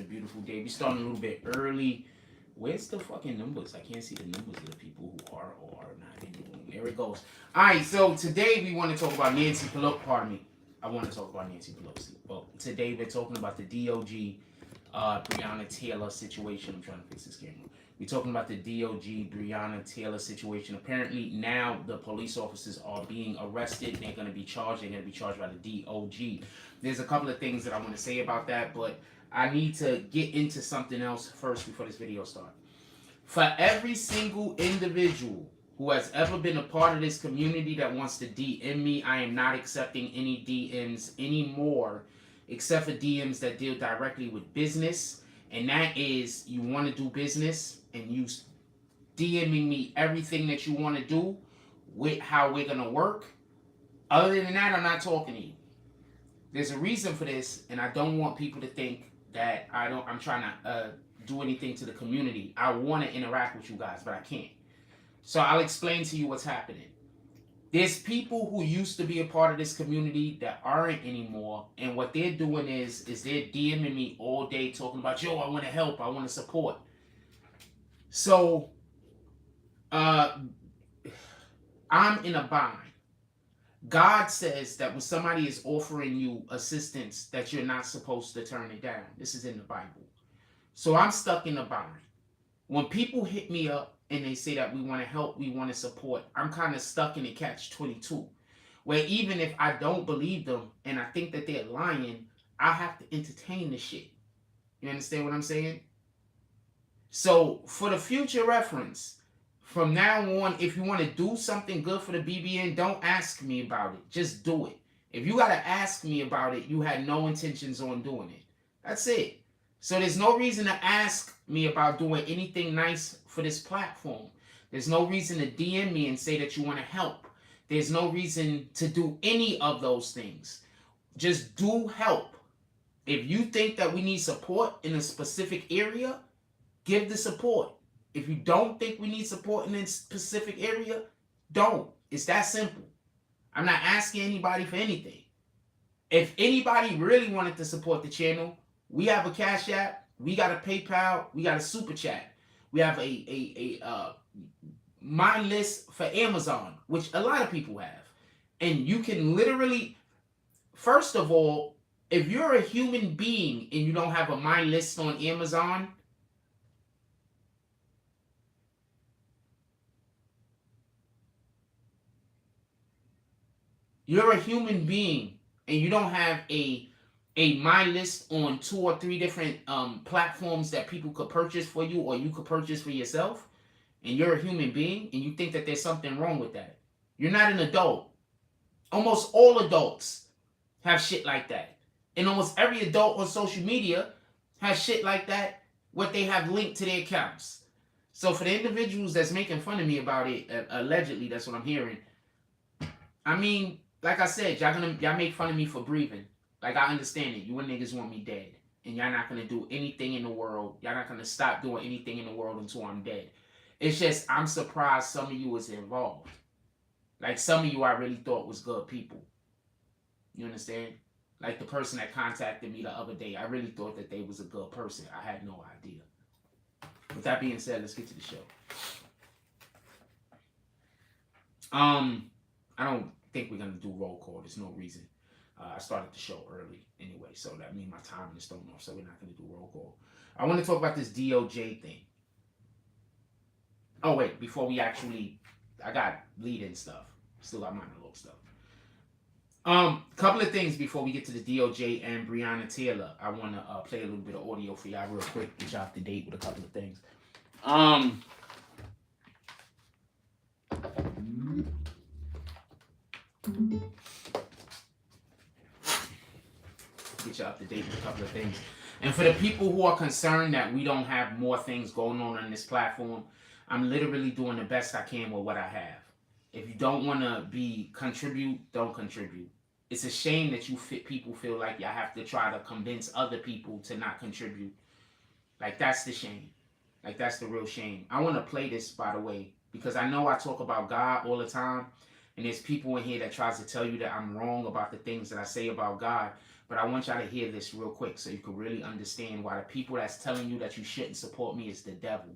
beautiful day. We starting a little bit early. Where's the fucking numbers? I can't see the numbers of the people who are or are not in the room. There it goes. All right, so today we want to talk about Nancy Pelosi. Pardon me. I want to talk about Nancy Pelosi. Well, today we're talking about the DOG Breonna Taylor situation. I'm trying to fix this camera. We're talking about the DOG Breonna Taylor situation. Apparently now the police officers are being arrested. They're going to be charged. They're going to be charged by the DOG. There's a couple of things that I want to say about that, but I need to get into something else first before this video starts. For every single individual who has ever been a part of this community that wants to DM me, I am not accepting any DMs anymore, except for DMs that deal directly with business. And that is, you want to do business and you DMing me everything that you want to do with how we're going to work. Other than that, I'm not talking to you. There's a reason for this, and I don't want people to think that I'm trying to do anything to the community. I want to interact with you guys, but I can't. So I'll explain to you what's happening. There's people who used to be a part of this community that aren't anymore, and what they're doing is they're DMing me all day talking about, yo, I want to help, I want to support. So I'm in a bind. God says that when somebody is offering you assistance, that you're not supposed to turn it down. This is in the Bible. So I'm stuck in a bind. When people hit me up and they say that we want to help, we want to support, I'm kind of stuck in a catch-22, where even if I don't believe them and I think that they're lying, I have to entertain the shit. You understand what I'm saying? So for the future reference, from now on, if you want to do something good for the BBN, don't ask me about it. Just do it. If you got to ask me about it, you had no intentions on doing it. That's it. So there's no reason to ask me about doing anything nice for this platform. There's no reason to DM me and say that you want to help. There's no reason to do any of those things. Just do help. If you think that we need support in a specific area, give the support. If you don't think we need support in a specific area, don't. It's that simple. I'm not asking anybody for anything. If anybody really wanted to support the channel, we have a Cash App, we got a PayPal, we got a Super Chat. We have a my list for Amazon, which a lot of people have. And you can literally, first of all, if you're a human being and you don't have a my list on Amazon, you're a human being and you don't have a my list on 2 or 3 different platforms that people could purchase for you or you could purchase for yourself, and you're a human being and you think that there's something wrong with that, you're not an adult. Almost all adults have shit like that. And almost every adult on social media has shit like that, what they have linked to their accounts. So for the individuals that's making fun of me about it, allegedly, that's what I'm hearing. I mean, like I said, y'all make fun of me for breathing. Like, I understand it. You niggas want me dead. And y'all not going to do anything in the world. Y'all not going to stop doing anything in the world until I'm dead. It's just, I'm surprised some of you was involved. Like, some of you I really thought was good people. You understand? Like the person that contacted me the other day. I really thought that they was a good person. I had no idea. With that being said, let's get to the show. I don't think we're going to do roll call. There's no reason. I started the show early anyway, so that means my timing is thrown off, so we're not going to do roll call. I want to talk about this DOJ thing. Oh, wait, before we actually, I got lead-in stuff. Still got minor little stuff. Couple of things before we get to the DOJ and Brianna Taylor. I want to play a little bit of audio for y'all real quick, get y'all up to date with a couple of things. Get you up to date with a couple of things. And for the people who are concerned that we don't have more things going on this platform, I'm literally doing the best I can with what I have. If you don't want to contribute, don't contribute. It's a shame that people feel like y'all have to try to convince other people to not contribute. Like, that's the shame. Like, that's the real shame. I want to play this, by the way, because I know I talk about God all the time, and there's people in here that tries to tell you that I'm wrong about the things that I say about God. But I want y'all to hear this real quick so you can really understand why the people that's telling you that you shouldn't support me is the devil.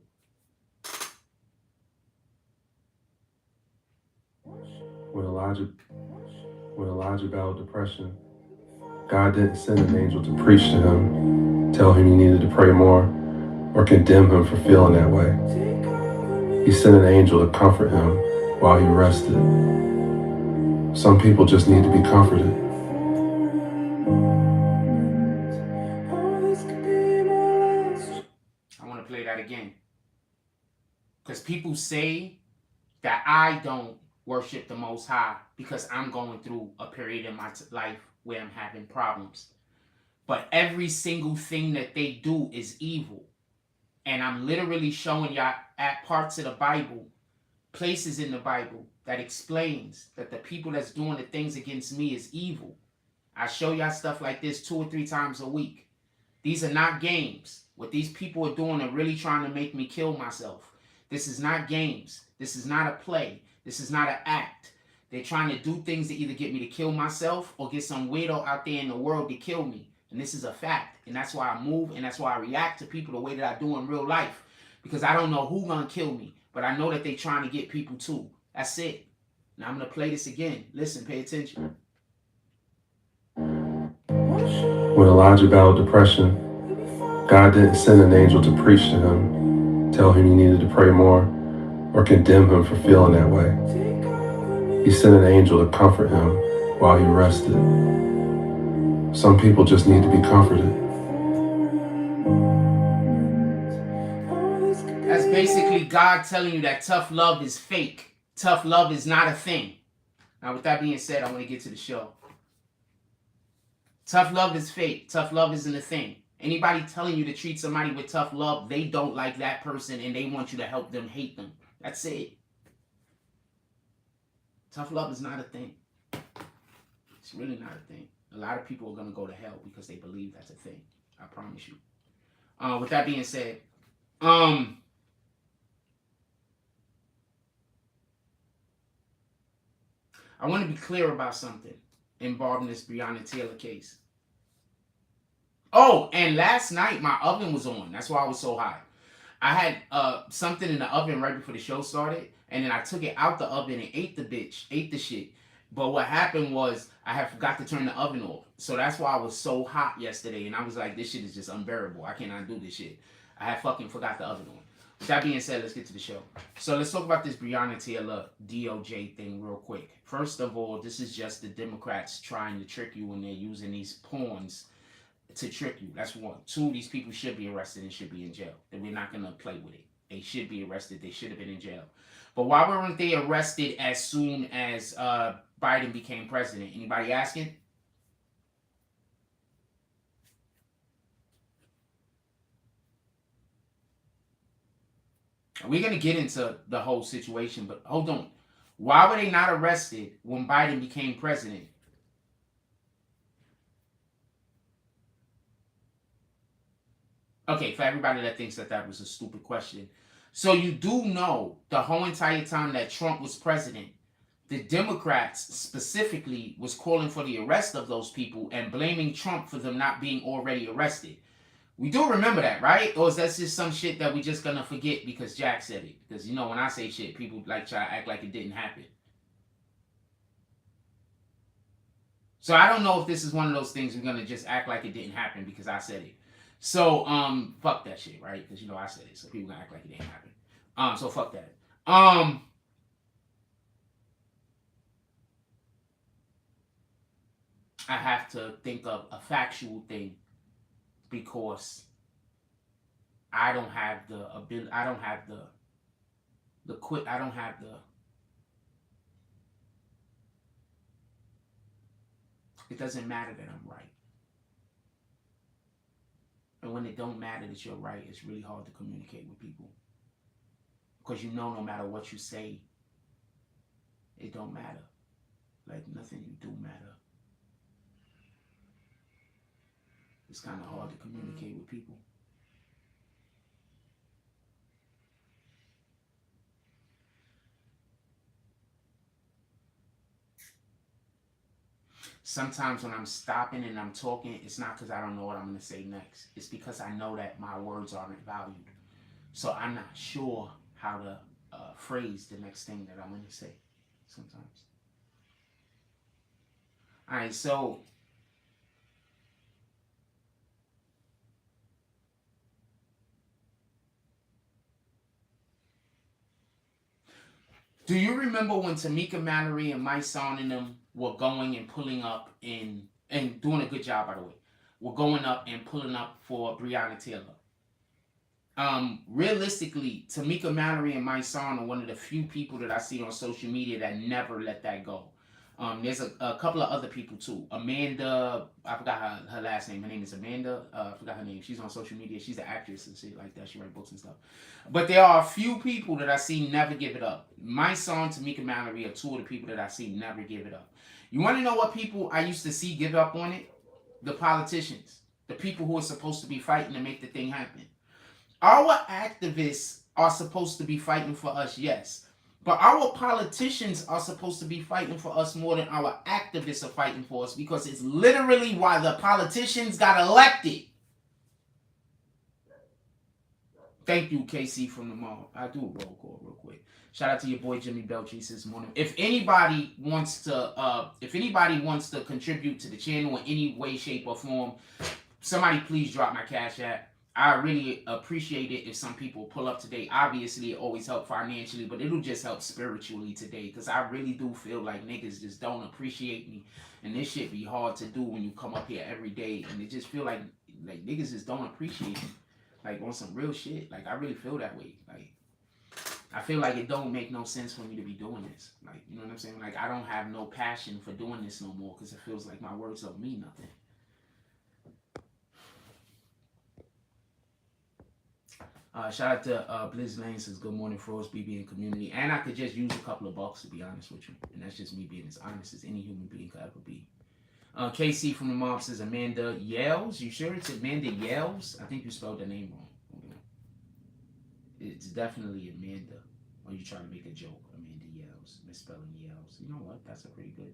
When Elijah battled depression, God didn't send an angel to preach to him, tell him he needed to pray more, or condemn him for feeling that way. He sent an angel to comfort him while he rested. Some people just need to be comforted. I want to play that again. Because people say that I don't worship the Most High because I'm going through a period in my life where I'm having problems. But every single thing that they do is evil. And I'm literally showing y'all at parts of the Bible, places in the Bible that explains that the people that's doing the things against me is evil. I show y'all stuff like this 2 or 3 times a week. These are not games. What these people are doing are really trying to make me kill myself. This is not games. This is not a play. This is not an act. They're trying to do things to either get me to kill myself or get some weirdo out there in the world to kill me. And this is a fact. And that's why I move and that's why I react to people the way that I do in real life. Because I don't know who's going to kill me. But I know that they're trying to get people too. That's it. Now I'm going to play this again. Listen, pay attention. When Elijah battled depression, God didn't send an angel to preach to him, tell him he needed to pray more, or condemn him for feeling that way. He sent an angel to comfort him while he rested. Some people just need to be comforted. That's basically God telling you that tough love is fake. Tough love is not a thing. Now, with that being said, I want to get to the show. Tough love is fake. Tough love isn't a thing. Anybody telling you to treat somebody with tough love, they don't like that person and they want you to help them hate them. That's it. Tough love is not a thing. It's really not a thing. A lot of people are going to go to hell because they believe that's a thing. I promise you. With that being said, I want to be clear about something involving this Breonna Taylor case. Oh, and last night my oven was on. That's why I was so hot. I had something in the oven right before the show started, and then I took it out the oven and ate the shit. But what happened was I had forgot to turn the oven off. So that's why I was so hot yesterday, and I was like, this shit is just unbearable. I cannot do this shit. I had fucking forgot the oven on. With that being said, let's get to the show. So let's talk about this Breonna Taylor DOJ thing real quick. First of all, this is just the Democrats trying to trick you when they're using these pawns to trick you. That's one. Two, these people should be arrested and should be in jail. And we're not going to play with it. They should be arrested. They should have been in jail. But why weren't they arrested as soon as Biden became president? Anybody asking? We're going to get into the whole situation, but hold on. Why were they not arrested when Biden became president? Okay, for everybody that thinks that that was a stupid question. So you do know the whole entire time that Trump was president, the Democrats specifically was calling for the arrest of those people and blaming Trump for them not being already arrested. We do remember that, right? Or is that just some shit that we just gonna forget because Jack said it? Because you know when I say shit, people like try to act like it didn't happen. So I don't know if this is one of those things we're gonna just act like it didn't happen because I said it. So fuck that shit, right? Because you know I said it, so people gonna act like it didn't happen. So fuck that. I have to think of a factual thing because I don't have the ability. I don't have the quit. I don't have the. It doesn't matter that I'm right. And when it don't matter that you're right, it's really hard to communicate with people. Because you know no matter what you say, it don't matter. Like nothing you do matter. It's kind of hard to communicate with people. Sometimes when I'm stopping and I'm talking, it's not because I don't know what I'm going to say next. It's because I know that my words aren't valued. So I'm not sure how to phrase the next thing that I'm going to say sometimes. All right, so do you remember when Tamika Mallory and Mike Son and them were going and pulling up and doing a good job, by the way, were going up and pulling up for Breonna Taylor? Realistically, Tamika Mallory and Mike Son are one of the few people that I see on social media that never let that go. There's a couple of other people too. Amanda, I forgot her last name. Her name is Amanda. I forgot her name. She's on social media. She's an actress and shit like that. She writes books and stuff. But there are a few people that I see never give it up. My son, Tamika Mallory, are two of the people that I see never give it up. You want to know what people I used to see give up on it? The politicians. The people who are supposed to be fighting to make the thing happen. Our activists are supposed to be fighting for us, yes. But our politicians are supposed to be fighting for us more than our activists are fighting for us, because it's literally why the politicians got elected. Thank you, KC from the mall. I do a roll call real quick. Shout out to your boy Jimmy Belch. He says morning. If anybody wants to contribute to the channel in any way, shape, or form, somebody please drop my Cash App. I really appreciate it if some people pull up today. Obviously, it always helps financially, but it'll just help spiritually today, because I really do feel like niggas just don't appreciate me. And this shit be hard to do when you come up here every day, and it just feel like niggas just don't appreciate me. Like, on some real shit. Like, I really feel that way. Like, I feel like it don't make no sense for me to be doing this. Like, you know what I'm saying? Like, I don't have no passion for doing this no more, because it feels like my words don't mean nothing. Shout out to Blizz Lane, says good morning, Frost, BBN community. And I could just use a couple of bucks, to be honest with you. And that's just me being as honest as any human being could ever be. KC from the mob says Amanda Yells. You sure it's Amanda Yells? I think you spelled the name wrong. It's definitely Amanda. Or you trying to make a joke? Amanda Yells, misspelling Yells. You know what? That's a pretty good.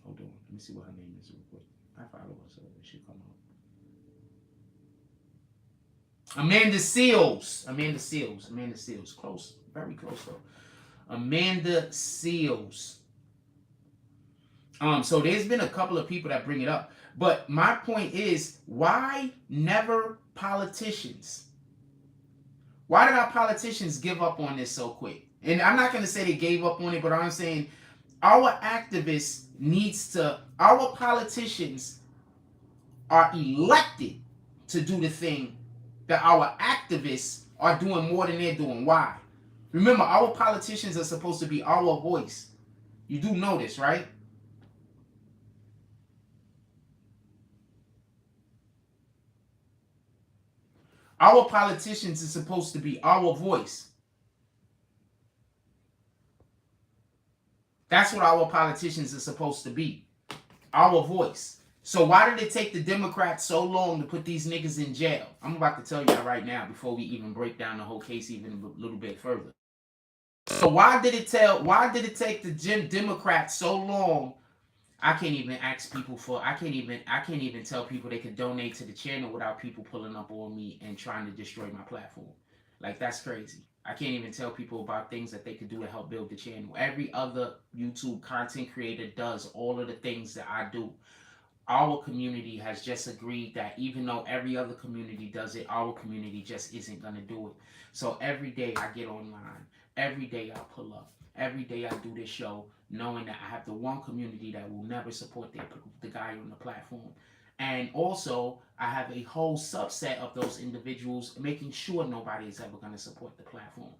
Hold on. Let me see what her name is real quick. I follow her, so it should come up. Amanda Seals. Close. Very close, though. Amanda Seals. So there's been a couple of people that bring it up. But my point is, why never politicians? Why did our politicians give up on this so quick? And I'm not going to say they gave up on it, but I'm saying our activists our politicians are elected to do the thing that our activists are doing more than they're doing. Why? Remember, our politicians are supposed to be our voice. You do know this, right? Our politicians are supposed to be our voice. That's what our politicians are supposed to be. Our voice. So why did it take the Democrats so long to put these niggas in jail? I'm about to tell you that right now before we even break down the whole case even a little bit further. So why did it take the Democrats so long? I can't even tell people they can donate to the channel without people pulling up on me and trying to destroy my platform. Like, that's crazy. I can't even tell people about things that they could do to help build the channel. Every other YouTube content creator does all of the things that I do. Our community has just agreed that even though every other community does it, our community just isn't going to do it. So every day I get online. Every day I pull up. Every day I do this show, knowing that I have the one community that will never support the guy on the platform. And also, I have a whole subset of those individuals making sure nobody is ever going to support the platform.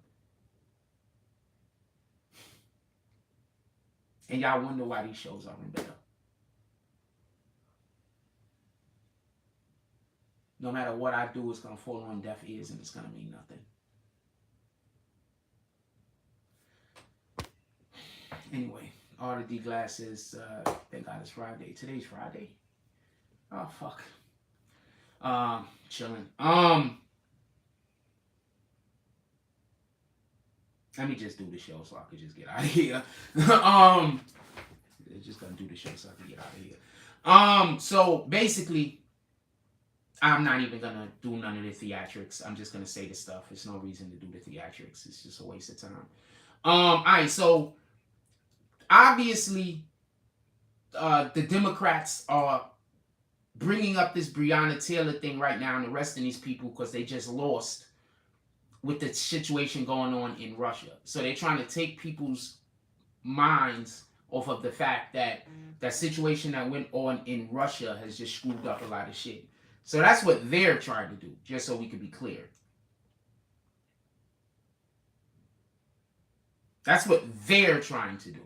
And y'all wonder why these shows aren't better. No matter what I do, it's going to fall on deaf ears and it's going to mean nothing. Anyway, Artie D. Glass says, thank God it's Friday. Today's Friday? Oh, fuck. Chilling. Let me just do the show so I could just get out of here. Just gonna do the show so I can get out of here. So basically, I'm not even gonna do none of the theatrics. I'm just gonna say the stuff. There's no reason to do the theatrics. It's just a waste of time. Alright, so obviously, the Democrats are bringing up this Breonna Taylor thing right now and arresting these people because they just lost with the situation going on in Russia. So they're trying to take people's minds off of the fact that that situation that went on in Russia has just screwed up a lot of shit. So that's what they're trying to do, just so we can be clear. That's what they're trying to do.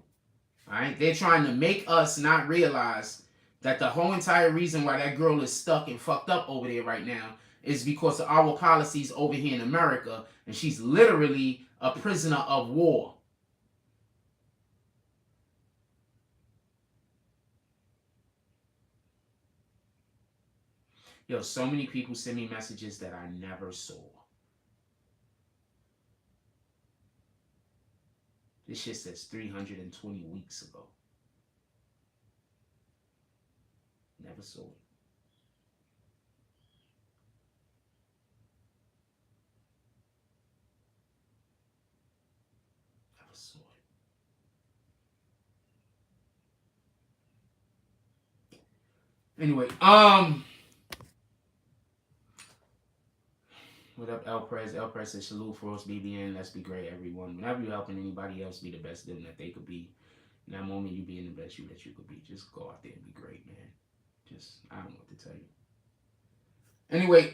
All right? They're trying to make us not realize that the whole entire reason why that girl is stuck and fucked up over there right now is because of our policies over here in America, and she's literally a prisoner of war. Yo, so many people send me messages that I never saw. This shit says 320 weeks ago. Never saw it. Never saw it. Anyway, what up, El Prez? El Prez says, salute for us, BBN. Let's be great, everyone. Whenever you're helping anybody else be the best them that they could be, in that moment, you being the best you that you could be. Just go out there and be great, man. Just, I don't know what to tell you. Anyway,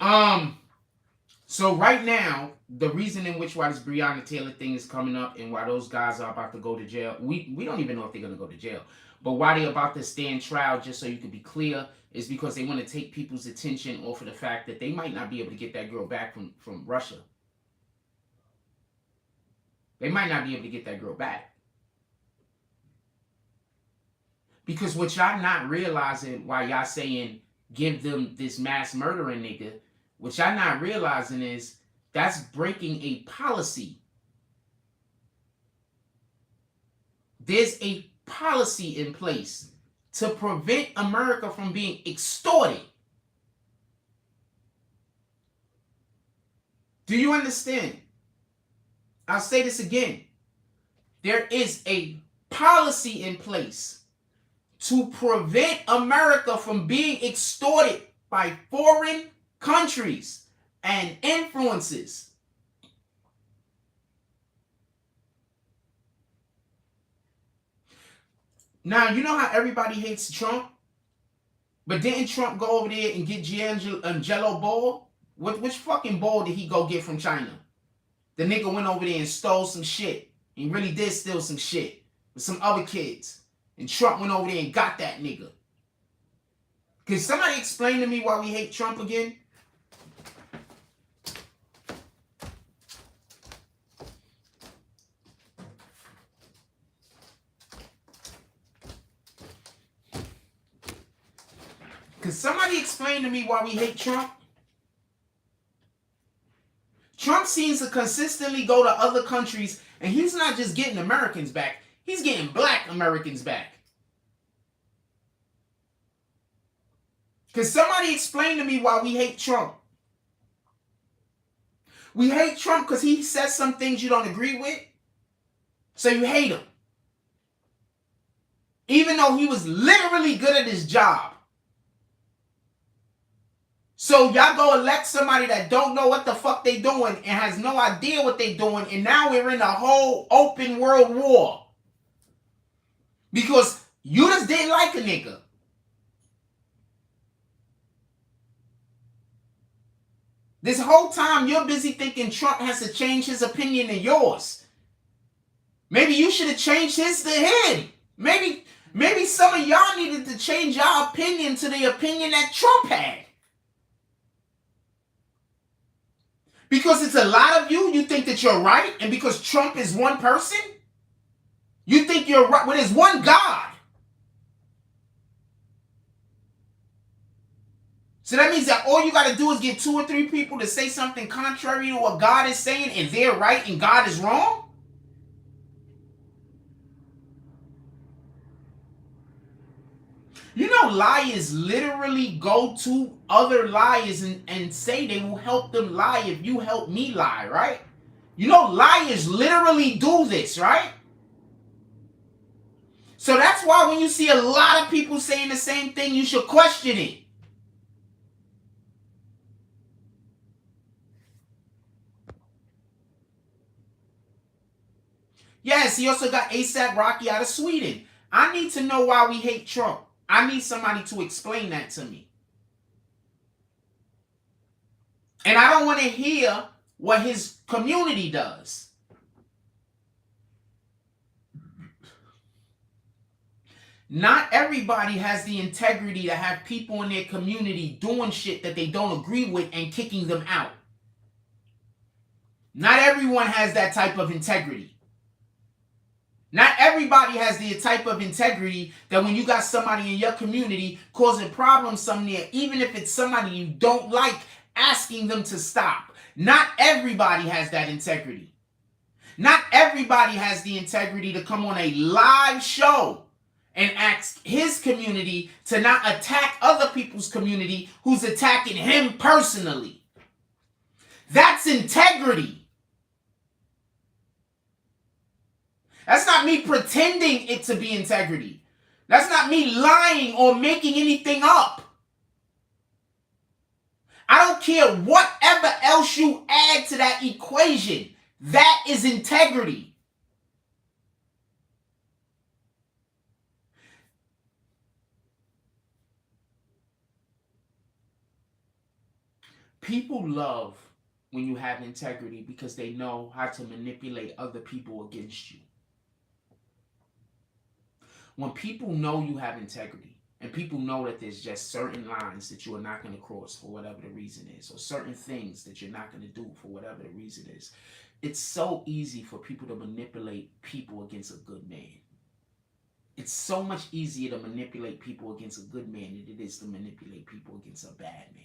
so right now, the reason in which why this Breonna Taylor thing is coming up and why those guys are about to go to jail, we don't even know if they're going to go to jail, but why they're about to stand trial, just so you can be clear, is because they want to take people's attention off of the fact that they might not be able to get that girl back from Russia. They might not be able to get that girl back. Because what y'all not realizing while y'all saying give them this mass murdering nigga, what y'all not realizing is that's breaking a policy. There's a policy in place to prevent America from being extorted. Do you understand? I'll say this again. There is a policy in place to prevent America from being extorted by foreign countries and influences. Now, you know how everybody hates Trump? But didn't Trump go over there and get Jello ball? Which fucking ball did he go get from China? The nigga went over there and stole some shit. He really did steal some shit with some other kids. And Trump went over there and got that nigga. Can somebody explain to me why we hate Trump again? Can somebody explain to me why we hate Trump? Trump seems to consistently go to other countries, and he's not just getting Americans back, he's getting black Americans back. Can somebody explain to me why we hate Trump? We hate Trump because he says some things you don't agree with, so you hate him. Even though he was literally good at his job. So y'all go elect somebody that don't know what the fuck they doing and has no idea what they doing, and now we're in a whole open world war. Because you just didn't like a nigga. This whole time you're busy thinking Trump has to change his opinion to yours. Maybe you should have changed his to him. Maybe some of y'all needed to change your opinion to the opinion that Trump had. Because it's a lot of you think that you're right, and because Trump is one person, you think you're right. Well, there's one God. So that means that all you got to do is get 2 or 3 people to say something contrary to what God is saying, and they're right and God is wrong? You know, liars literally go to other liars and say they will help them lie if you help me lie, right? You know, liars literally do this, right? So that's why when you see a lot of people saying the same thing, you should question it. Yes, he also got ASAP Rocky out of Sweden. I need to know why we hate Trump. I need somebody to explain that to me. And I don't want to hear what his community does. Not everybody has the integrity to have people in their community doing shit that they don't agree with and kicking them out. Not everyone has that type of integrity. Not everybody has the type of integrity that when you got somebody in your community causing problems somewhere, even if it's somebody you don't like, asking them to stop. Not everybody has that integrity. Not everybody has the integrity to come on a live show and ask his community to not attack other people's community who's attacking him personally. That's integrity. That's not me pretending it to be integrity. That's not me lying or making anything up. I don't care whatever else you add to that equation. That is integrity. People love when you have integrity because they know how to manipulate other people against you. When people know you have integrity and people know that there's just certain lines that you are not going to cross for whatever the reason is, or certain things that you're not going to do for whatever the reason is, it's so easy for people to manipulate people against a good man. It's so much easier to manipulate people against a good man than it is to manipulate people against a bad man.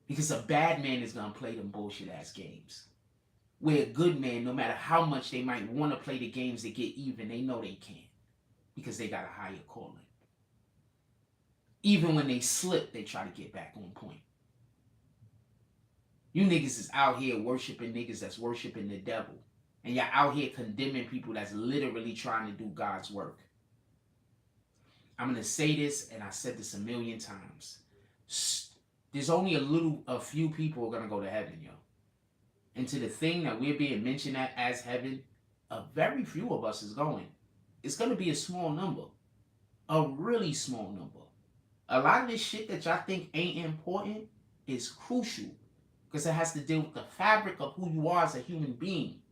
Because a bad man is going to play them bullshit ass games. Where a good man, no matter how much they might want to play the games to get even, they know they can't. Because they got a higher calling. Even when they slip, they try to get back on point. You niggas is out here worshiping niggas that's worshiping the devil. And you're out here condemning people that's literally trying to do God's work. I'm going to say this, and I said this a million times. There's only a few people who are going to go to heaven, yo. And to the thing that we're being mentioned at as heaven, a very few of us is going. It's going to be a small number. A really small number. A lot of this shit that y'all think ain't important is crucial. Because it has to deal with the fabric of who you are as a human being.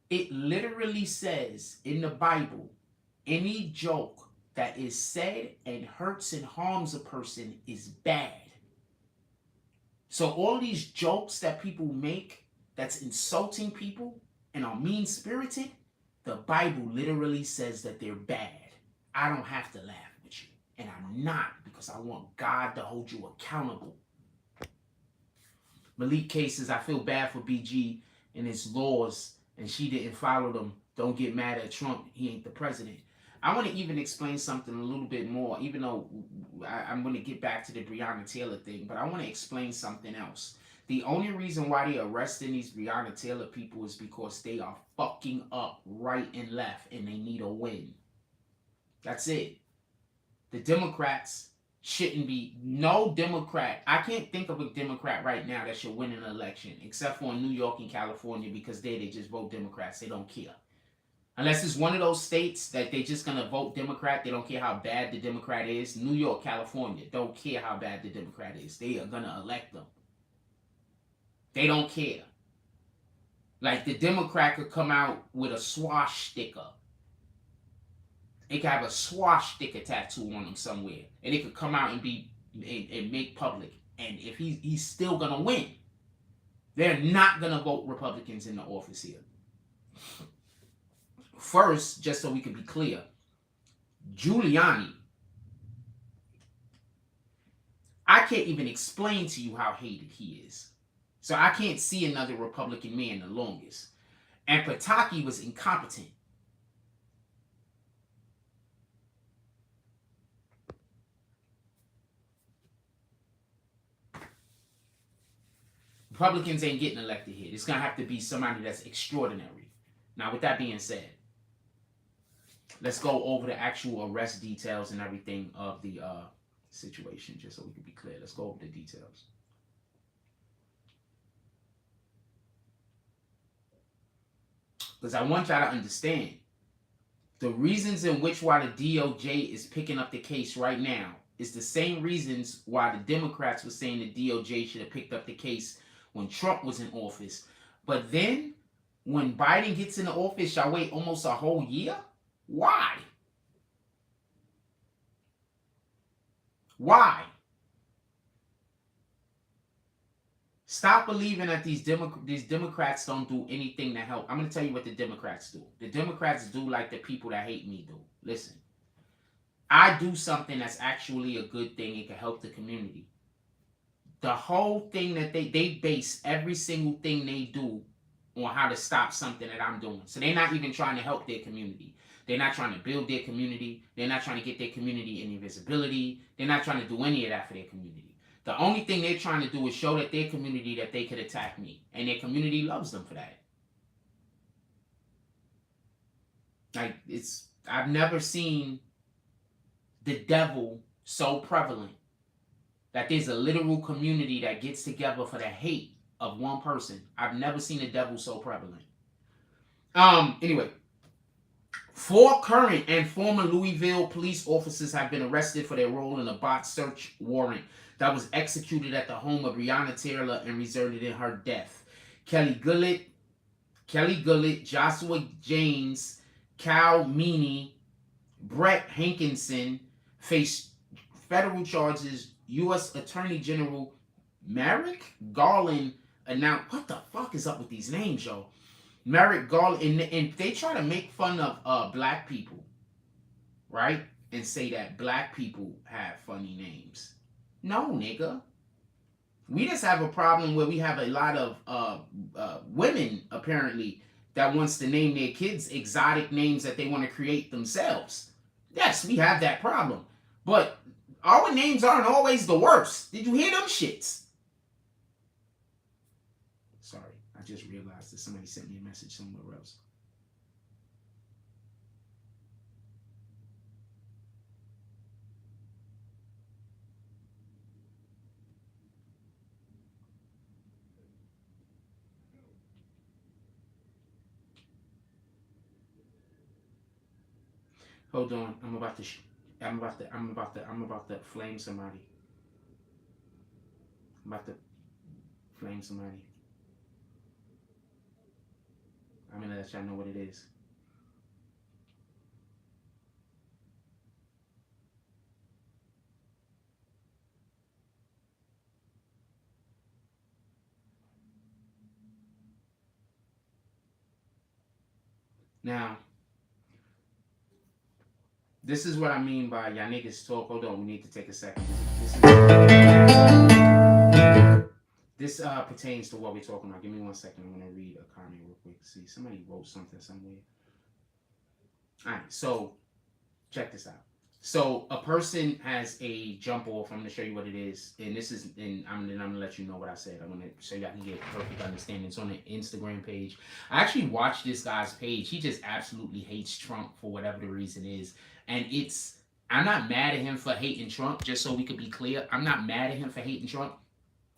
It literally says in the Bible, any joke that is said and hurts and harms a person is bad. So all these jokes that people make that's insulting people and are mean-spirited, the Bible literally says that they're bad. I don't have to laugh with you. And I'm not, because I want God to hold you accountable. Malik cases, I feel bad for BG and his laws, and she didn't follow them. Don't get mad at Trump. He ain't the president. I want to even explain something a little bit more, even though I'm going to get back to the Breonna Taylor thing, but I want to explain something else. The only reason why they're arresting these Breonna Taylor people is because they are fucking up right and left, and they need a win. That's it. The Democrats shouldn't be, no Democrat. I can't think of a Democrat right now that should win an election, except for in New York and California, because there they just vote Democrats. They don't care. Unless it's one of those states that they're just going to vote Democrat. They don't care how bad the Democrat is. New York, California, don't care how bad the Democrat is. They are going to elect them. They don't care. Like the Democrat could come out with a swastika. They could have a swastika tattoo on them somewhere. And it could come out and be and make public. And if he's still going to win. They're not going to vote Republicans in the office here. First, just so we can be clear, Giuliani, I can't even explain to you how hated he is. So I can't see another Republican man the longest. And Pataki was incompetent. Republicans ain't getting elected here. It's going to have to be somebody that's extraordinary. Now, with that being said, let's go over the actual arrest details and everything of the situation, just so we can be clear. Let's go over the details. Because I want y'all to understand the reasons in which why the DOJ is picking up the case right now is the same reasons why the Democrats were saying the DOJ should have picked up the case when Trump was in office. But then when Biden gets into office, y'all wait almost a whole year? Why? Why? Stop believing that these Democrats don't do anything to help. I'm going to tell you what the Democrats do. The Democrats do like the people that hate me do. Listen, I do something that's actually a good thing. It can help the community. The whole thing that they base every single thing they do on how to stop something that I'm doing. So they're not even trying to help their community. They're not trying to build their community. They're not trying to get their community any visibility. They're not trying to do any of that for their community. The only thing they're trying to do is show that their community that they could attack me. And their community loves them for that. Like, I've never seen the devil so prevalent that there's a literal community that gets together for the hate of one person. I've never seen the devil so prevalent. Anyway, 4 current and former Louisville police officers have been arrested for their role in a bot search warrant that was executed at the home of Brianna Taylor and resulted in her death. Kelly Gullett, Joshua James, Cal Meany, Brett Hankinson faced federal charges. U.S. Attorney General Merrick Garland announced, what the fuck is up with these names, yo? Merrick Garland, and they try to make fun of black people, right? And say that black people have funny names. No, nigga. We just have a problem where we have a lot of women, apparently, that wants to name their kids exotic names that they want to create themselves. Yes, we have that problem. But our names aren't always the worst. Did you hear them shits? Sorry, I just realized that somebody sent me a message somewhere else. Hold on, I'm about to flame somebody. I'm about to flame somebody. I'm gonna let y'all know what it is. Now, this is what I mean by y'all niggas talk. Hold on, we need to take a second. This pertains to what we're talking about. Give me 1 second. I'm going to read a comment real quick. See, somebody wrote something somewhere. All right, so check this out. So a person has a jump off. I'm going to show you what it is. And this is, and I'm going to let you know what I said. I'm going to show y'all can get perfect understanding. It's on the Instagram page. I actually watched this guy's page. He just absolutely hates Trump for whatever the reason is. And I'm not mad at him for hating Trump, just so we could be clear. I'm not mad at him for hating Trump.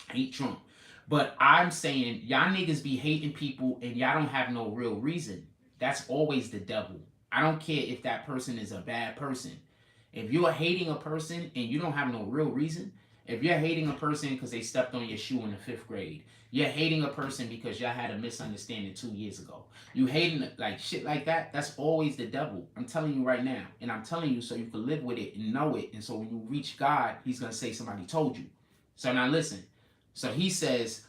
I hate Trump. But I'm saying y'all niggas be hating people and y'all don't have no real reason. That's always the devil. I don't care if that person is a bad person. If you're hating a person and you don't have no real reason, if you're hating a person because they stepped on your shoe in the 5th grade, you're hating a person because y'all had a misunderstanding 2 years ago. You hating like shit like that, that's always the devil. I'm telling you right now. And I'm telling you so you can live with it and know it. And so when you reach God, he's going to say somebody told you. So now listen. So he says,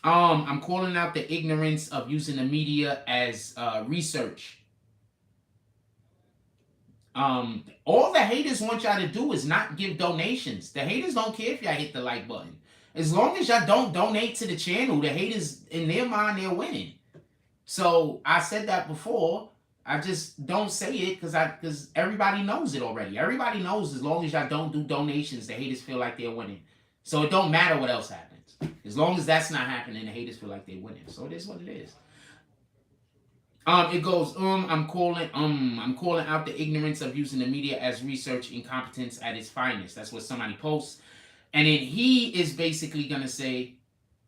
I'm calling out the ignorance of using the media as research. All the haters want y'all to do is not give donations. The haters don't care if y'all hit the like button. As long as y'all don't donate to the channel, the haters, in their mind, they're winning. So I said that before. I just don't say it because everybody knows it already. Everybody knows as long as y'all don't do donations, the haters feel like they're winning. So it don't matter what else happens. As long as that's not happening, the haters feel like they're winning. So it is what it is. It goes, I'm calling out the ignorance of using the media as research incompetence at its finest. That's what somebody posts. And then he is basically gonna say,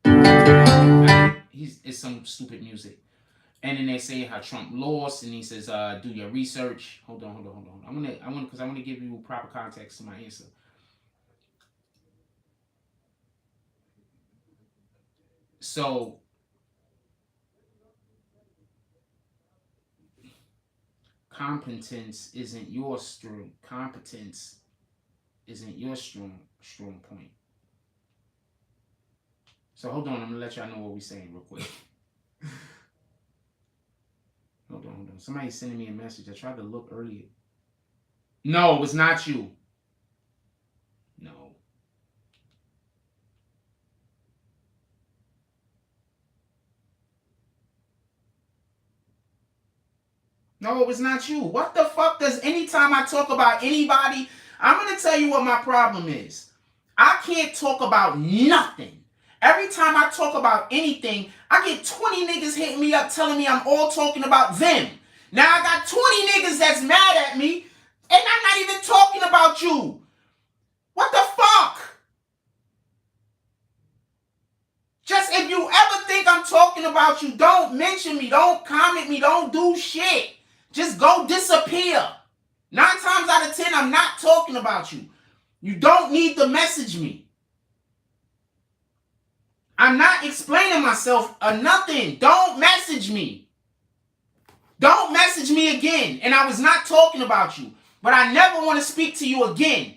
it's some stupid music. And then they say how Trump lost, and he says, do your research. Hold on. I want to give you proper context to my answer. So competence isn't your strong. Competence isn't your strong point. So hold on, I'm gonna let y'all know what we're saying real quick. Hold on. Somebody's sending me a message. I tried to look earlier. No, it's not you. No. No, it was not you. What the fuck does anytime I talk about anybody, I'm going to tell you what my problem is. I can't talk about nothing. Every time I talk about anything, I get 20 niggas hitting me up telling me I'm all talking about them. Now I got 20 niggas that's mad at me, and I'm not even talking about you. What the fuck? Just if you ever think I'm talking about you, don't mention me, don't comment me, don't do shit. Just go disappear. 9 times out of 10, I'm not talking about you. You don't need to message me. I'm not explaining myself or nothing. Don't message me. Don't message me again. And I was not talking about you. But I never want to speak to you again.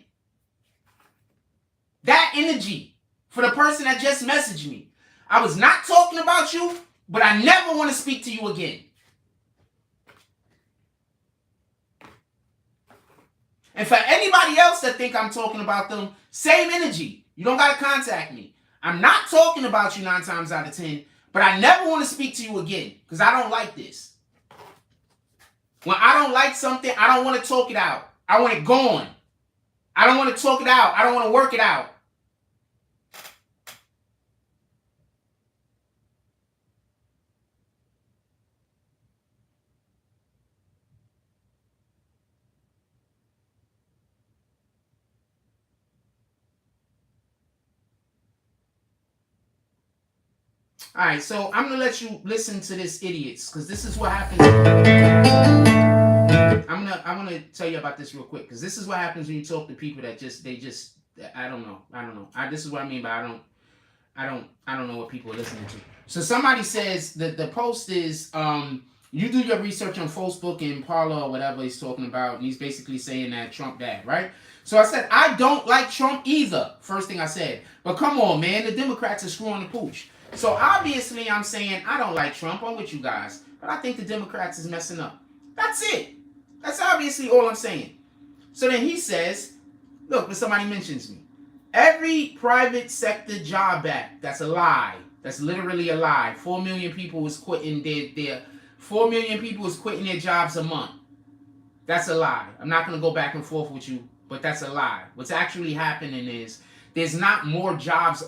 That energy for the person that just messaged me. I was not talking about you, but I never want to speak to you again. And for anybody else that think I'm talking about them, same energy. You don't got to contact me. I'm not talking about you 9 times out of 10, but I never want to speak to you again because I don't like this. When I don't like something, I don't want to talk it out. I want it gone. I don't want to talk it out. I don't want to work it out. All right, so I'm going to let you listen to this idiots because this is what happens. I'm gonna tell you about this real quick because this is what happens when you talk to people that I don't know. This is what I mean by I don't know what people are listening to. So somebody says that the post is you do your research on Facebook and Parler or whatever he's talking about, and he's basically saying that Trump bad, right? So I said I don't like Trump either. First thing I said, but come on, man, the Democrats are screwing the pooch. So obviously I'm saying I don't like Trump. I'm with you guys, but I think the Democrats is messing up. That's it. That's obviously all I'm saying. So then he says, look, when somebody mentions me, every private sector job act, that's a lie. That's literally a lie. 4 million people is quitting their 4 million people is quitting their jobs a month. That's a lie. I'm not going to go back and forth with you, but that's a lie. What's actually happening is there's not more jobs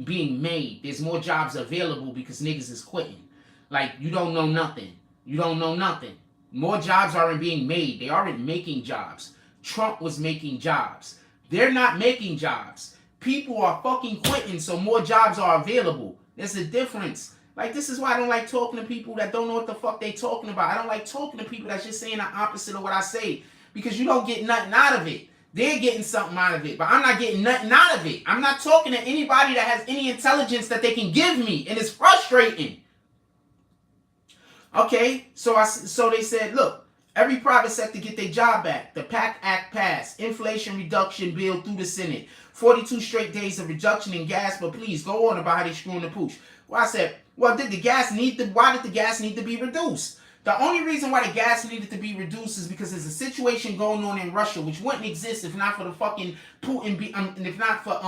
being made. There's more jobs available because niggas is quitting. Like, you don't know nothing. You don't know nothing. More jobs aren't being made. They aren't making jobs. Trump was making jobs. They're not making jobs. People are fucking quitting, so more jobs are available. There's a difference. Like, this is why I don't like talking to people that don't know what the fuck they talking about. I don't like talking to people that's just saying the opposite of what I say because you don't get nothing out of it. They're getting something out of it, but I'm not getting nothing out of it. I'm not talking to anybody that has any intelligence that they can give me, and it's frustrating. Okay, so they said, look, every private sector get their job back. The PAC Act passed. Inflation reduction bill through the Senate. 42 straight days of reduction in gas, but please go on about how they screwing the pooch. Well, I said, well, why did the gas need to be reduced? The only reason why the gas needed to be reduced is because there's a situation going on in Russia which wouldn't exist if not for the fucking Putin, and if not for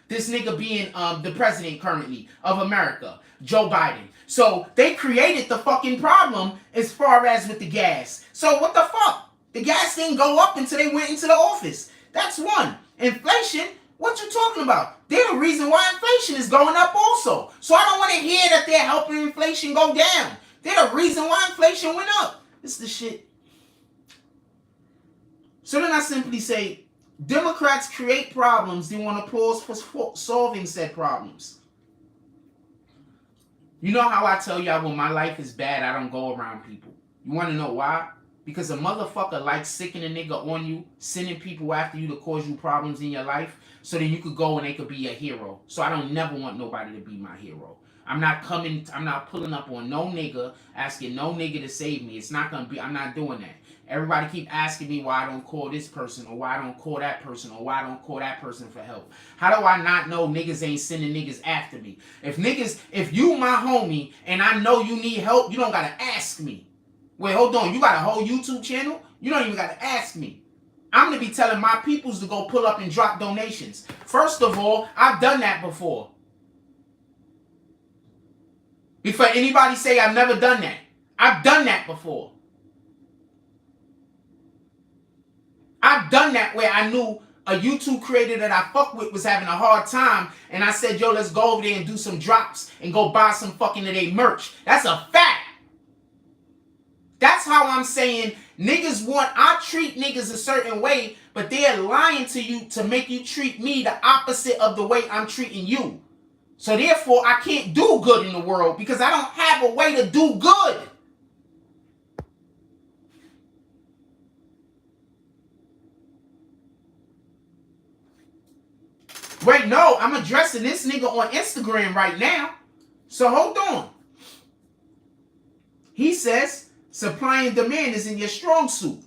this nigga being the president currently of America, Joe Biden. So they created the fucking problem as far as with the gas. So what the fuck? The gas didn't go up until they went into the office. That's one. Inflation, What you talking about? They're the reason why inflation is going up also. So I don't want to hear that they're helping inflation go down. They're the reason why inflation went up. This is the shit. So then I simply say, Democrats create problems. They want applause for solving said problems. You know how I tell y'all when my life is bad, I don't go around people. You want to know why? Because a motherfucker likes sicking a nigga on you, sending people after you to cause you problems in your life, so then you could go and they could be your hero. So I don't never want nobody to be my hero. I'm not pulling up on no nigga, asking no nigga to save me. It's not gonna be, I'm not doing that. Everybody keep asking me why I don't call this person, or why I don't call that person, or why I don't call that person for help. How do I not know niggas ain't sending niggas after me? If you my homie and I know you need help, you don't gotta ask me. Wait, hold on. You got a whole YouTube channel? You don't even got to ask me. I'm going to be telling my peoples to go pull up and drop donations. First of all, I've done that before. Before anybody say I've never done that. I've done that before. I've done that where I knew a YouTube creator that I fuck with was having a hard time, and I said, yo, let's go over there and do some drops and go buy some fucking of their merch. That's a fact. That's how I'm saying I treat niggas a certain way, but they're lying to you to make you treat me the opposite of the way I'm treating you. So therefore, I can't do good in the world because I don't have a way to do good. Wait, no, I'm addressing this nigga on Instagram right now. So hold on. He says, supply and demand is in your strong suit.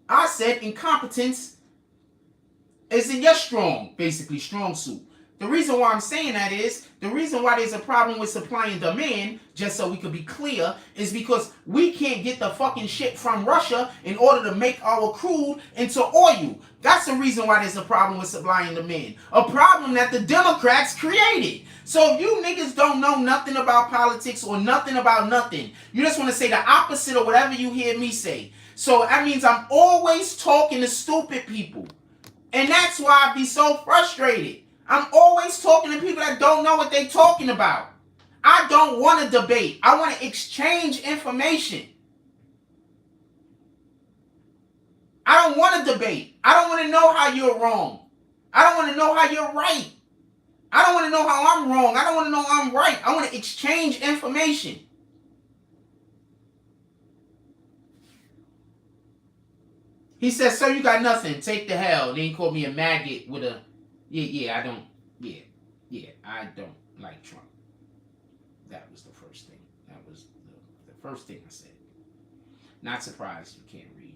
I said incompetence is in your strong suit. The reason why I'm saying that is, the reason why there's a problem with supply and demand, just so we could be clear, is because we can't get the fucking shit from Russia in order to make our crude into oil. That's the reason why there's a problem with supply and demand. A problem that the Democrats created. So if you niggas don't know nothing about politics or nothing about nothing, you just want to say the opposite of whatever you hear me say. So that means I'm always talking to stupid people. And that's why I be so frustrated. I'm always talking to people that don't know what they're talking about. I don't want to debate. I want to exchange information. I don't want to debate. I don't want to know how you're wrong. I don't want to know how you're right. I don't want to know how I'm wrong. I don't want to know how I'm right. I want to exchange information. He says, so you got nothing. Take the hell. Then he called me a maggot with a... I don't like Trump. That was the first thing. That was the first thing I said. Not surprised you can't read.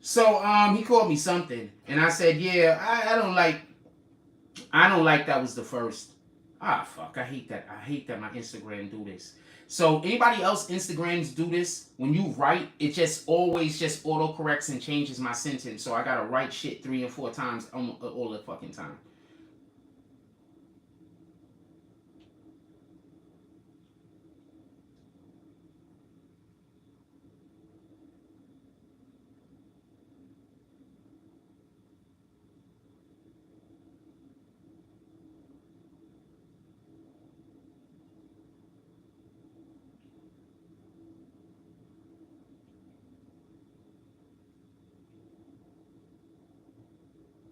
So he called me something, and I said, yeah, I don't like that was the first. Fuck, I hate that. I hate that my Instagram do this. So anybody else Instagrams do this? When you write, it just always just autocorrects and changes my sentence. So I gotta write shit 3 and 4 times all the fucking time.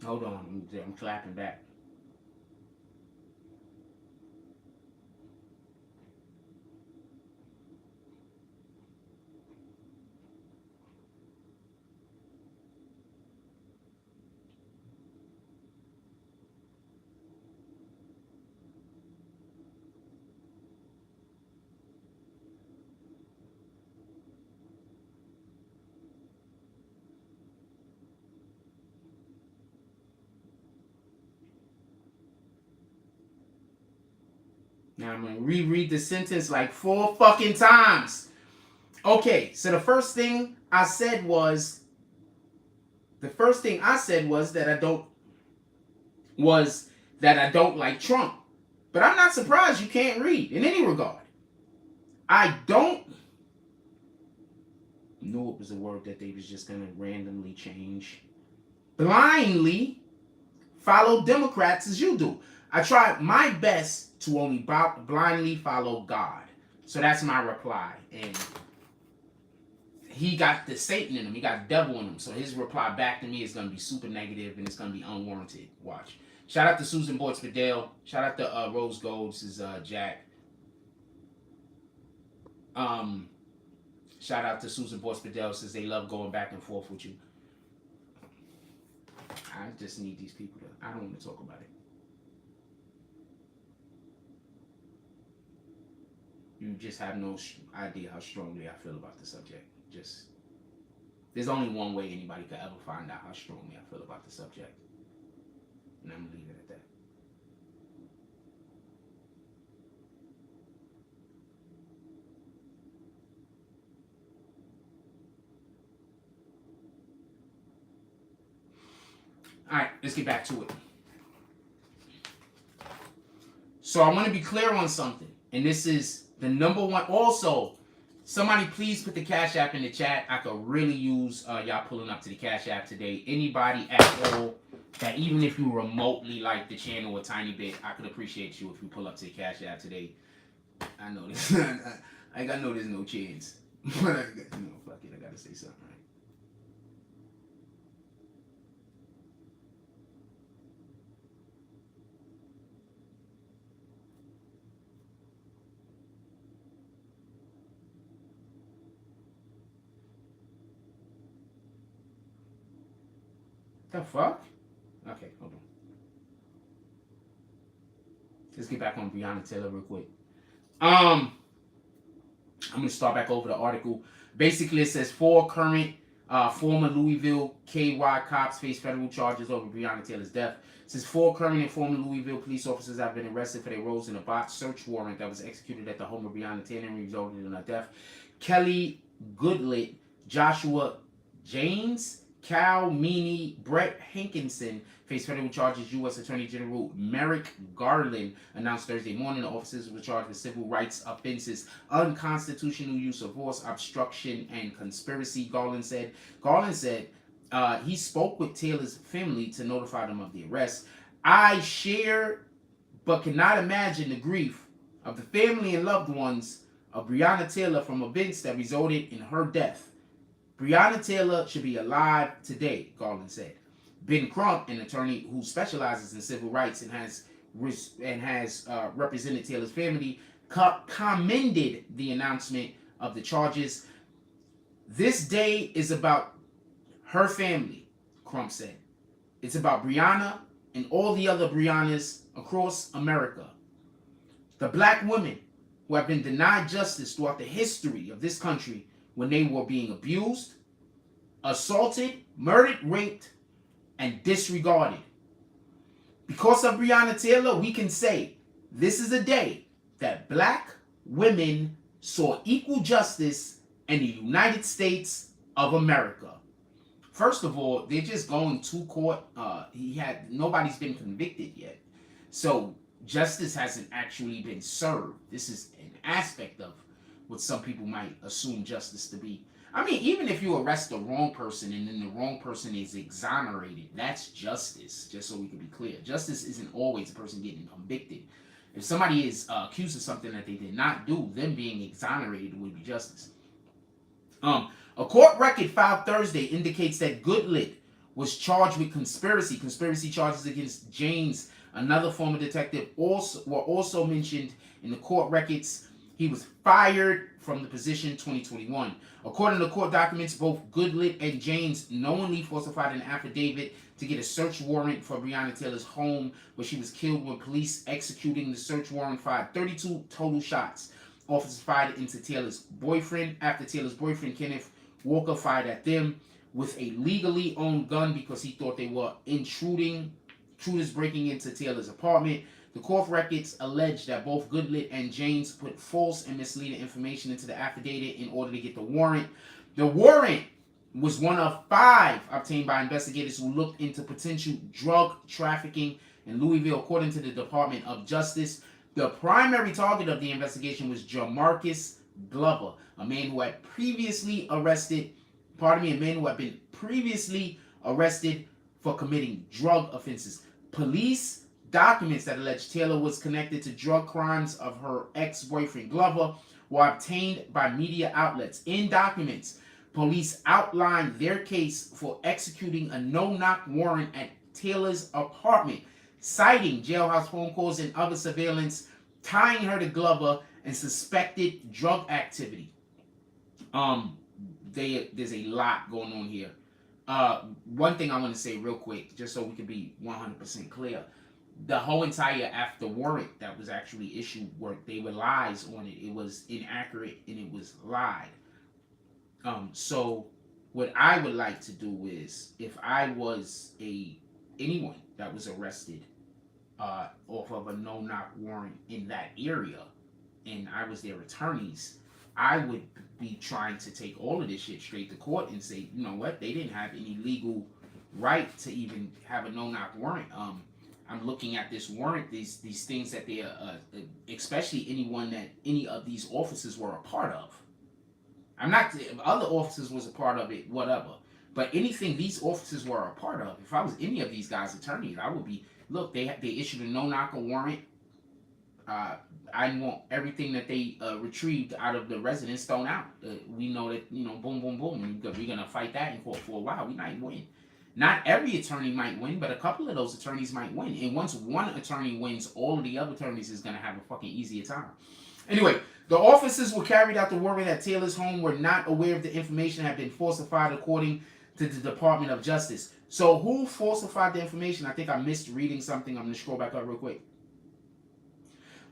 Hold on, I'm clapping back. Now I'm going to reread the sentence like 4 fucking times. Okay, so the first thing I said was that I don't like Trump. But I'm not surprised you can't read in any regard. I don't knew it was a word that they was just gonna randomly change. Blindly follow Democrats as you do. I try my best to only blindly follow God. So that's my reply. And he got the Satan in him. He got the devil in him. So his reply back to me is going to be super negative and it's going to be unwarranted. Watch. Shout out to Susan Boyd Spadell. Shout out to Rose Gold. This is Jack. Shout out to Susan Boyd Spadell. Says they love going back and forth with you. I just need these people to... I don't want to talk about it. You just have no idea how strongly I feel about the subject. Just, there's only one way anybody could ever find out how strongly I feel about the subject. And I'm going to leave it at that. All right, let's get back to it. So I want to be clear on something. And this is the number one. Also, somebody please put the Cash App in the chat. I could really use y'all pulling up to the Cash App today. Anybody at all that even if you remotely like the channel a tiny bit, I could appreciate you if you pull up to the Cash App today. I know this. I know there's no chance. But fuck it. I gotta say something, right? The fuck? Okay, hold on. Let's get back on Breonna Taylor real quick. I'm gonna start back over the article. Basically, it says 4 current former Louisville KY cops face federal charges over Breonna Taylor's death. It says 4 current and former Louisville police officers have been arrested for their roles in a botched search warrant that was executed at the home of Breonna Taylor and resulted in her death. Kelly Goodlett, Joshua James, Cal Meany, Brett Hankinson face federal charges. U.S. Attorney General Merrick Garland announced Thursday morning the officers were charged with civil rights offenses, unconstitutional use of force, obstruction, and conspiracy, Garland said. Garland said he spoke with Taylor's family to notify them of the arrest. I share but cannot imagine the grief of the family and loved ones of Breonna Taylor from events that resulted in her death. Breonna Taylor should be alive today, Garland said. Ben Crump, an attorney who specializes in civil rights and has represented Taylor's family, commended the announcement of the charges. This day is about her family, Crump said. It's about Breonna and all the other Breonnas across America. The black women who have been denied justice throughout the history of this country when they were being abused, assaulted, murdered, raped, and disregarded. Because of Breonna Taylor, we can say this is a day that black women saw equal justice in the United States of America. First of all, they're just going to court. Nobody's been convicted yet. So justice hasn't actually been served. This is an aspect of what some people might assume justice to be. I mean, even if you arrest the wrong person and then the wrong person is exonerated, that's justice, just so we can be clear. Justice isn't always a person getting convicted. If somebody is accused of something that they did not do, them being exonerated would be justice. A court record filed Thursday indicates that Goodlett was charged with conspiracy. Conspiracy charges against James, another former detective, were also mentioned in the court records. He was fired from the position in 2021. According to court documents, both Goodlett and James knowingly falsified an affidavit to get a search warrant for Breonna Taylor's home, where she was killed when police executing the search warrant fired 32 total shots. Officers fired into Taylor's boyfriend after Taylor's boyfriend, Kenneth Walker, fired at them with a legally owned gun because he thought they were intruders breaking into Taylor's apartment. The court records allege that both Goodlet and James put false and misleading information into the affidavit in order to get the warrant. The warrant was one of 5 obtained by investigators who looked into potential drug trafficking in Louisville, according to the Department of Justice. The primary target of the investigation was Jamarcus Glover, a man who had previously arrested, a man who had been previously arrested for committing drug offenses. Police documents that allege Taylor was connected to drug crimes of her ex-boyfriend Glover were obtained by media outlets. In documents, police outlined their case for executing a no-knock warrant at Taylor's apartment, citing jailhouse phone calls and other surveillance, tying her to Glover and suspected drug activity. There's a lot going on here. One thing I want to say real quick, just so we can be 100% clear. The whole entire after warrant that was actually issued, they were lies on it. It was inaccurate and it was lied. So what I would like to do is, if I was anyone that was arrested off of a no-knock warrant in that area, and I was their attorneys, I would be trying to take all of this shit straight to court and say, you know what, they didn't have any legal right to even have a no-knock warrant. I'm looking at this warrant, these things that they especially any of these officers were a part of. I'm not, other officers was a part of it, whatever. But anything these officers were a part of, if I was any of these guys' attorneys, I would be, look, they issued a no-knocker warrant. I want everything that they retrieved out of the residence thrown out. We know that, boom, boom, boom. We're going to fight that in court for a while. We might win. Not every attorney might win, but a couple of those attorneys might win. And once one attorney wins, all of the other attorneys is going to have a fucking easier time. Anyway, the officers who carried out the warrant at Taylor's home were not aware of the information had been falsified according to the Department of Justice. So who falsified the information? I think I missed reading something. I'm going to scroll back up real quick.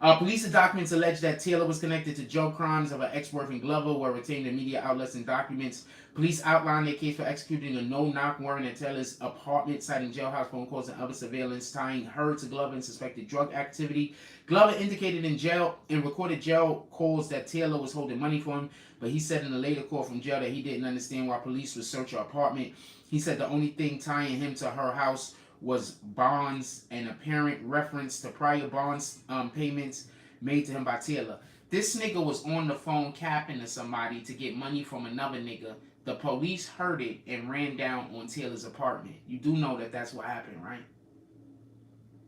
Police documents allege that Taylor was connected to drug crimes of her ex-boyfriend Glover were retained in media outlets and documents. Police outlined their case for executing a no-knock warrant at Taylor's apartment, citing jailhouse phone calls and other surveillance, tying her to Glover and suspected drug activity. Glover indicated in recorded jail calls that Taylor was holding money for him, but he said in a later call from jail that he didn't understand why police would search her apartment. He said the only thing tying him to her house was bonds and apparent reference to prior bonds payments made to him by Taylor. This nigga was on the phone capping to somebody to get money from another nigga. The police heard it and ran down on Taylor's apartment. You do know that that's what happened, right?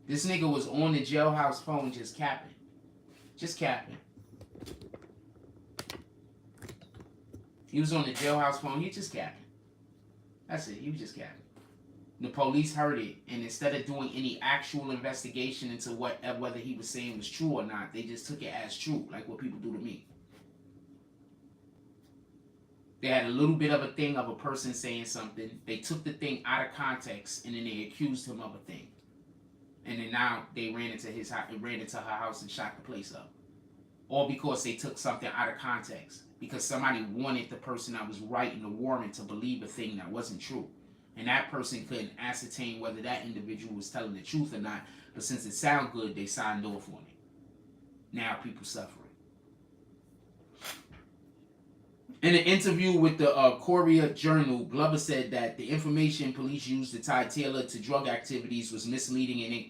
This nigga was on the jailhouse phone just capping. Just capping. He was on the jailhouse phone, he just capping. That's it, he was just capping. The police heard it, and instead of doing any actual investigation into whether he was saying was true or not, they just took it as true, like what people do to me. They had a little bit of a thing of a person saying something. They took the thing out of context, and then they accused him of a thing. And then now they ran into her house and shot the place up. All because they took something out of context. Because somebody wanted the person that was writing the warrant to believe a thing that wasn't true. And that person couldn't ascertain whether that individual was telling the truth or not. But since it sounded good, they signed off on it. Now people suffering. In an interview with the Courier Journal, Glover said that the information police used to tie Taylor to drug activities was misleading and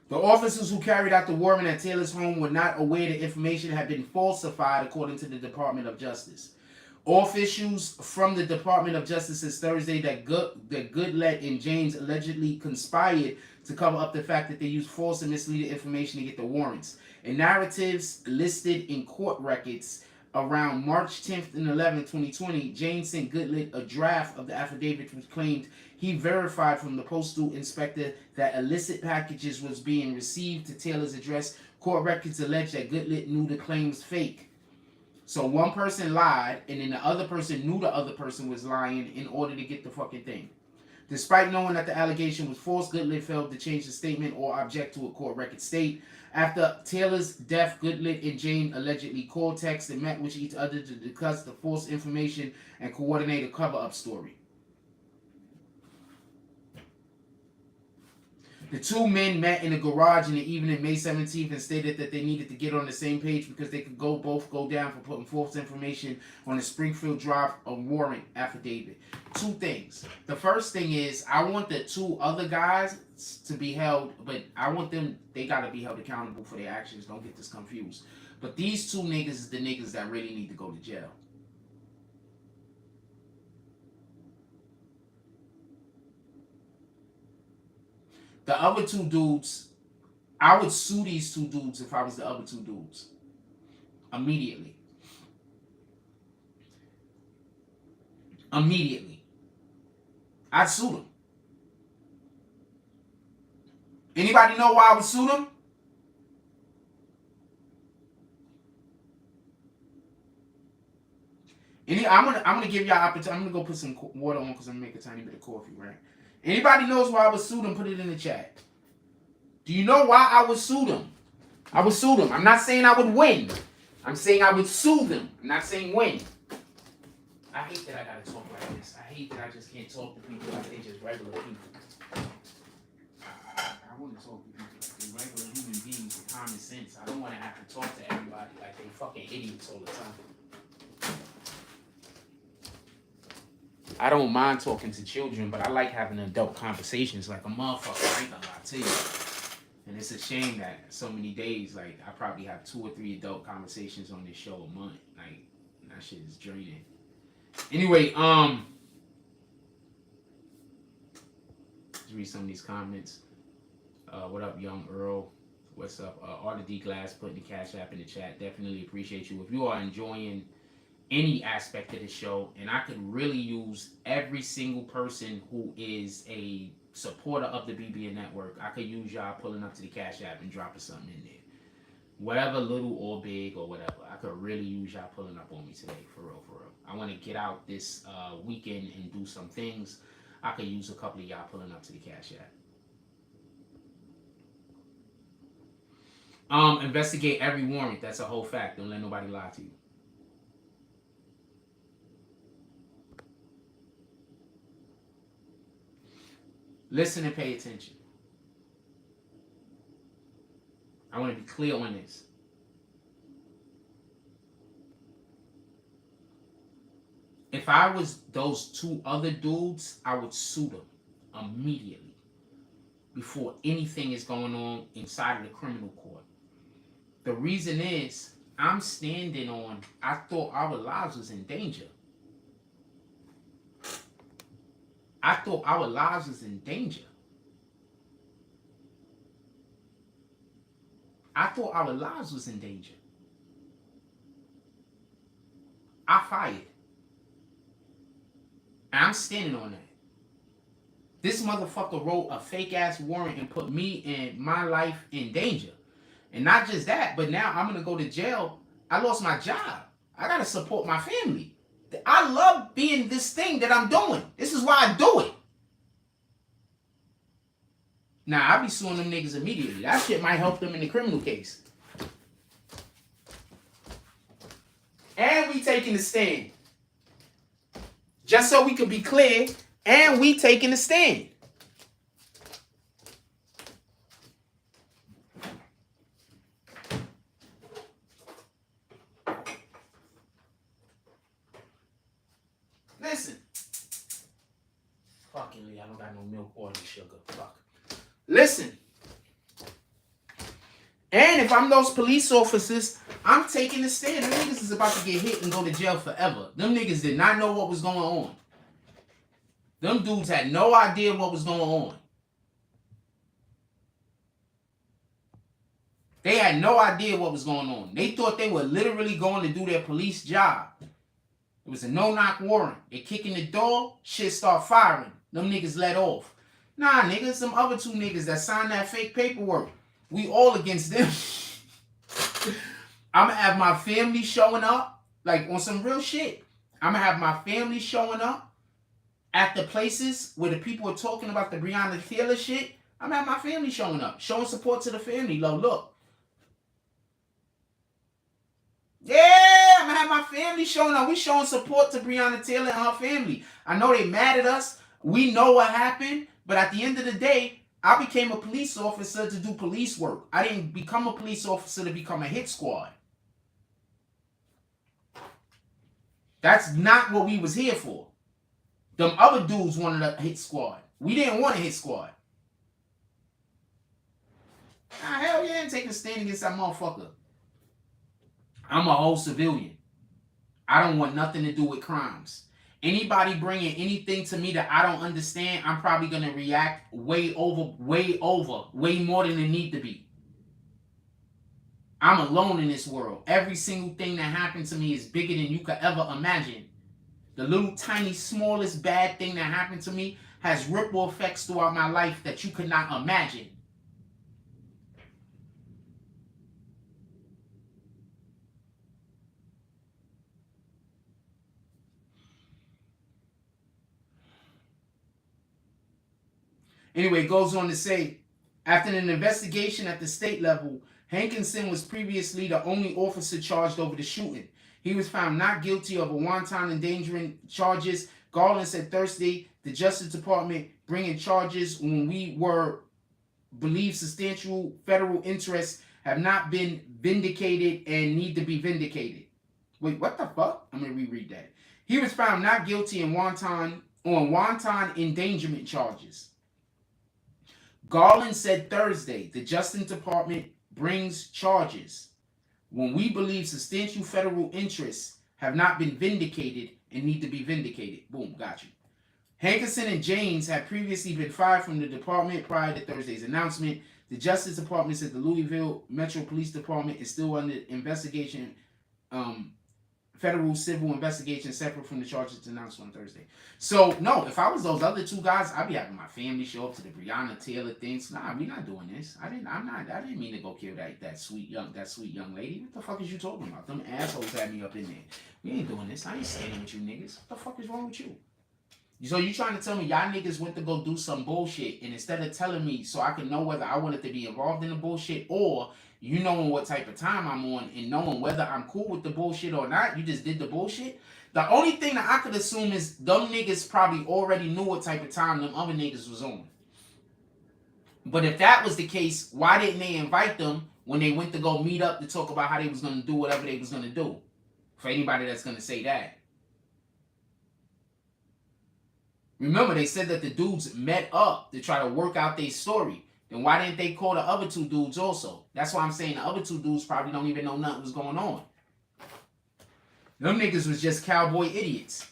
the officers who carried out the warrant at Taylor's home were not aware the information had been falsified, according to the Department of Justice. Officials from the Department of Justice says Thursday that Goodlet and James allegedly conspired to cover up the fact that they used false and misleading information to get the warrants. In narratives listed in court records around March 10th and 11th, 2020, James sent Goodlet a draft of the affidavit which claimed he verified from the postal inspector that illicit packages was being received to Taylor's address. Court records allege that Goodlet knew the claims fake. So one person lied, and then the other person knew the other person was lying in order to get the fucking thing. Despite knowing that the allegation was false, Goodlit failed to change the statement or object to a court record state. After Taylor's death, Goodlit and Jane allegedly called, texted, and met with each other to discuss the false information and coordinate a cover-up story. The two men met in a garage in the evening, May 17th, and stated that they needed to get on the same page because they could both go down for putting false information on the Springfield Drive warrant affidavit. Two things. The first thing is, I want the two other guys to be held, but I want them, they got to be held accountable for their actions. Don't get this confused. But these two niggas is the niggas that really need to go to jail. The other two dudes, I would sue these two dudes if I was the other two dudes. Immediately. Immediately. I'd sue them. Anybody know why I would sue them? I'm gonna give y'all opportunity. I'm gonna go put some water on because I'm gonna make a tiny bit of coffee, right? Anybody knows why I would sue them? Put it in the chat. Do you know why I would sue them? I would sue them. I'm not saying I would win. I'm saying I would sue them. I'm not saying win. I hate that I gotta talk like this. I hate that I just can't talk to people like they just regular people. I want to talk to people like they regular human beings with common sense. I don't want to have to talk to everybody like they fucking idiots all the time. I don't mind talking to children, but I like having adult conversations like a motherfucker. I ain't gonna lie to you. And it's a shame that so many days, like, I probably have 2 or 3 adult conversations on this show a month. Like, that shit is draining. Anyway, let's read some of these comments. What up, Young Earl? What's up? Arthur D. Glass putting the Cash App in the chat. Definitely appreciate you. If you are enjoying any aspect of the show, and I could really use every single person who is a supporter of the BBN Network, I could use y'all pulling up to the Cash App and dropping something in there. Whatever, little or big or whatever. I could really use y'all pulling up on me today, for real, for real. I want to get out this weekend and do some things. I could use a couple of y'all pulling up to the Cash App. Investigate every warrant. That's a whole fact. Don't let nobody lie to you. Listen and pay attention. I want to be clear on this. If I was those 2 other dudes, I would sue them immediately before anything is going on inside of the criminal court. The reason is, I'm standing on, I thought our lives was in danger. I thought our lives was in danger. I thought our lives was in danger. I fired. And I'm standing on that. This motherfucker wrote a fake ass warrant and put me and my life in danger. And not just that, but now I'm gonna go to jail. I lost my job. I gotta support my family. I love being this thing that I'm doing. This is why I do it. Now, I'll be suing them niggas immediately. That shit might help them in the criminal case. And we taking the stand. Just so we can be clear, and we taking the stand. Listen. Fucking I don't got no milk or any sugar. Fuck. Listen. And if I'm those police officers, I'm taking the stand. Them niggas is about to get hit and go to jail forever. Them niggas did not know what was going on. Them dudes had no idea what was going on. They had no idea what was going on. They thought they were literally going to do their police job. It was a no-knock warrant. They kick in the door, shit start firing. Them niggas let off. Nah, niggas, some other 2 niggas that signed that fake paperwork. We all against them. I'm going to have my family showing up. Like on some real shit. I'm gonna have my family showing up at the places where the people are talking about the Breonna Taylor shit. I'm gonna have my family showing up, showing support to the family. Look. Yeah, I'm gonna have my family showing up. We showing support to Breonna Taylor and her family. I know they mad at us. We know what happened, but at the end of the day, I became a police officer to do police work. I didn't become a police officer to become a hit squad. That's not what we was here for. Them other dudes wanted a hit squad. We didn't want a hit squad. Ah, hell yeah, I'm taking a stand against that motherfucker. I'm a whole civilian. I don't want nothing to do with crimes. Anybody bringing anything to me that I don't understand, I'm probably going to react way more than it need to be. I'm alone in this world. Every single thing that happened to me is bigger than you could ever imagine. The little tiny smallest bad thing that happened to me has ripple effects throughout my life that you could not imagine. Anyway, it goes on to say, after an investigation at the state level, Hankinson was previously the only officer charged over the shooting. He was found not guilty of a wanton endangering charges. Garland said Thursday the Justice Department bringing charges when we were believed substantial federal interests have not been vindicated and need to be vindicated. Wait, what the fuck? I'm going to reread that. He was found not guilty on wanton endangerment charges. Garland said Thursday the Justice Department brings charges when we believe substantial federal interests have not been vindicated and need to be vindicated. Boom, got you. Hankinson and James had previously been fired from the department prior to Thursday's announcement. The Justice Department said the Louisville Metro Police Department is still under investigation, federal civil investigation separate from the charges announced on Thursday. So, no, if I was those other two guys, I'd be having my family show up to the Brianna Taylor things. Nah, we're not doing this. I didn't mean to go kill that sweet young lady. What the fuck is you talking about? Them assholes had me up in there. We ain't doing this. I ain't standing with you niggas. What the fuck is wrong with you? So you trying to tell me y'all niggas went to go do some bullshit, and instead of telling me so I can know whether I wanted to be involved in the bullshit, or you knowing what type of time I'm on and knowing whether I'm cool with the bullshit or not, you just did the bullshit? The only thing that I could assume is them niggas probably already knew what type of time them other niggas was on. But if that was the case, why didn't they invite them when they went to go meet up to talk about how they was going to do whatever they was going to do? For anybody that's going to say that. Remember, they said that the dudes met up to try to work out their story. Then why didn't they call the other two dudes also? That's why I'm saying the other two dudes probably don't even know nothing was going on. Them niggas was just cowboy idiots.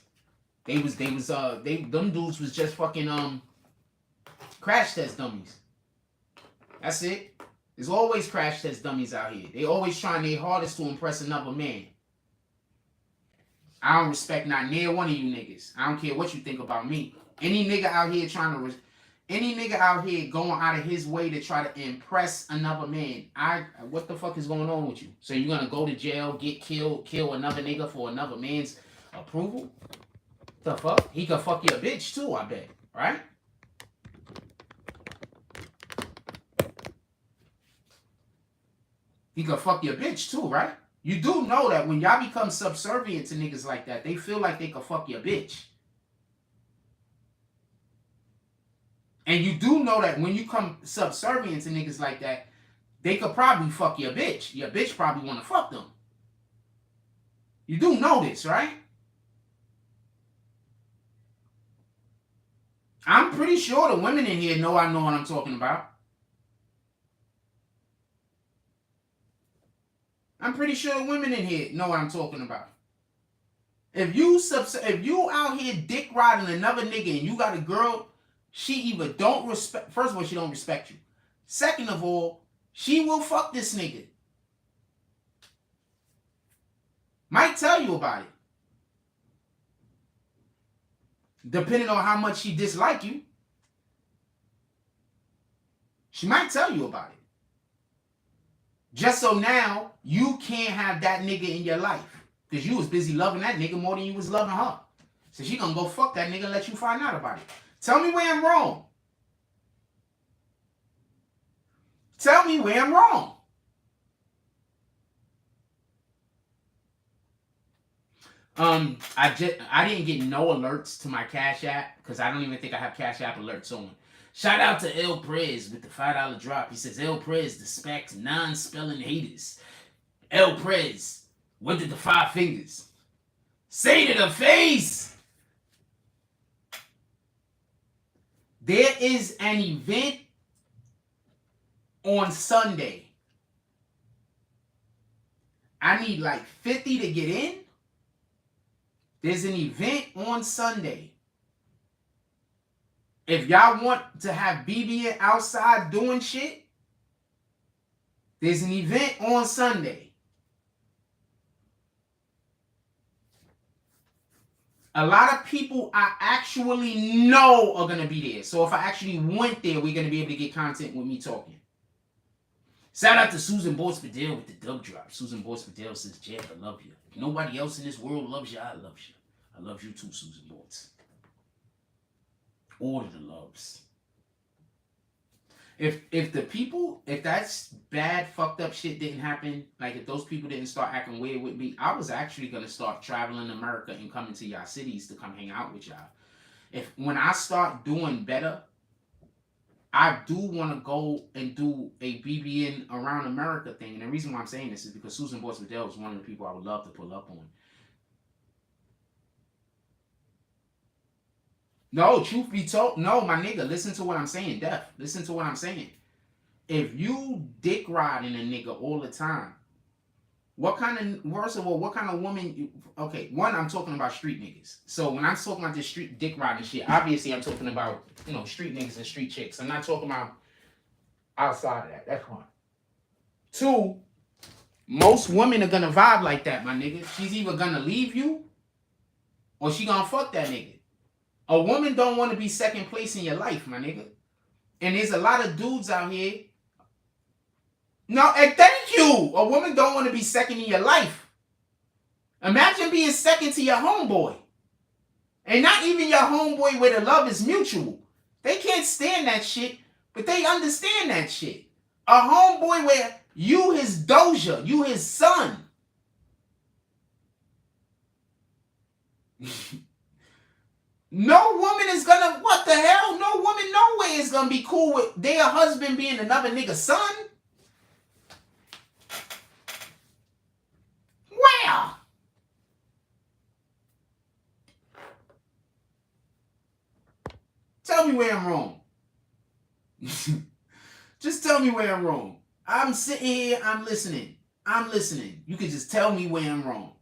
Them dudes was just fucking crash test dummies. That's it. There's always crash test dummies out here. They always trying their hardest to impress another man. I don't respect not near one of you niggas. I don't care what you think about me. Any nigga out here going out of his way to try to impress another man, what the fuck is going on with you? So you're gonna go to jail, get killed, kill another nigga for another man's approval? The fuck? He could fuck your bitch too, I bet. Right? He could fuck your bitch too, right? You do know that when y'all become subservient to niggas like that, they feel like they could fuck your bitch. And you do know that when you come subservient to niggas like that, they could probably fuck your bitch. Your bitch probably want to fuck them. You do know this, right? I'm pretty sure the women in here know I know what I'm talking about. I'm pretty sure the women in here know what I'm talking about. If you out here dick riding another nigga and you got a girl, she either don't respect. First of all, she don't respect you. Second of all, she will fuck this nigga. Might tell you about it. Depending on how much she dislike you. She might tell you about it. Just so now, you can't have that nigga in your life. Because you was busy loving that nigga more than you was loving her. So she gonna go fuck that nigga and let you find out about it. Tell me where I'm wrong. Tell me where I'm wrong. I didn't get no alerts to my Cash App because I don't even think I have Cash App alerts on. Shout out to El Prez with the $5 drop. He says, El Prez, the specs, non-spelling haters. El Prez, what did the 5 fingers say to the face? There is an event on Sunday. I need like 50 to get in. There's an event on Sunday. If y'all want to have BBN outside doing shit, there's an event on Sunday. A lot of people I actually know are going to be there. So if I actually went there, we're going to be able to get content with me talking. Shout out to Susan Boyce Fidel with the dub drop. Susan Boyce Fidel says, Jeff, I love you. If nobody else in this world loves you, I love you. I love you too, Susan Boyce. All of the loves. If that's bad, fucked up shit didn't happen, like if those people didn't start acting weird with me, I was actually going to start traveling America and coming to y'all cities to come hang out with y'all. When I start doing better, I do want to go and do a BBN around America thing. And the reason why I'm saying this is because Susan Boyce Fidel is one of the people I would love to pull up on. No, truth be told, no, my nigga, listen to what I'm saying, Def. Listen to what I'm saying. If you dick riding a nigga all the time, first of all, what kind of woman, okay, one, I'm talking about street niggas. So when I'm talking about this street dick riding shit, obviously I'm talking about, street niggas and street chicks. I'm not talking about outside of that. That's one. Two, most women are gonna vibe like that, my nigga. She's either gonna leave you or she gonna fuck that nigga. A woman don't want to be second place in your life, my nigga. And there's a lot of dudes out here. No, and thank you. A woman don't want to be second in your life. Imagine being second to your homeboy. And not even your homeboy where the love is mutual. They can't stand that shit, but they understand that shit. A homeboy where you his doja, you his son. No woman is gonna, what the hell? No woman nowhere is gonna be cool with their husband being another nigga's son. Where? Tell me where I'm wrong. Just tell me where I'm wrong. I'm sitting here, I'm listening. You can just tell me where I'm wrong.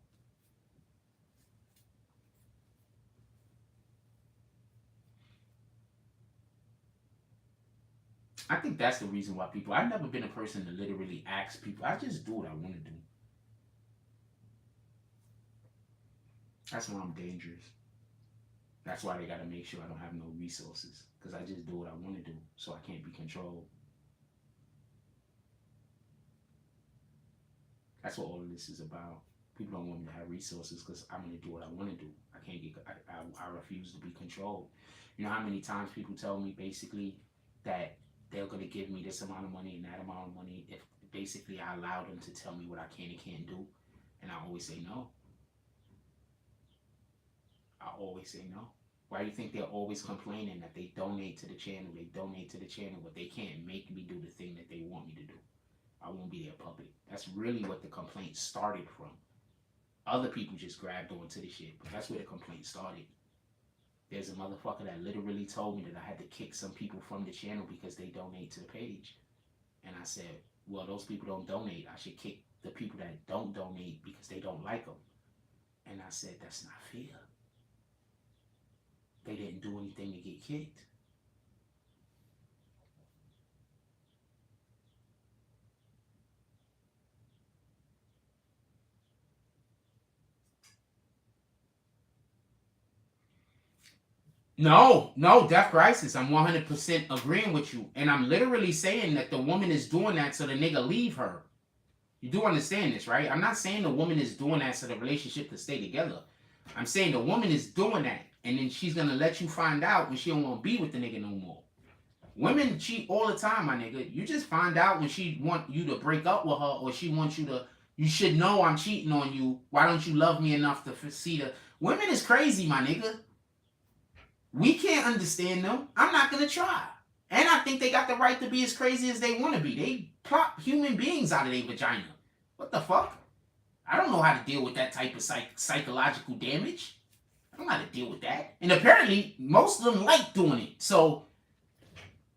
I think that's the reason why I've never been a person to literally ask people. I just do what I want to do. That's why I'm dangerous. That's why they got to make sure I don't have no resources. Because I just do what I want to do. So I can't be controlled. That's what all of this is about. People don't want me to have resources because I'm going to do what I want to do. I refuse to be controlled. You know how many times people tell me basically that they're going to give me this amount of money and that amount of money if basically I allow them to tell me what I can and can't do. And I always say no. I always say no. Why do you think they're always complaining that they donate to the channel, but they can't make me do the thing that they want me to do? I won't be their puppet. That's really what the complaint started from. Other people just grabbed onto the shit, but that's where the complaint started. There's a motherfucker that literally told me that I had to kick some people from the channel because they donate to the page. And I said, well, those people don't donate. I should kick the people that don't donate because they don't like them. And I said, that's not fair. They didn't do anything to get kicked. No, Death Crisis. I'm 100% agreeing with you. And I'm literally saying that the woman is doing that so the nigga leave her. You do understand this, right? I'm not saying the woman is doing that so the relationship could stay together. I'm saying the woman is doing that, and then she's gonna let you find out when she don't want to be with the nigga no more. Women cheat all the time, my nigga. You just find out when she want you to break up with her, or she wants you to. You should know I'm cheating on you. Why don't you love me enough to see the women is crazy, my nigga. We can't understand them. I'm not gonna try. And I think they got the right to be as crazy as they want to be. They plop human beings out of their vagina. What the fuck? I don't know how to deal with that type of psychological damage. I don't know how to deal with that. And apparently, most of them like doing it. So,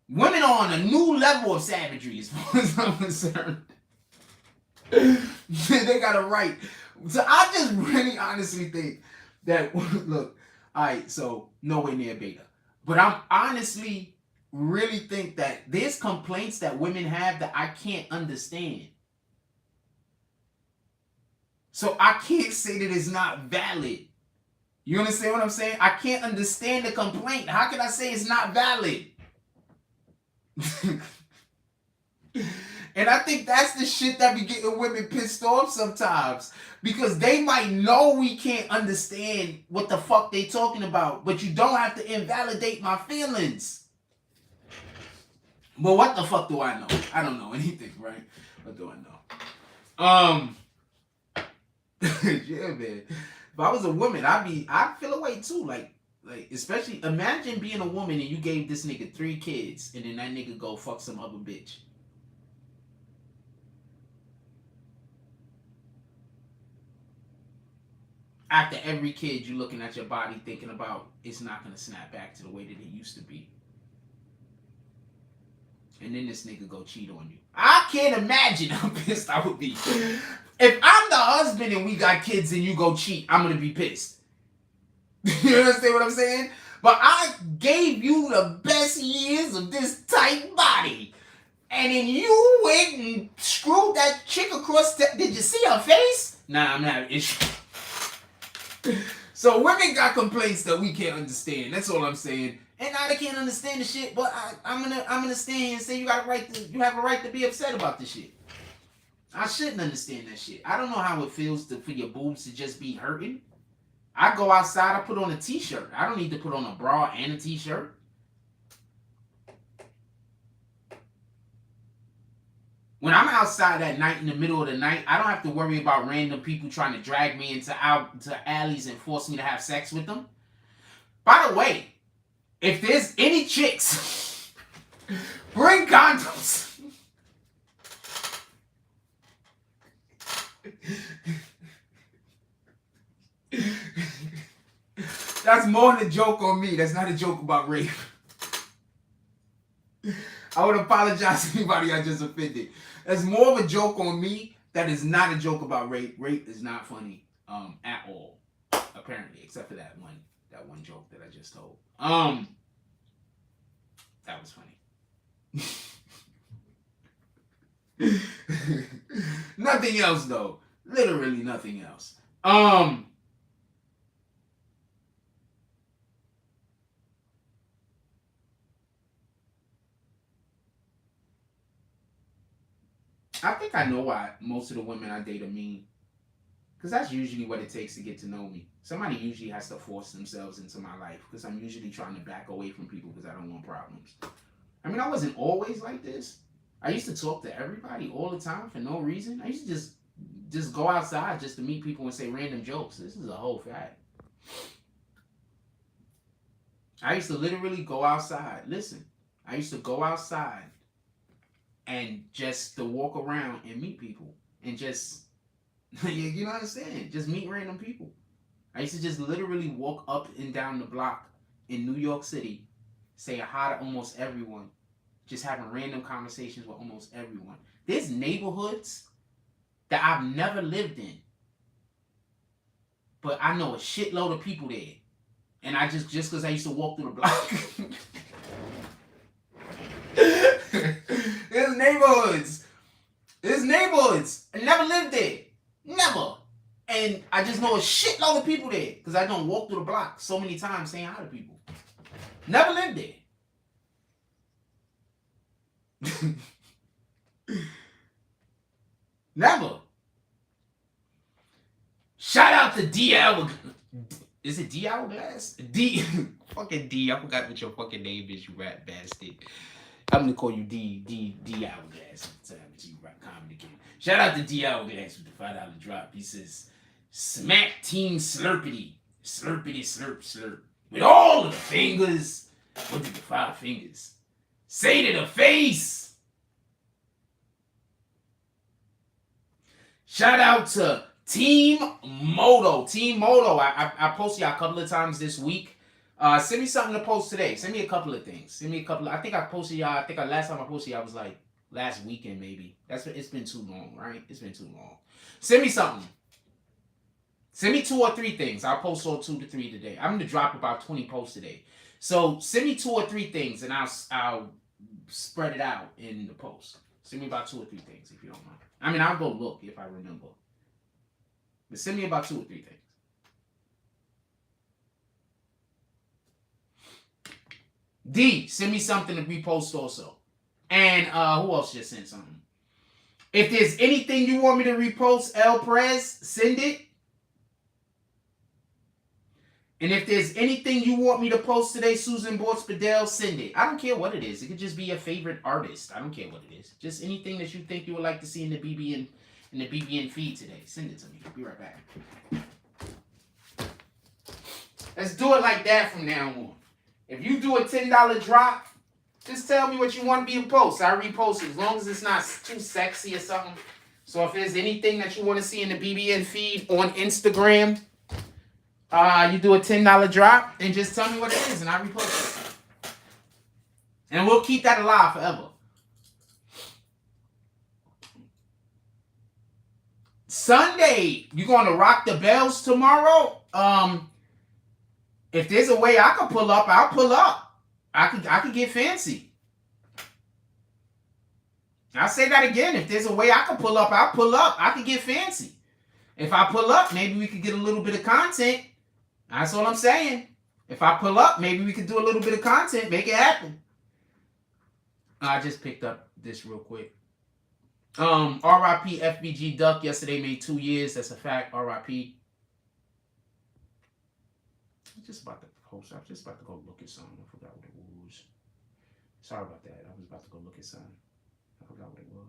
women are on a new level of savagery as far as I'm concerned. They got a right. So, I just really honestly think that, look, alright, so nowhere near beta. But I'm honestly really think that there's complaints that women have that I can't understand. So I can't say that it's not valid. You understand what I'm saying? I can't understand the complaint. How can I say it's not valid? And I think that's the shit that be getting women pissed off sometimes. Because they might know we can't understand what the fuck they talking about. But you don't have to invalidate my feelings. But what the fuck do I know? I don't know anything, right? What do I know? Yeah, man. If I was a woman, I'd feel away too. Like especially imagine being a woman and you gave this nigga 3 kids and then that nigga go fuck some other bitch. After every kid, you looking at your body thinking about it's not gonna snap back to the way that it used to be. And then this nigga go cheat on you. I can't imagine how pissed I would be. If I'm the husband and we got kids and you go cheat, I'm going to be pissed. You understand what I'm saying? But I gave you the best years of this tight body. And then you went and screwed that chick across the... Did you see her face? Nah, I'm not an issue. So women got complaints that we can't understand. That's all I'm saying. And I can't understand the shit, but I'm gonna stand here and say you have a right to be upset about this shit. I shouldn't understand that shit. I don't know how it feels for your boobs to just be hurting. I go outside, I put on a t-shirt. I don't need to put on a bra and a t-shirt. When I'm outside at night in the middle of the night, I don't have to worry about random people trying to drag me into alleys and force me to have sex with them. By the way, if there's any chicks, bring condoms. That's more than a joke on me. That's not a joke about rape. I would apologize to anybody I just offended. That's more of a joke on me. That is not a joke about rape. Rape is not funny at all, apparently, except for that one joke that I just told. That was funny. Nothing else though. Literally nothing else. I think I know why most of the women I date are mean. Because that's usually what it takes to get to know me. Somebody usually has to force themselves into my life. Because I'm usually trying to back away from people because I don't want problems. I mean, I wasn't always like this. I used to talk to everybody all the time for no reason. I used to just go outside just to meet people and say random jokes. This is a whole fact. I used to literally go outside. Listen, I used to go outside and just to walk around and meet people. And just, you know what I'm saying? Just meet random people. I used to just literally walk up and down the block in New York City, say hi to almost everyone, just having random conversations with almost everyone. There's neighborhoods that I've never lived in, but I know a shitload of people there. And I just because I used to walk through the block. There's neighborhoods. I never lived there. Never. And I just know a shitload of people there because I don't walk through the block so many times saying hi to people. Never lived there. Never. Shout out to DL. Is it D Hourglass? D. Fucking D. I forgot what your fucking name is, you rat bastard. I'm gonna call you D Hourglass. You rap comedy king. Shout out to D Hourglass with the $5 drop. He says, "Smack Team Slurpity, slurpity slurp slurp with all of the fingers. What did the 5 fingers say to the face?" Shout out to Team Moto. Team Moto. I posted y'all a couple of times this week. Send me something to post today. Send me a couple of things. Send me a couple. I think I posted y'all. I think last time I posted y'all was like last weekend maybe. It's been too long, right? It's been too long. Send me something. Send me 2 or 3 things. I'll post all 2 to 3 today. I'm gonna drop about 20 posts today. So send me 2 or 3 things, and I'll spread it out in the post. Send me about 2 or 3 things if you don't mind. I mean, I'll go look if I remember. But send me about 2 or 3 things. D, send me something to repost also. And who else just sent something? If there's anything you want me to repost, El Perez, send it. And if there's anything you want me to post today, Susan Bortz-Bedell, send it. I don't care what it is. It could just be your favorite artist. I don't care what it is. Just anything that you think you would like to see in the BBN feed today. Send it to me. I'll be right back. Let's do it like that from now on. If you do a $10 drop, just tell me what you want to be in post. I repost it as long as it's not too sexy or something. So if there's anything that you want to see in the BBN feed on Instagram, you do a $10 drop and just tell me what it is and I repost it. And we'll keep that alive forever. Sunday, you going to rock the bells tomorrow? If there's a way I could pull up, I'll pull up. I could get fancy. I'll say that again. If there's a way I could pull up, I'll pull up. I could get fancy. If I pull up, maybe we could get a little bit of content. That's all I'm saying. If I pull up, maybe we could do a little bit of content. Make it happen. I just picked up this real quick. RIP FBG Duck yesterday made 2 years. That's a fact. RIP. I'm just about to post. I'm just about to go look at something. I forgot what it was. Sorry about that. I was about to go look at something. I forgot what it was.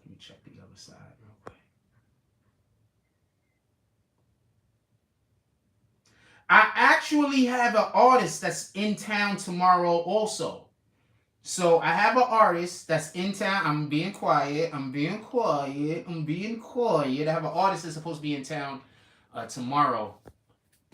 Let me check the other side real quick. I actually have an artist that's in town tomorrow also. So I have an artist that's in town. I'm being quiet. I have an artist that's supposed to be in town tomorrow.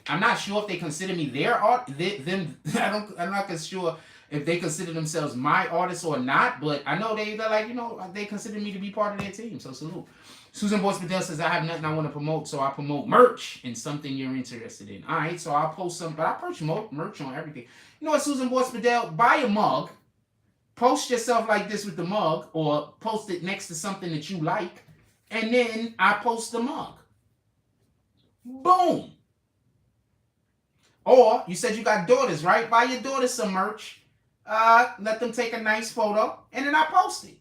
I'm not sure if they consider me their art. I'm not sure if they consider themselves my artist or not. But I know they're like, they consider me to be part of their team. So salute. Susan Bortz-Bedell says, I have nothing I want to promote, so I promote merch and something you're interested in. All right, so I'll post some, but I promote merch on everything. You know what, Susan Bortz-Bedell? Buy a mug. Post yourself like this with the mug, or post it next to something that you like, and then I post the mug. Boom. Or, you said you got daughters, right? Buy your daughters some merch. Let them take a nice photo, and then I post it.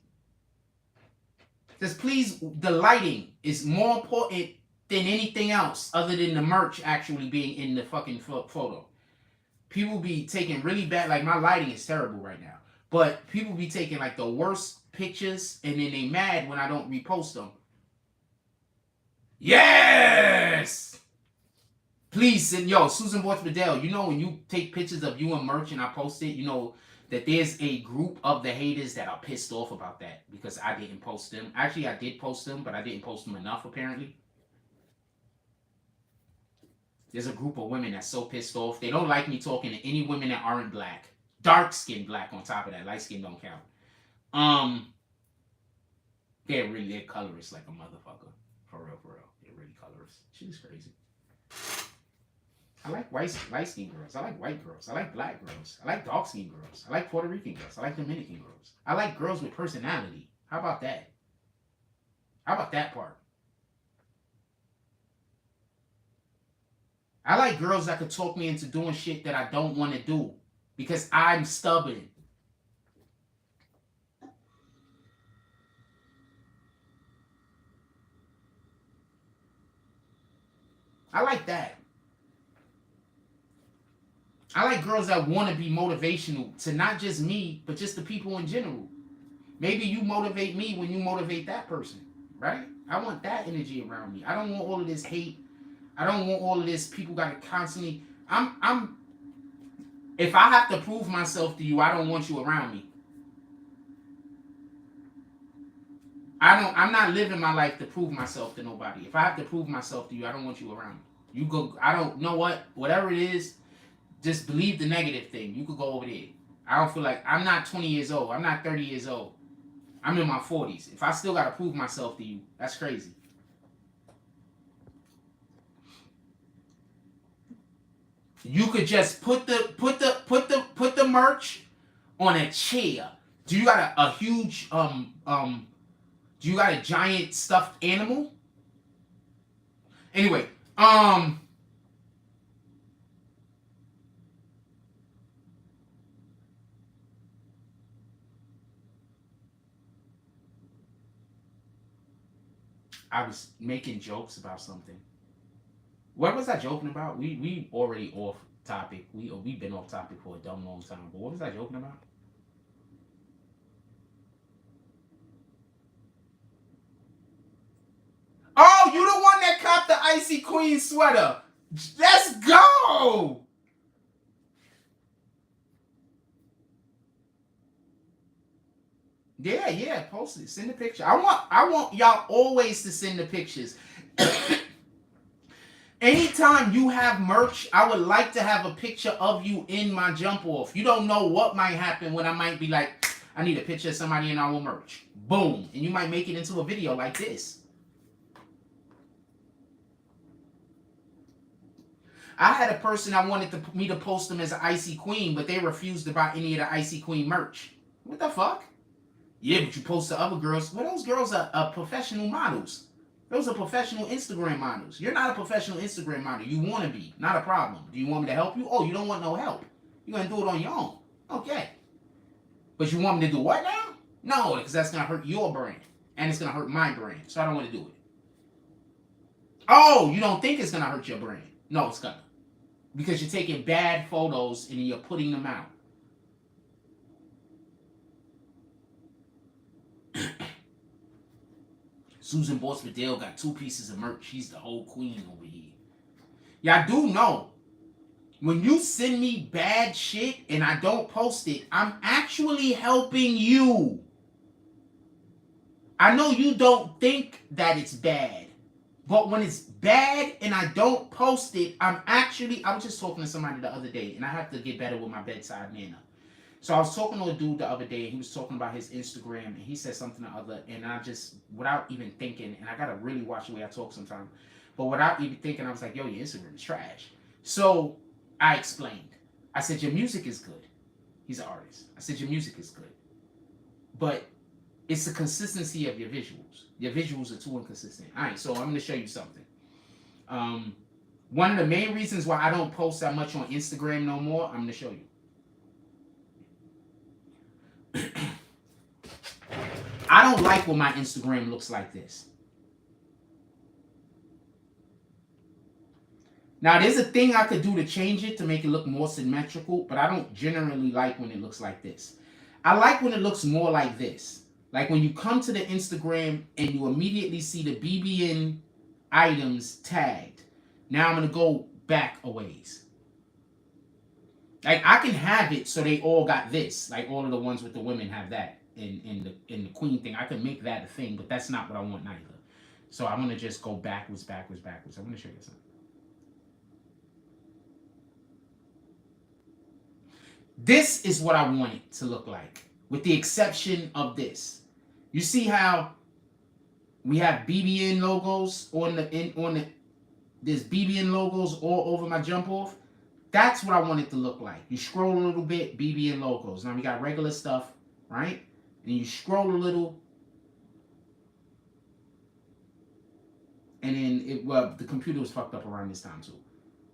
Just please, the lighting is more important than anything else other than the merch actually being in the fucking photo. People be taking really bad, like my lighting is terrible right now. But people be taking like the worst pictures and then they mad when I don't repost them. Yes! Please, Susan Bortz-Bedell, when you take pictures of you and merch and I post it, that there's a group of the haters that are pissed off about that because I didn't post them. Actually, I did post them, but I didn't post them enough apparently. There's a group of women that's so pissed off. They don't like me talking to any women that aren't black. Dark-skinned black on top of that. Light-skin don't count. They're colorist like a motherfucker. For real. They're really colorist. She's crazy. I like light-skinned girls. I like white girls. I like black girls. I like dark-skinned girls. I like Puerto Rican girls. I like Dominican girls. I like girls with personality. How about that? How about that part? I like girls that could talk me into doing shit that I don't want to do because I'm stubborn. I like that. I like girls that want to be motivational to not just me, but just the people in general. Maybe you motivate me when you motivate that person, right? I want that energy around me. I don't want all of this hate. I don't want all of this people got to constantly. I'm. If I have to prove myself to you, I don't want you around me. I'm not living my life to prove myself to nobody. If I have to prove myself to you, I don't want you around me. You go. I don't know what. Whatever it is, just believe the negative thing. You could go over there. I don't feel like I'm not 20 years old. I'm not 30 years old. I'm in my 40s. If I still gotta prove myself to you, that's crazy. You could just put the merch on a chair. Do you got a huge do you got a giant stuffed animal? Anyway, I was making jokes about something. What was I joking about? We already off topic. We've been off topic for a dumb long time. But what was I joking about? Oh, you the one that copped the Icy Queen sweater. Let's go. Yeah, post it. Send the picture. I want y'all always to send the pictures. Anytime you have merch, I would like to have a picture of you in my jump off. You don't know what might happen when I might be like, I need a picture of somebody in our merch. Boom. And you might make it into a video like this. I had a person I wanted me to post them as an Icy Queen, but they refused to buy any of the Icy Queen merch. What the fuck? Yeah, but you post the other girls. Well, those girls are professional models. Those are professional Instagram models. You're not a professional Instagram model. You want to be. Not a problem. Do you want me to help you? Oh, you don't want no help. You're going to do it on your own. Okay. But you want me to do what now? No, because that's going to hurt your brand. And it's going to hurt my brand. So I don't want to do it. Oh, you don't think it's going to hurt your brand? No, it's going to. Because you're taking bad photos and you're putting them out. Susan Borsfordale got 2 pieces of merch. She's the whole queen over here. Y'all do know, when you send me bad shit and I don't post it, I'm actually helping you. I know you don't think that it's bad, but when it's bad and I don't post it, I was just talking to somebody the other day, and I have to get better with my bedside manner. So I was talking to a dude the other day, and he was talking about his Instagram, and he said something the other, and I just, without even thinking, and I gotta really watch the way I talk sometimes, but without even thinking, I was like, yo, your Instagram is trash. So I explained. I said, your music is good. He's an artist. I said, your music is good. But it's the consistency of your visuals. Your visuals are too inconsistent. All right, so I'm gonna show you something. One of the main reasons why I don't post that much on Instagram no more, I'm gonna show you. I don't like when my Instagram looks like this. Now, there's a thing I could do to change it to make it look more symmetrical, but I don't generally like when it looks like this. I like when it looks more like this. Like when you come to the Instagram and you immediately see the BBN items tagged. Now I'm going to go back a ways. Like I can have it so they all got this. Like all of the ones with the women have that in the queen thing. I can make that a thing, but that's not what I want neither. So I'm going to just go backwards. I'm going to show you something. This is what I want it to look like, with the exception of this. You see how we have BBN logos there's BBN logos all over my jump off? That's what I want it to look like. You scroll a little bit, BBN logos. Now we got regular stuff, right? And you scroll a little, and then the computer was fucked up around this time too.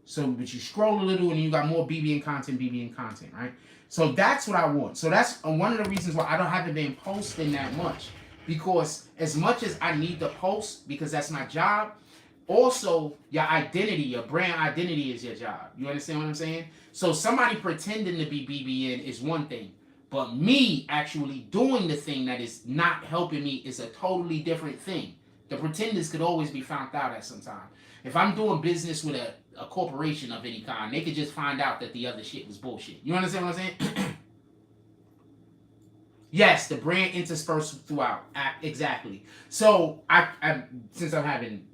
So, but you scroll a little and you got more BBN content, right? So that's what I want. So that's one of the reasons why I haven't been posting that much. Because as much as I need to post, because that's my job, also your identity, your brand identity is your job. You understand what I'm saying? So somebody pretending to be BBN is one thing, but me actually doing the thing that is not helping me is a totally different thing. The pretenders could always be found out at some time. If I'm doing business with a corporation of any kind, they could just find out that the other shit was bullshit. You understand what I'm saying? Yes, the brand interspersed throughout. Exactly. So I since I'm having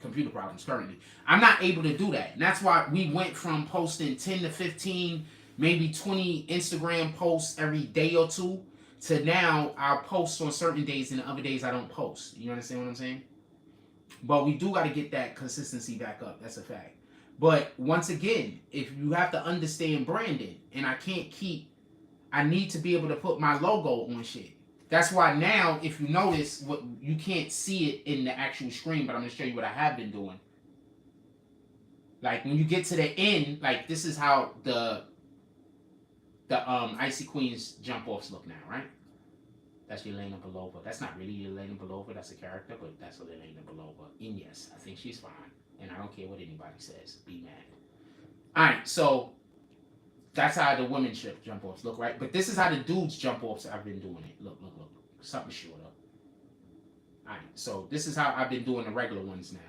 computer problems currently, I'm not able to do that. And that's why we went from posting 10 to 15, maybe 20 Instagram posts every day or two to now I'll post on certain days and the other days I don't post. You understand what I'm saying? But we do got to get that consistency back up. That's a fact. But once again, if you have to understand branding, and I need to be able to put my logo on shit. That's why now, if you notice, what you can't see it in the actual screen, but I'm gonna show you what I have been doing. Like when you get to the end, like this is how the Icy Queen's jump offs look now, right? That's Yelena Belova. That's not really Yelena Belova. That's a character, but that's Yelena Belova. And yes, I think she's fine, and I don't care what anybody says. Be mad. All right, so. That's how the women's jump offs look, right? But this is how the dudes jump offs I've been doing it. Look. Something short up. Alright, so this is how I've been doing the regular ones now.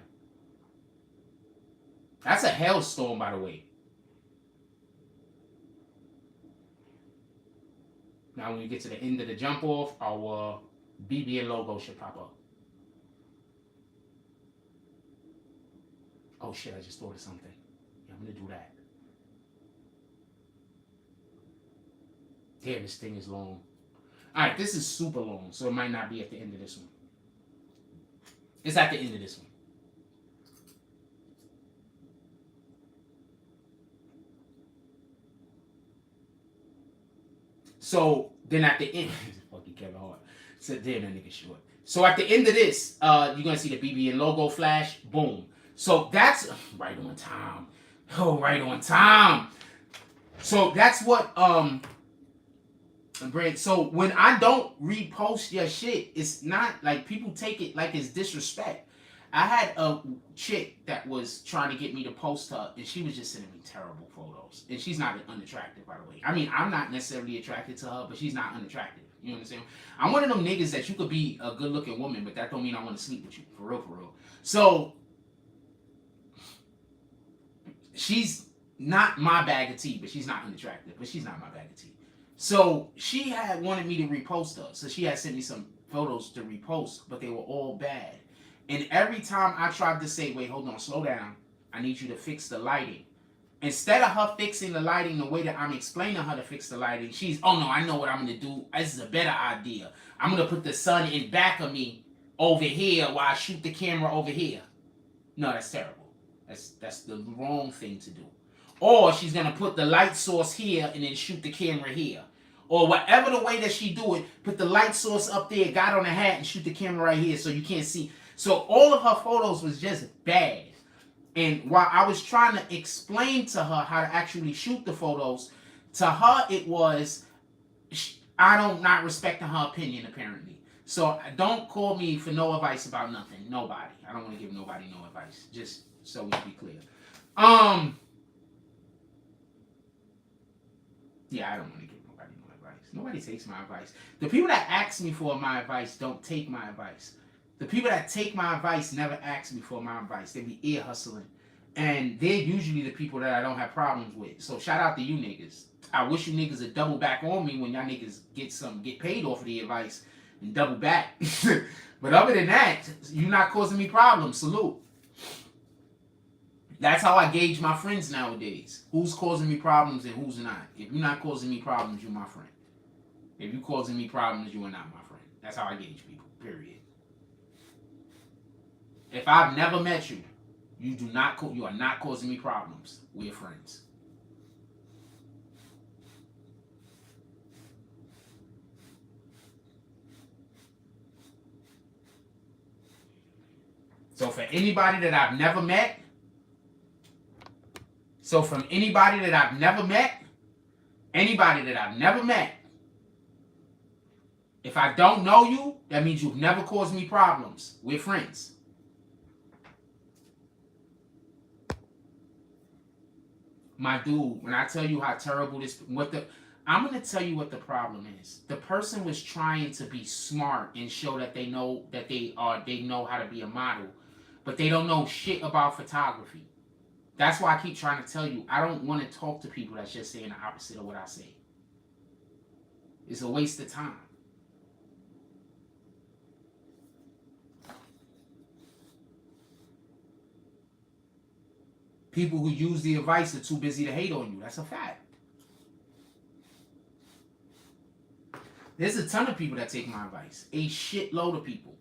That's a hailstorm, by the way. Now when you get to the end of the jump off, our BBN logo should pop up. Oh shit, I just thought of something. Yeah, I'm gonna do that. Damn, this thing is long. Alright, this is super long, so it might not be at the end of this one. It's at the end of this one. So, then at the end, fucking Kevin Hart. So, damn, that nigga short. So, at the end of this, you're going to see the BBN logo flash. Boom. So, that's right on time. Oh, right on time. So, that's what, so when I don't repost your shit, it's not like people take it like it's disrespect. I had a chick that was trying to get me to post her, and she was just sending me terrible photos. And she's not unattractive, by the way. I mean, I'm not necessarily attracted to her, but she's not unattractive. You understand? I'm one of them niggas that you could be a good-looking woman, but that don't mean I want to sleep with you. For real, for real. So, she's not my bag of tea, but she's not unattractive. But she's not my bag of tea. So she had wanted me to repost her. So she had sent me some photos to repost, but they were all bad. And every time I tried to say, wait, hold on, slow down. I need you to fix the lighting. Instead of her fixing the lighting the way that I'm explaining her to fix the lighting, she's, oh no, I know what I'm going to do. This is a better idea. I'm going to put the sun in back of me over here while I shoot the camera over here. No, that's terrible. That's the wrong thing to do. Or she's going to put the light source here and then shoot the camera here. Or whatever the way that she do it, put the light source up there, got on the hat, and shoot the camera right here so you can't see. So all of her photos was just bad. And while I was trying to explain to her how to actually shoot the photos, to her it was, I don't not respecting her opinion apparently. So don't call me for no advice about nothing. Nobody. I don't want to give nobody no advice. Just so we can be clear. Yeah, I don't want to give nobody no advice. Nobody takes my advice. The people that ask me for my advice don't take my advice. The people that take my advice never ask me for my advice. They be ear hustling. And they're usually the people that I don't have problems with. So shout out to you niggas. I wish you niggas would double back on me when y'all niggas get paid off of the advice and double back. But other than that, you're not causing me problems. Salute. That's how I gauge my friends nowadays. Who's causing me problems and who's not. If you're not causing me problems, you're my friend. If you're causing me problems, you are not my friend. That's how I gauge people, period. If I've never met you, you are not causing me problems. We're friends. So for anybody that I've never met, if I don't know you, that means you've never caused me problems. We're friends. My dude, when I tell you how terrible this, I'm gonna tell you what the problem is. The person was trying to be smart and show that they know they know how to be a model, but they don't know shit about photography. That's why I keep trying to tell you, I don't want to talk to people that's just saying the opposite of what I say. It's a waste of time. People who use the advice are too busy to hate on you. That's a fact. There's a ton of people that take my advice. A shitload of people.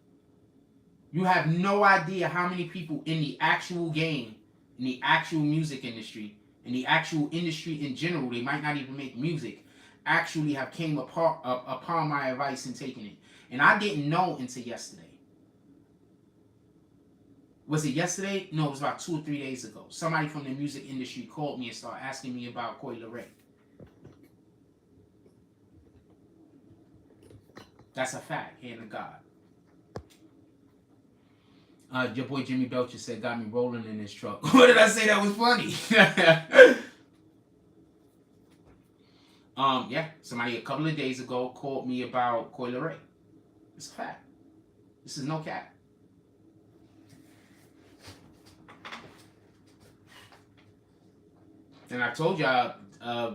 You have no idea how many people in the actual game, in the actual music industry, in the actual industry in general, they might not even make music, actually have came upon my advice and taken it. And I didn't know until yesterday. Was it yesterday? No, it was about 2 or 3 days ago. Somebody from the music industry called me and started asking me about Coi Leray. That's a fact, hand of God. Your boy Jimmy Belcher said, got me rolling in this truck. What did I say that was funny? Yeah, somebody a couple of days ago called me about Coi Leray. It's a fact. This is no cap. And I told y'all,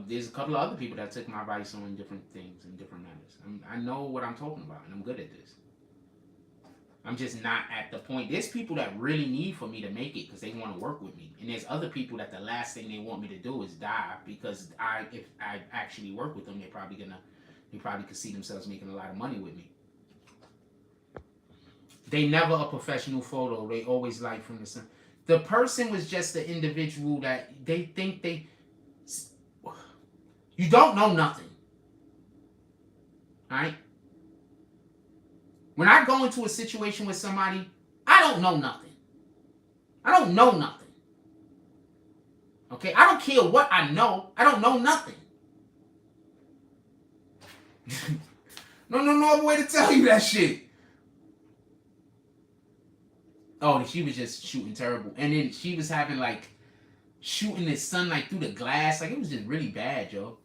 there's a couple of other people that took my advice on different things and different matters. I know what I'm talking about, and I'm good at this. I'm just not at the point. There's people that really need for me to make it because they want to work with me. And there's other people that the last thing they want me to do is die because if I actually work with them, they probably could see themselves making a lot of money with me. They never a professional photo. They always like from the sun. The person was just the individual that they think they... You don't know nothing. Alright? When I go into a situation with somebody, I don't know nothing. I don't know nothing. Okay? I don't care what I know. I don't know nothing. No other way to tell you that shit. Oh, she was just shooting terrible. And then she was having like shooting the sunlight through the glass. Like it was just really bad, yo.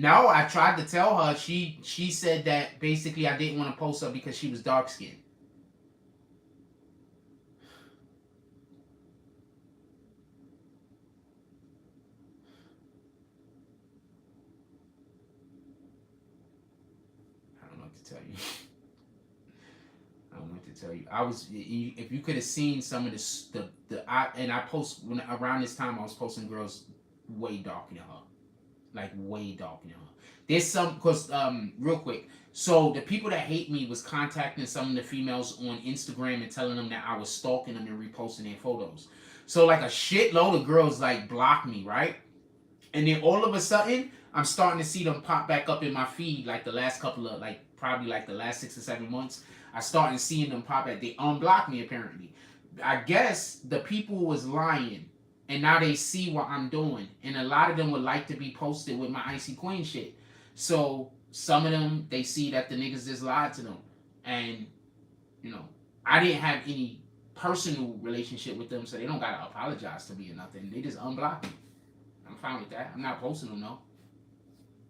No, I tried to tell her. She said that basically I didn't want to post her because she was dark skinned. I don't know what to tell you. I don't know what to tell you. If you could have seen some of I post around this time I was posting girls way darker than her. Like way darker than her. There's some, because real quick, so the people that hate me was contacting some of the females on Instagram and telling them that I was stalking them and reposting their photos. So like a shitload of girls like blocked me, right? And then all of a sudden, I'm starting to see them pop back up in my feed like the last couple of, like probably like the last 6 or 7 months. I started seeing them pop back. They unblocked me apparently. I guess the people was lying. And now they see what I'm doing. And a lot of them would like to be posted with my Icy Queen shit. So some of them, they see that the niggas just lied to them. And, you know, I didn't have any personal relationship with them, so they don't got to apologize to me or nothing. They just unblock me. I'm fine with that. I'm not posting them, no.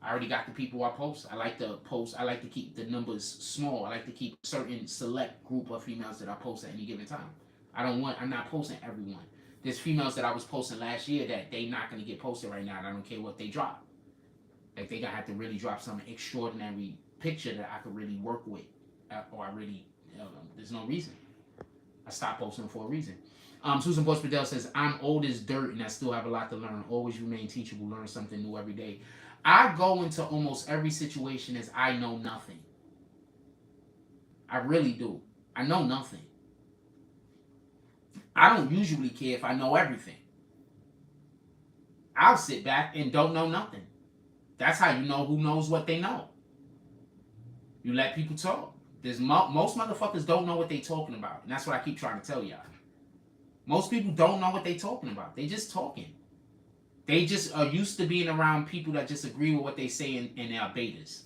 I already got the people I post. I like to keep the numbers small. I like to keep a certain select group of females that I post at any given time. I'm not posting everyone. There's females that I was posting last year that they not going to get posted right now. And I don't care what they drop. Like they going to have to really drop some extraordinary picture that I could really work with. Or I really, there's no reason. I stopped posting for a reason. Susan Bush Padell says, I'm old as dirt and I still have a lot to learn. Always remain teachable, learn something new every day. I go into almost every situation as I know nothing. I really do. I know nothing. I don't usually care if I know everything. I'll sit back and don't know nothing. That's how you know who knows what they know. You let people talk. Most motherfuckers don't know what they talking about. And that's what I keep trying to tell y'all. Most people don't know what they talking about. They just talking. They just are used to being around people that just agree with what they say and they are betas.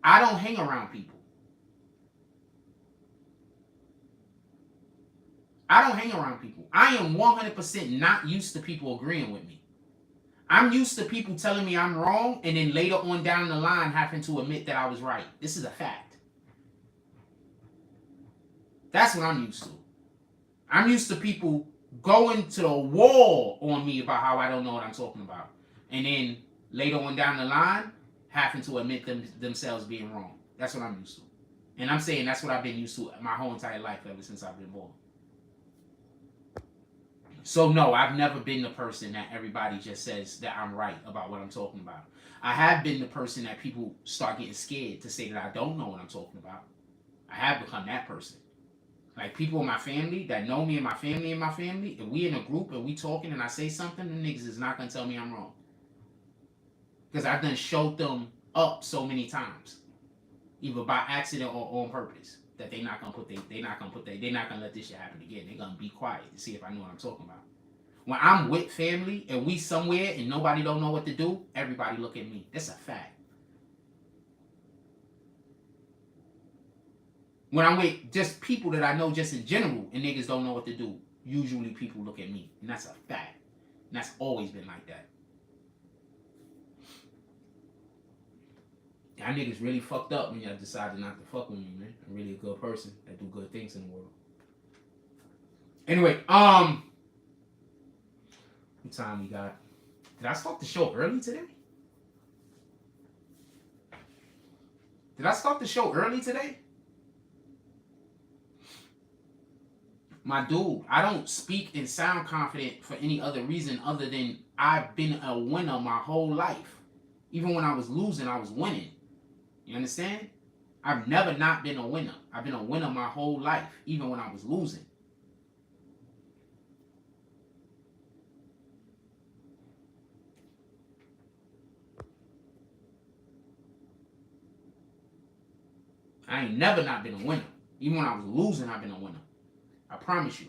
I don't hang around people. I don't hang around people. I am 100% not used to people agreeing with me. I'm used to people telling me I'm wrong and then later on down the line having to admit that I was right. This is a fact. That's what I'm used to. I'm used to people going to the wall on me about how I don't know what I'm talking about. And then later on down the line, having to admit themselves being wrong. That's what I'm used to. And I'm saying that's what I've been used to my whole entire life ever since I've been born. So no, I've never been the person that everybody just says that I'm right about what I'm talking about. I have been the person that people start getting scared to say that I don't know what I'm talking about. I have become that person. Like people in my family that know me and my family, if we in a group and we talking and I say something, the niggas is not gonna tell me I'm wrong. Because I've done showed them up so many times. Either by accident or on purpose. That they're not gonna let this shit happen again. They're gonna be quiet to see if I know what I'm talking about. When I'm with family and we somewhere and nobody don't know what to do, everybody look at me. That's a fact. When I'm with just people that I know just in general and niggas don't know what to do, usually people look at me. And that's a fact. And that's always been like that. Y'all niggas really fucked up when y'all decided not to fuck with me, man. I'm really a good person that do good things in the world. Anyway, what time we got? Did I start the show early today? My dude, I don't speak and sound confident for any other reason other than I've been a winner my whole life. Even when I was losing, I was winning. You understand? I've never not been a winner. I've been a winner my whole life, even when I was losing. I ain't never not been a winner. Even when I was losing, I've been a winner. I promise you.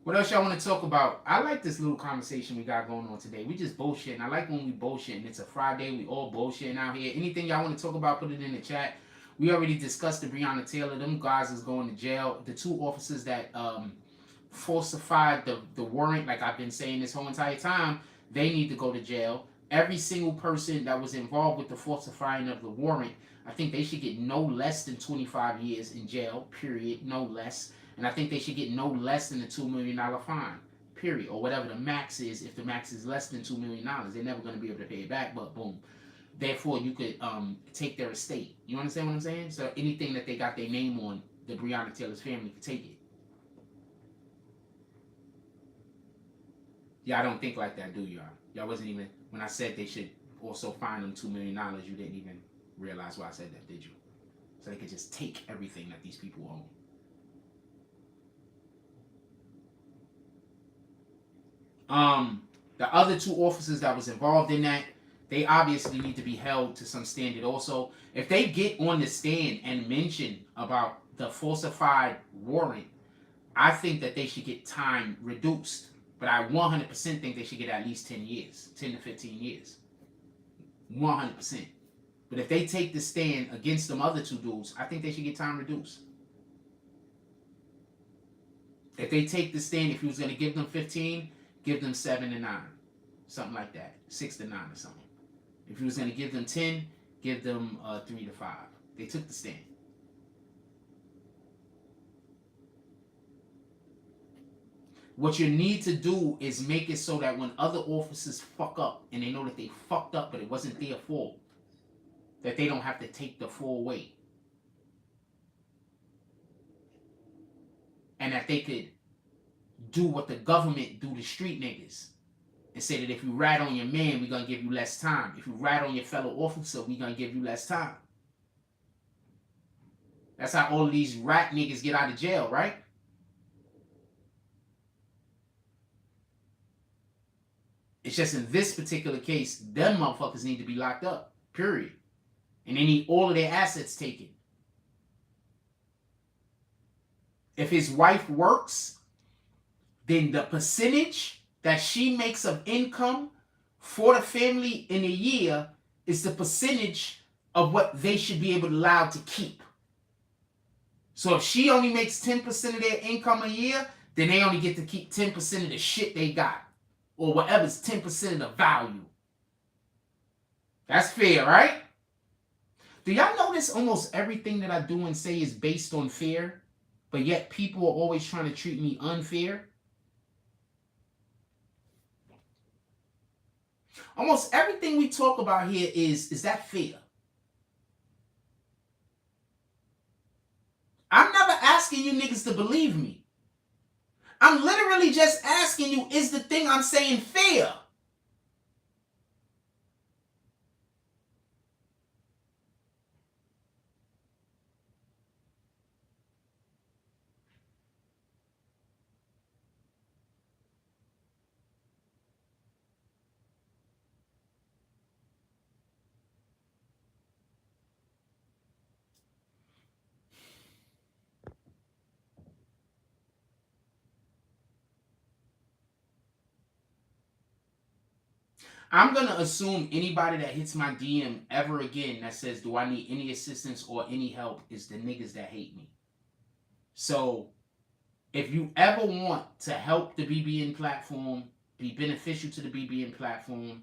What else y'all want to talk about? I like this little conversation we got going on today. We just bullshitting. I like when we bullshitting. It's a Friday. We all bullshitting out here. Anything y'all want to talk about, put it in the chat. We already discussed the Breonna Taylor. Them guys is going to jail. The two officers that falsified the warrant, like I've been saying this whole entire time, they need to go to jail. Every single person that was involved with the falsifying of the warrant, I think they should get no less than 25 years in jail, period, no less. And I think they should get no less than a $2 million fine, period, or whatever the max is. If the max is less than $2 million, they're never going to be able to pay it back, but boom. Therefore, you could take their estate. You understand what I'm saying? So anything that they got their name on, the Breonna Taylor's family could take it. Y'all don't think like that, do y'all? Y'all wasn't even, when I said they should also fine them $2 million, you didn't even realize why I said that, did you? So they could just take everything that these people own. The other two officers that was involved in that, they obviously need to be held to some standard also. If they get on the stand and mention about the falsified warrant, I think that they should get time reduced. But I 100% think they should get at least 10 years, 10 to 15 years. 100%. But if they take the stand against them other two dudes, I think they should get time reduced. If they take the stand, if he was going to give them 15, give them 7 to 9. Something like that. 6 to 9 or something. If he was going to give them 10, give them 3 to 5. They took the stand. What you need to do is make it so that when other officers fuck up and they know that they fucked up but it wasn't their fault, that they don't have to take the full weight. And that they could do what the government do to street niggas and say that if you rat on your man, we're going to give you less time. If you rat on your fellow officer, we're going to give you less time. That's how all of these rat niggas get out of jail, right? It's just in this particular case, them motherfuckers need to be locked up, period. And they need all of their assets taken. If his wife works, then the percentage that she makes of income for the family in a year is the percentage of what they should be able to allow to keep. So if she only makes 10% of their income a year, then they only get to keep 10% of the shit they got. Or whatever's 10% of the value. That's fair, right? Do y'all notice almost everything that I do and say is based on fear, but yet people are always trying to treat me unfair? Almost everything we talk about here is that fair? I'm never asking you niggas to believe me. I'm literally just asking you, is the thing I'm saying fair? I'm going to assume anybody that hits my DM ever again that says, do I need any assistance or any help, is the niggas that hate me. So if you ever want to help the BBN platform, be beneficial to the BBN platform,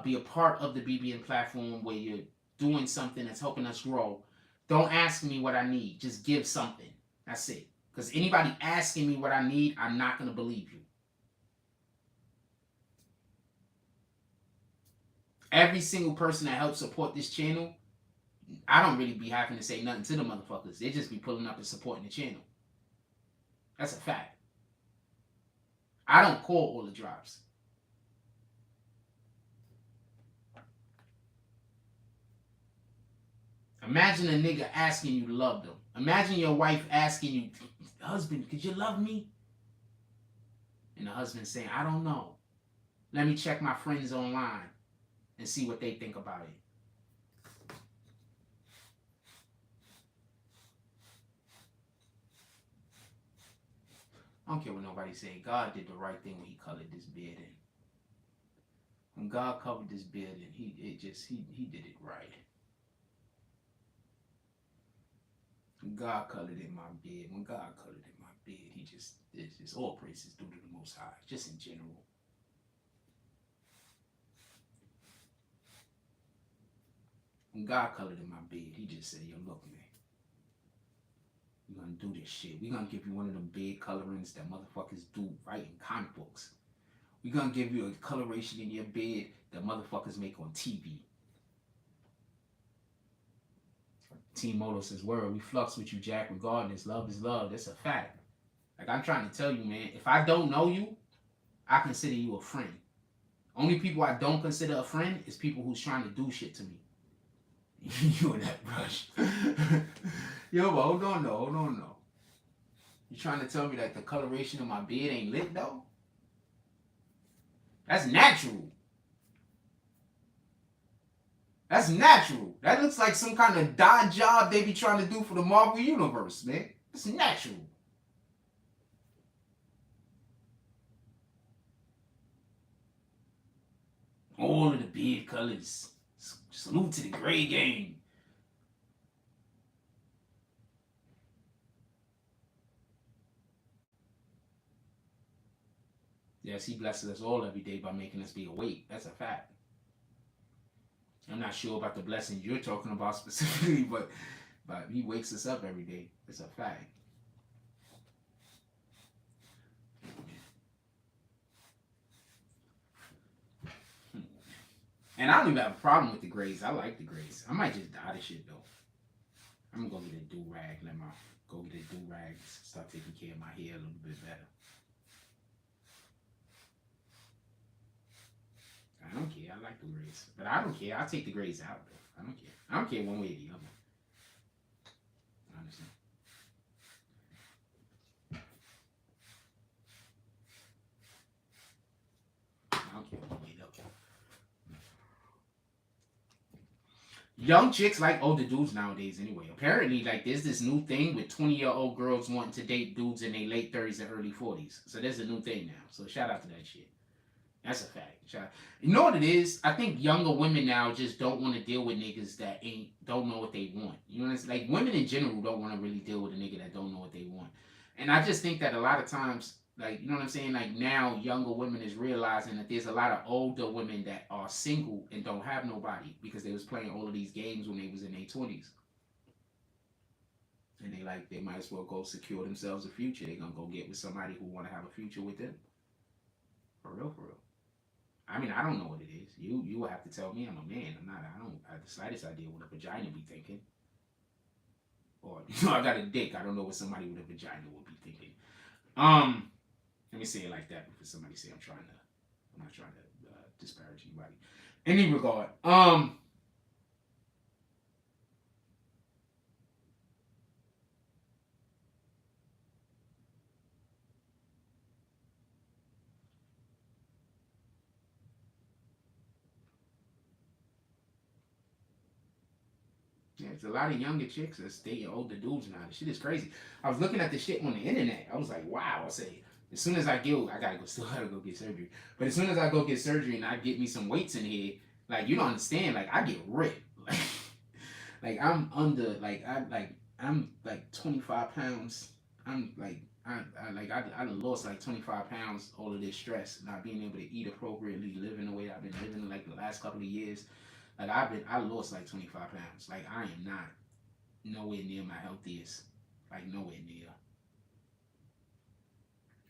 be a part of the BBN platform where you're doing something that's helping us grow, don't ask me what I need. Just give something. That's it. Because anybody asking me what I need, I'm not going to believe you. Every single person that helps support this channel, I don't really be having to say nothing to the motherfuckers. They just be pulling up and supporting the channel. That's a fact. I don't call all the drops. Imagine a nigga asking you to love them. Imagine your wife asking you, husband, could you love me? And the husband saying, I don't know. Let me check my friends online and see what they think about it. I don't care what nobody say. God did the right thing when he colored this beard in. When God covered this beard in, he did it right. When God colored in my beard, it's just all praises due to the Most High, just in general. When God colored in my beard, he just said, yo, look, man, we're going to do this shit. We're going to give you one of them beard colorings that motherfuckers do right in comic books. We're going to give you a coloration in your beard that motherfuckers make on TV. Team Moto says, word, we flux with you, Jack, regardless. Love is love. That's a fact. Like, I'm trying to tell you, man, if I don't know you, I consider you a friend. Only people I don't consider a friend is people who's trying to do shit to me. You in that rush. Yo, but hold on, though. You trying to tell me that the coloration of my beard ain't lit, though? That's natural. That's natural. That looks like some kind of dye job they be trying to do for the Marvel Universe, man. It's natural. All of the beard colors. Salute to the gray gang. Yes, he blesses us all every day by making us be awake. That's a fact. I'm not sure about the blessings you're talking about specifically, but he wakes us up every day. It's a fact. And I don't even have a problem with the grays. I like the grays. I might just dye the shit, though. I'm going to go get a do-rag. Go get a do-rag. Start taking care of my hair a little bit better. I don't care. I like the grays. But I don't care. I'll take the grays out, though. I don't care. I don't care one way or the other. Honestly. I don't care one way or the other. Young chicks like older dudes nowadays anyway. Apparently, like there's this new thing with 20-year-old girls wanting to date dudes in their late 30s and early 40s. So there's a new thing now. So shout out to that shit. That's a fact. You know what it is? I think younger women now just don't want to deal with niggas that don't know what they want. You know what I'm saying? Like women in general don't want to really deal with a nigga that don't know what they want. And I just think that a lot of times, like, you know what I'm saying? Like now younger women is realizing that there's a lot of older women that are single and don't have nobody because they was playing all of these games when they was in their 20s. And they might as well go secure themselves a future. They're gonna go get with somebody who wanna have a future with them. For real, for real. I mean, I don't know what it is. You will have to tell me. I'm a man. I don't have the slightest idea what a vagina be thinking. Or I got a dick. I don't know what somebody with a vagina would be thinking. Let me say it like that before somebody say I'm not trying to disparage anybody. Any regard. Yeah, it's a lot of younger chicks that's dating older dudes now. The shit is crazy. I was looking at this shit on the internet. I was like, wow. I say, as soon as I still gotta go get surgery. But as soon as I go get surgery and I get me some weights in here, like you don't understand, like I get ripped. Like I'm under, I'm like 25 pounds. I'm like I lost like 25 pounds all of this stress, not being able to eat appropriately, living the way I've been living like the last couple of years. Like I lost like 25 pounds. Like I am not nowhere near my healthiest. Like nowhere near.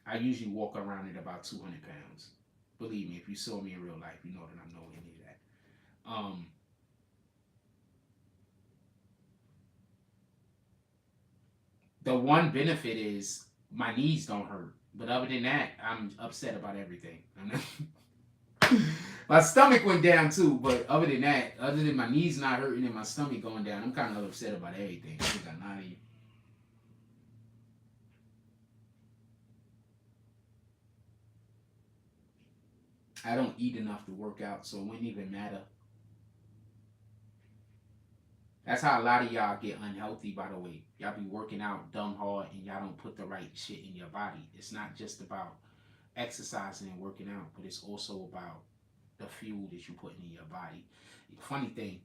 I usually walk around at about 200 pounds. Believe me, if you saw me in real life, you know that I'm nowhere near that. The one benefit is my knees don't hurt. But other than that, I'm upset about everything. My stomach went down too, but other than that, other than my knees not hurting and my stomach going down, I'm kind of upset about everything. I think I'm not even. I don't eat enough to work out, so it wouldn't even matter. That's how a lot of y'all get unhealthy, by the way. Y'all be working out dumb hard and y'all don't put the right shit in your body. It's not just about exercising and working out, but it's also about the fuel that you put in your body. Funny thing,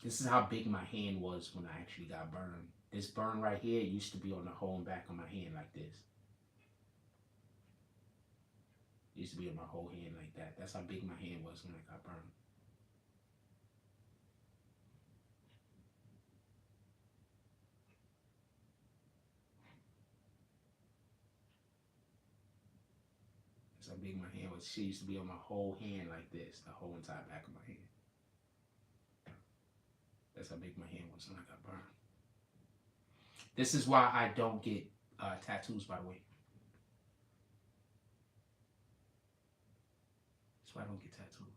this is how big my hand was when I actually got burned. This burn right here used to be on the whole and back of my hand like this. It used to be on my whole hand like that. That's how big my hand was when I got burned. That's how big my hand was. She used to be on my whole hand like this, the whole entire back of my hand. That's how big my hand was when I got burned. This is why I don't get tattoos, by the way. That's why I don't get tattoos.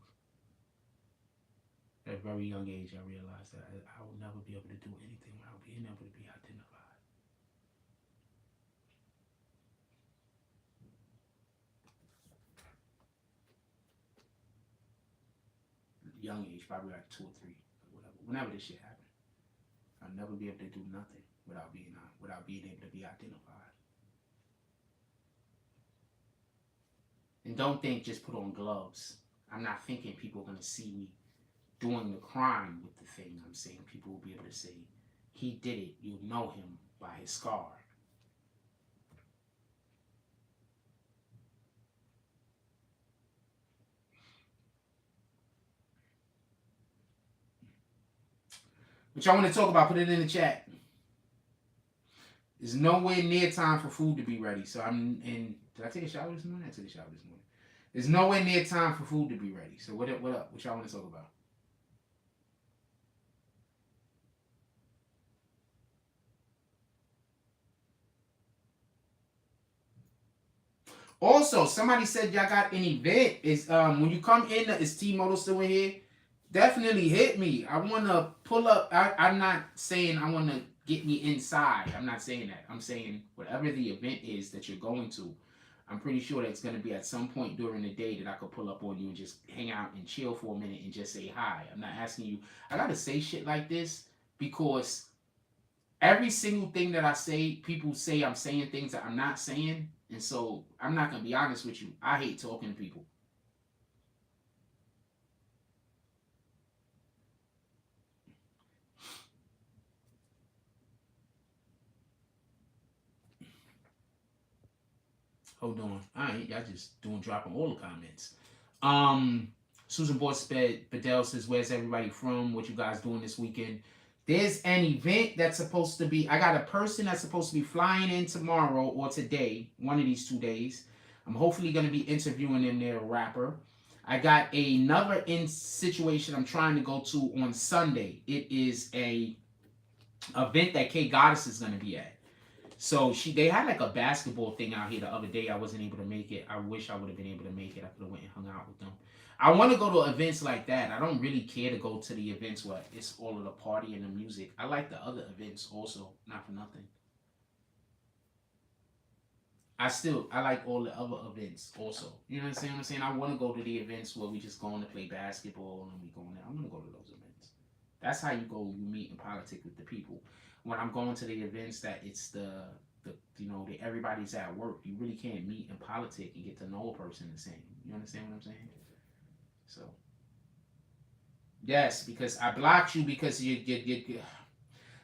At a very young age, I realized that I will never be able to do anything without being able to be identified. Young age, probably like 2 or 3, whatever. Whenever this shit happened, I'll never be able to do nothing without being able to be identified. And don't think just put on gloves. I'm not thinking people are gonna see me doing the crime with the thing. I'm saying people will be able to say, he did it. You'll know him by his scar. What y'all want to talk about, put it in the chat. There's nowhere near time for food to be ready. So I'm in. Did I take a shower this morning? I took a shower this morning. There's nowhere near time for food to be ready. So what up? What y'all want to talk about? Also, somebody said y'all got an event. Is when you come in, is T-Moto still in here? Definitely hit me. I want to pull up. I'm not saying I want to get me inside. I'm not saying that. I'm saying whatever the event is that you're going to, I'm pretty sure that it's going to be at some point during the day that I could pull up on you and just hang out and chill for a minute and just say hi. I'm not asking you. I got to say shit like this because every single thing that I say, people say I'm saying things that I'm not saying. And so I'm not going to be honest with you. I hate talking to people. Hold on. All right, y'all just dropping all the comments. Susan Bedell says, "Where's everybody from? What you guys doing this weekend?" There's an event that's supposed to be. I got a person that's supposed to be flying in tomorrow or today, one of these 2 days. I'm hopefully going to be interviewing them. They're a rapper. I got another situation I'm trying to go to on Sunday. It is a event that K Goddess is going to be at. So they had like a basketball thing out here the other day. I wasn't able to make it. I wish I would have been able to make it. I could have went and hung out with them. I want to go to events like that. I don't really care to go to the events where it's all of the party and the music. I like the other events also, not for nothing. I like all the other events also. You know what I'm saying? I want to go to the events where we just going to play basketball and we going there. I'm going to go to those events. That's how you go, you meet and politic with the people. When I'm going to the events that it's the everybody's at work, you really can't meet and politic and get to know a person the same. You understand what I'm saying? So, yes, because I blocked you because you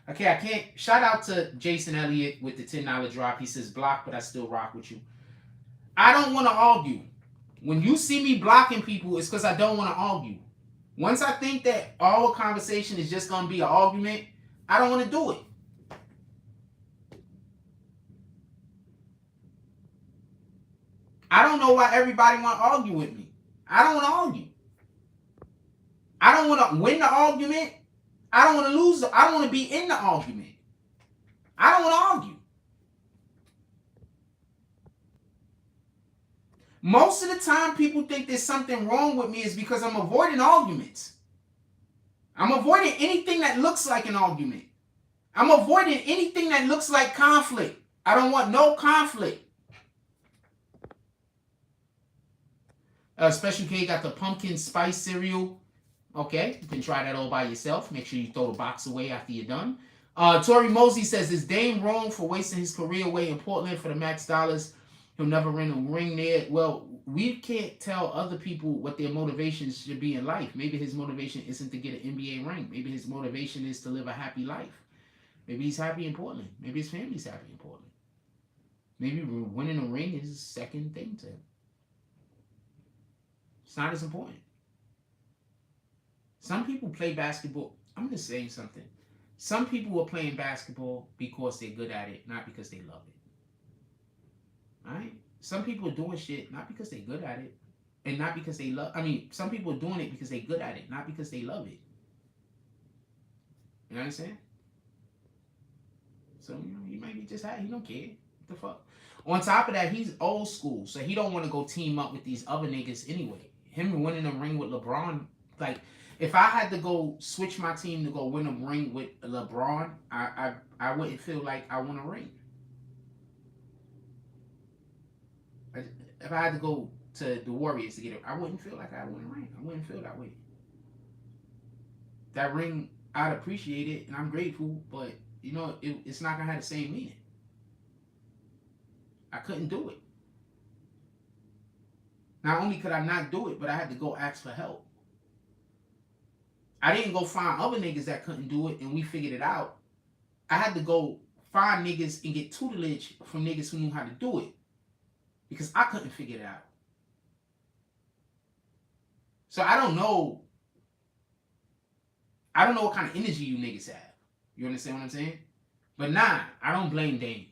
okay, I can't. Shout out to Jason Elliott with the $10 drop. He says, block, but I still rock with you. I don't want to argue. When you see me blocking people, it's because I don't want to argue. Once I think that our conversation is just going to be an argument, I don't want to do it. I don't know why everybody want to argue with me. I don't want to argue. I don't want to win the argument. I don't want to lose. I don't want to be in the argument. I don't want to argue. Most of the time, people think there's something wrong with me is because I'm avoiding arguments. I'm avoiding anything that looks like an argument. I'm avoiding anything that looks like conflict. I don't want no conflict. Special K got the pumpkin spice cereal. Okay, you can try that all by yourself. Make sure you throw the box away after you're done. Tori Mosey says, is Dame wrong for wasting his career away in Portland for the max dollars? He'll never win a ring there. Well, we can't tell other people what their motivations should be in life. Maybe his motivation isn't to get an NBA ring. Maybe his motivation is to live a happy life. Maybe he's happy in Portland. Maybe his family's happy in Portland. Maybe winning a ring is his second thing to him. It's not as important. Some people play basketball. I'm going to say something. Some people are playing basketball because they're good at it, not because they love it. All right? Some people are doing shit not because they're good at it, and not because they love. Some people are doing it because they're good at it, not because they love it. You know what I'm saying? So he might be just he don't care. What the fuck? On top of that, he's old school, so he don't want to go team up with these other niggas anyway. Him winning a ring with LeBron, like if I had to go switch my team to go win a ring with LeBron, I wouldn't feel like I won a ring. If I had to go to the Warriors to get it, I wouldn't feel like I won a ring. I wouldn't feel that way. That ring, I'd appreciate it, and I'm grateful, but it's not gonna have the same meaning. I couldn't do it. Not only could I not do it, but I had to go ask for help. I didn't go find other niggas that couldn't do it and we figured it out. I had to go find niggas and get tutelage from niggas who knew how to do it because I couldn't figure it out. So I don't know what kind of energy you niggas have. You understand what I'm saying? But nah, I don't blame Dame.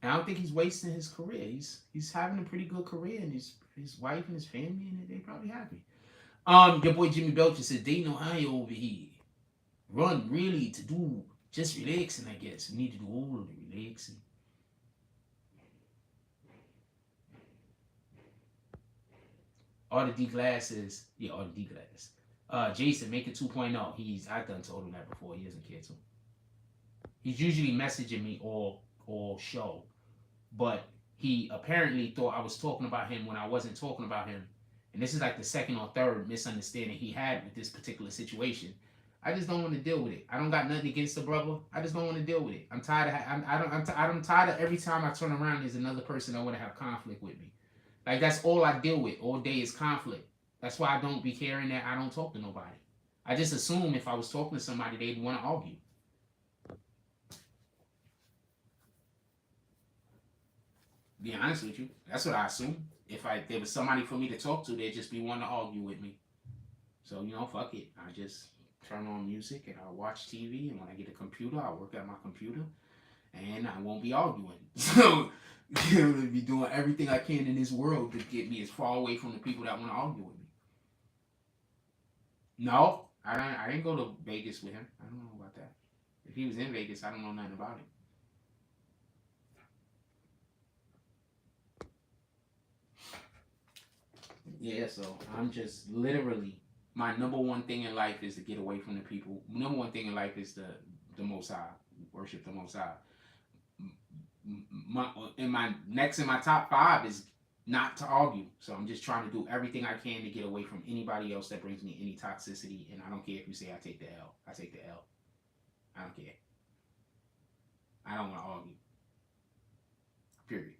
I don't think he's wasting his career. He's having a pretty good career, and his wife and his family, and they probably happy. Your boy Jimmy Belcher said, they know I over here. Run really to do just relaxing, I guess. We need to do all of the relaxing. All the D glasses. Yeah, all the D glass. Jason, make it 2.0. I done told him that before. He doesn't care to. He's usually messaging me all show, but he apparently thought I was talking about him when I wasn't talking about him. And this is like the second or third misunderstanding he had with this particular situation. I just don't want to deal with it. I don't got nothing against the brother. I just don't want to deal with it. I'm tired of. I'm tired of every time I turn around, there's another person that want to have conflict with me. Like that's all I deal with all day is conflict. That's why I don't be caring that I don't talk to nobody. I just assume if I was talking to somebody, they'd want to argue. Be honest with you, that's what I assume. If there was somebody for me to talk to, they'd just be wanting to argue with me. So fuck it. I just turn on music and I watch TV, and when I get a computer, I work at my computer, and I won't be arguing. So I'll be doing everything I can in this world to get me as far away from the people that want to argue with me. No, I didn't go to Vegas with him. I don't know about that. If he was in Vegas, I don't know nothing about it. Yeah, so I'm just literally, my number one thing in life is to get away from the people. Number one thing in life is the Most High, worship the Most High. My top 5 is not to argue. So I'm just trying to do everything I can to get away from anybody else that brings me any toxicity. And I don't care if you say I take the L. I take the L. I don't care. I don't want to argue. Period.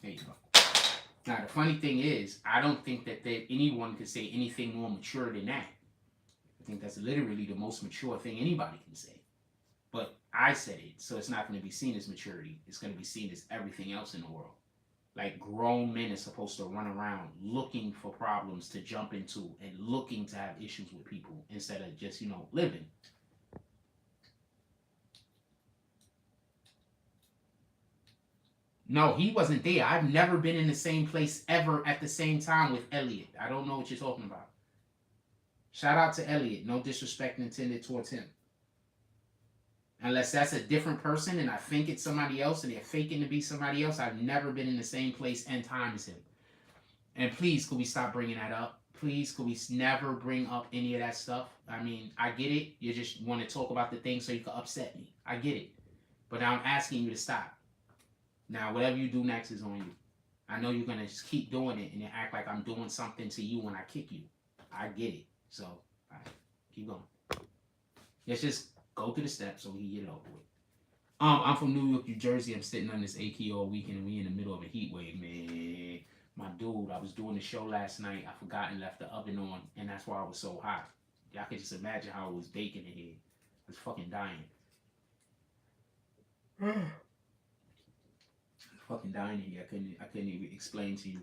There you go. Now, the funny thing is, I don't think that anyone could say anything more mature than that. I think that's literally the most mature thing anybody can say. But I said it, so it's not going to be seen as maturity. It's going to be seen as everything else in the world. Like, grown men are supposed to run around looking for problems to jump into and looking to have issues with people instead of just, living. No, he wasn't there. I've never been in the same place ever at the same time with Elliot. I don't know what you're talking about. Shout out to Elliot. No disrespect intended towards him. Unless that's a different person and I think it's somebody else and they're faking to be somebody else, I've never been in the same place and time as him. And please, could we stop bringing that up? Please, could we never bring up any of that stuff? I mean, I get it. You just want to talk about the thing so you can upset me. I get it. But I'm asking you to stop. Now, whatever you do next is on you. I know you're going to just keep doing it and then act like I'm doing something to you when I kick you. I get it. So, all right, keep going. Let's just go through the steps so we can get it over with. I'm from New York, New Jersey. I'm sitting on this AK all weekend and we in the middle of a heat wave, man. My dude, I was doing the show last night. I forgot and left the oven on, and that's why it was so hot. Y'all can just imagine how it was baking in here. I was fucking dying. Fucking dying in here. I couldn't even explain to you.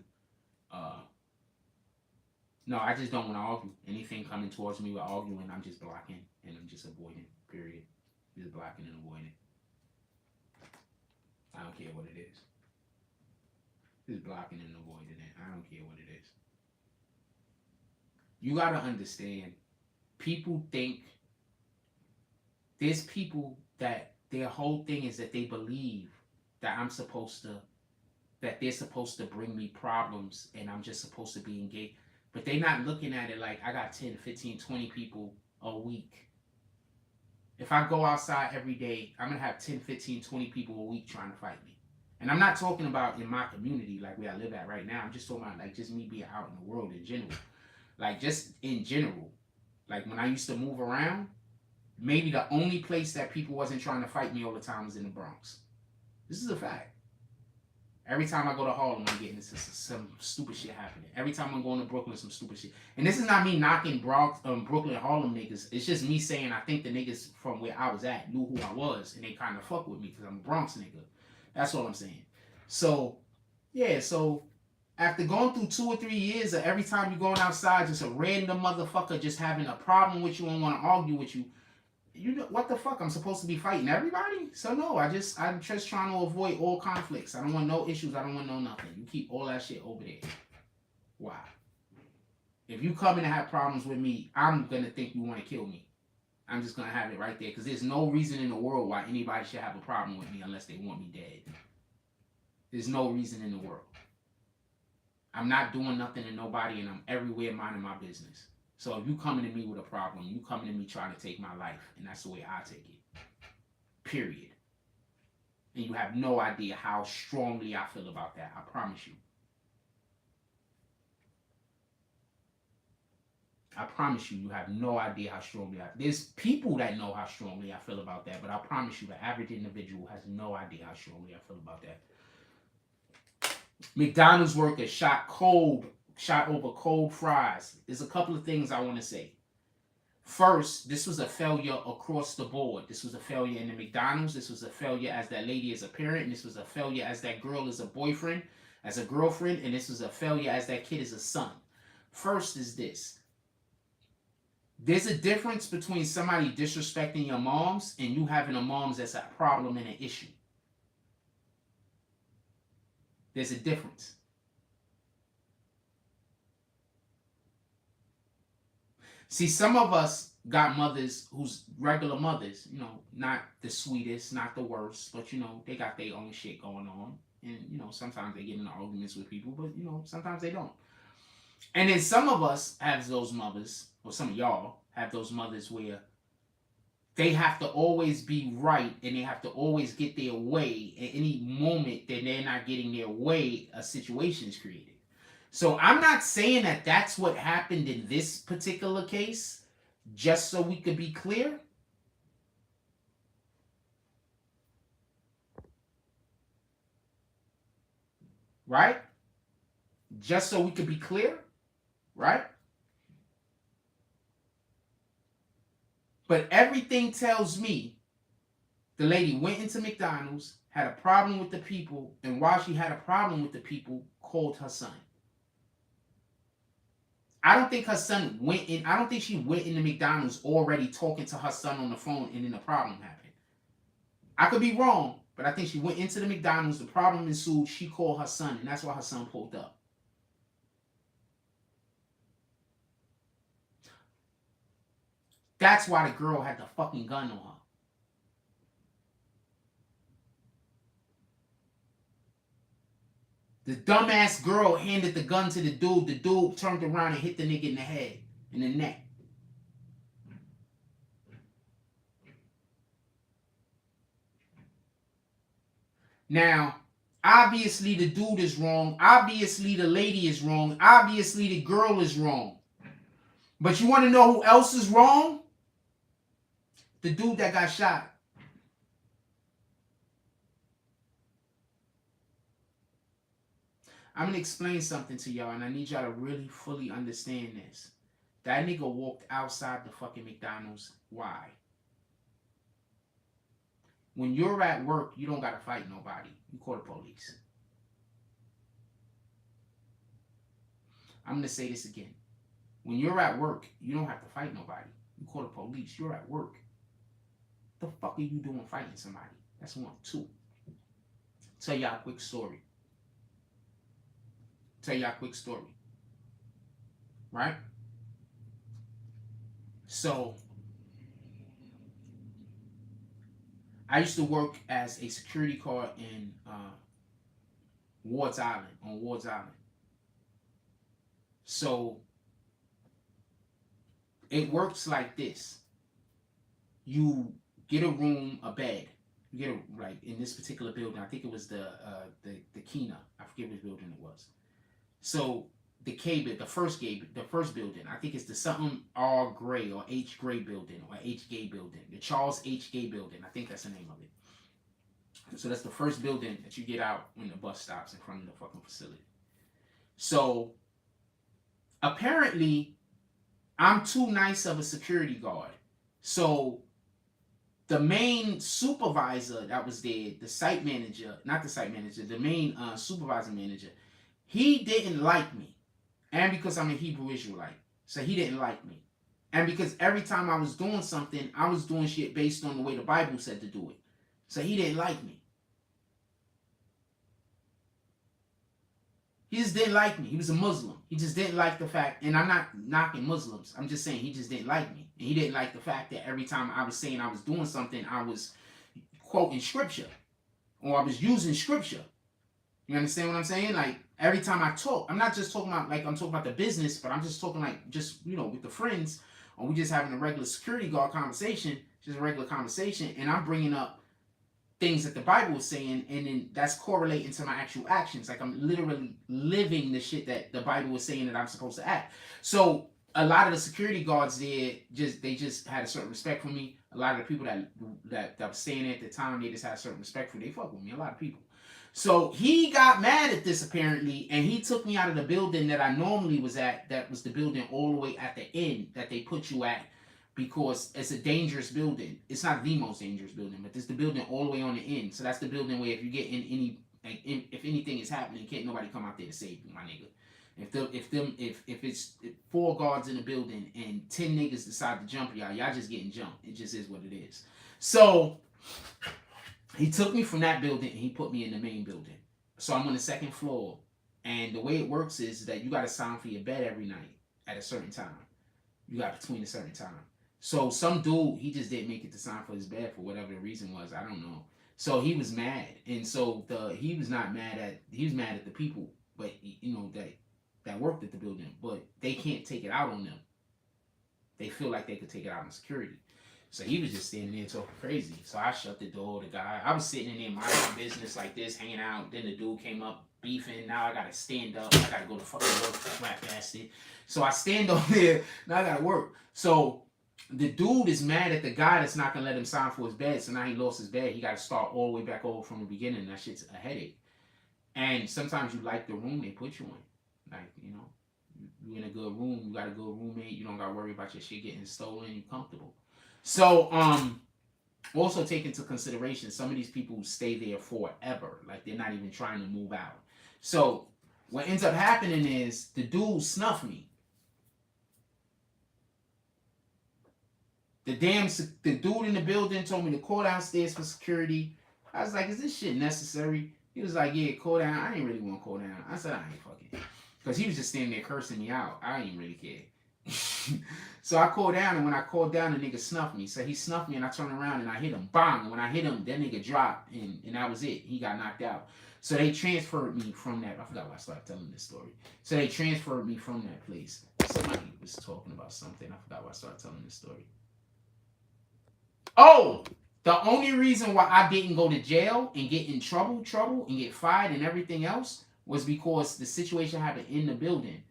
No, I just don't want to argue. Anything coming towards me with arguing, I'm just blocking and I'm just avoiding. Period. Just blocking and avoiding. I don't care what it is. Just blocking and avoiding it. I don't care what it is. You gotta understand. People think there's people that their whole thing is that they believe that that they're supposed to bring me problems and I'm just supposed to be engaged. But they're not looking at it like I got 10, 15, 20 people a week. If I go outside every day, I'm going to have 10, 15, 20 people a week trying to fight me. And I'm not talking about in my community, like where I live at right now. I'm just talking about like just me being out in the world in general. Like just in general. Like when I used to move around, maybe the only place that people wasn't trying to fight me all the time was in the Bronx. This is a fact. Every time I go to Harlem, I'm getting some stupid shit happening. Every time I'm going to Brooklyn, some stupid shit. And this is not me knocking Brooklyn Harlem niggas. It's just me saying I think the niggas from where I was at knew who I was, and they kind of fuck with me because I'm a Bronx nigga. That's all I'm saying. So, yeah, so after going through 2 or 3 years of every time you're going outside, just a random motherfucker just having a problem with you and want to argue with you, you know what the fuck? I'm supposed to be fighting everybody? So no, I'm just trying to avoid all conflicts. I don't want no issues. I don't want no nothing. You keep all that shit over there. Why? If you come in and have problems with me, I'm gonna think you want to kill me. I'm just going to have it right there because there's no reason in the world why anybody should have a problem with me unless they want me dead. There's no reason in the world. I'm not doing nothing to nobody, and I'm everywhere minding my business. So if you coming to me with a problem, you coming to me trying to take my life, and that's the way I take it. Period. And you have no idea how strongly I feel about that. I promise you. I promise you, you have no idea how strongly there's people that know how strongly I feel about that, but I promise you, the average individual has no idea how strongly I feel about that. McDonald's workers shot over cold fries. There's a couple of things I want to say. First, this was a failure across the board. This was a failure in the McDonald's. This was a failure as that lady is a parent. And this was a failure as that girl is a boyfriend, as a girlfriend. And this was a failure as that kid is a son. First is this. There's a difference between somebody disrespecting your moms and you having a moms that's a problem and an issue. There's a difference. See, some of us got mothers who's regular mothers, you know, not the sweetest, not the worst, but, you know, they got their own shit going on. And, you know, sometimes they get into arguments with people, but, you know, sometimes they don't. And then some of us have those mothers, or some of y'all have those mothers where they have to always be right and they have to always get their way. At any moment that they're not getting their way, a situation is created. So I'm not saying that that's what happened in this particular case, just so we could be clear. Right? Just so we could be clear. Right? But everything tells me the lady went into McDonald's, had a problem with the people, and while she had a problem with the people, called her son. I don't think her son went in. I don't think she went into McDonald's already talking to her son on the phone and then the problem happened. I could be wrong, but I think she went into the McDonald's, the problem ensued, she called her son, and that's why her son pulled up. That's why the girl had the fucking gun on her. The dumbass girl handed the gun to the dude. The dude turned around and hit the nigga in the head, in the neck. Now, obviously the dude is wrong. Obviously the lady is wrong. Obviously the girl is wrong. But you want to know who else is wrong? The dude that got shot. I'm going to explain something to y'all, and I need y'all to really fully understand this. That nigga walked outside the fucking McDonald's. Why? When you're at work, you don't got to fight nobody. You call the police. I'm going to say this again. When you're at work, you don't have to fight nobody. You call the police. You're at work. What the fuck are you doing fighting somebody? That's 1. 2. Tell y'all a quick story. Right? So, I used to work as a security guard in Ward's Island, on Ward's Island. So, it works like this. You get a room, a bed. You get a, like in this particular building, I think it was the Kena. I forget which building it was. So the first building, I think it's the something R Gray or H Gray building or H Gay building, the Charles H Gay building. I think that's the name of it. So that's the first building that you get out when the bus stops in front of the fucking facility. So apparently, I'm too nice of a security guard. So the main supervisor that was there, the main supervisor manager, he didn't like me. And because I'm a Hebrew Israelite. So he didn't like me. And because every time I was doing something, I was doing shit based on the way the Bible said to do it. So he didn't like me. He just didn't like me. He was a Muslim. He just didn't like the fact, and I'm not knocking Muslims. I'm just saying he just didn't like me. And he didn't like the fact that every time I was saying I was doing something, I was quoting scripture or I was using scripture. You understand what I'm saying? Like every time I talk, I'm not just talking about like I'm talking about the business, but I'm just talking like just, you know, with the friends, or we just having a regular security guard conversation, just a regular conversation, and I'm bringing up things that the Bible is saying, and then that's correlating to my actual actions. Like I'm literally living the shit that the Bible was saying that I'm supposed to act. So a lot of the security guards there they just had a certain respect for me. A lot of the people that was staying there at the time, they just had a certain respect for me. They fuck with me. A lot of people. So he got mad at this apparently, and he took me out of the building that I normally was at. That was the building all the way at the end that they put you at, because it's a dangerous building. It's not the most dangerous building, but it's the building all the way on the end. So that's the building where if you get in any, like, if anything is happening, can't nobody come out there to save you, my nigga. If it's 4 guards in the building and 10 niggas decide to jump y'all just getting jumped. It just is what it is. So he took me from that building and he put me in the main building. So I'm on the 2nd floor, and the way it works is that you got to sign for your bed every night at a certain time. You got between a certain time. So some dude, he just didn't make it to sign for his bed for whatever the reason was. I don't know. So he was mad, and so he was mad at the people, but you know that worked at the building, but they can't take it out on them. They feel like they could take it out on security. So he was just standing there talking crazy. So I shut the door. The guy, I was sitting in there minding my business like this, hanging out. Then the dude came up beefing. Now I gotta stand up. I gotta go to fucking work, flat bastard. So I stand up there. Now I gotta work. So the dude is mad at the guy that's not gonna let him sign for his bed. So now he lost his bed. He got to start all the way back over from the beginning. That shit's a headache. And sometimes you like the room they put you in. Like, you know, you in a good room. You got a good roommate. You don't got to worry about your shit getting stolen. You're comfortable. So, also take into consideration, some of these people stay there forever. Like, they're not even trying to move out. So, what ends up happening is the dude snuffed me. The dude in the building told me to call downstairs for security. I was like, is this shit necessary? He was like, yeah, call down. I didn't really want to call down. I said, I ain't fucking. Because he was just standing there cursing me out. I didn't really care. So I called down, and when I called down, the nigga snuffed me. So he snuffed me, and I turned around, and I hit him. Bang! And when I hit him, that nigga dropped, and that was it. He got knocked out. So they transferred me from that. I forgot why I started telling this story. So they transferred me from that place. Somebody was talking about something. I forgot why I started telling this story. Oh! The only reason why I didn't go to jail and get in trouble, and get fired and everything else was because the situation happened in the building.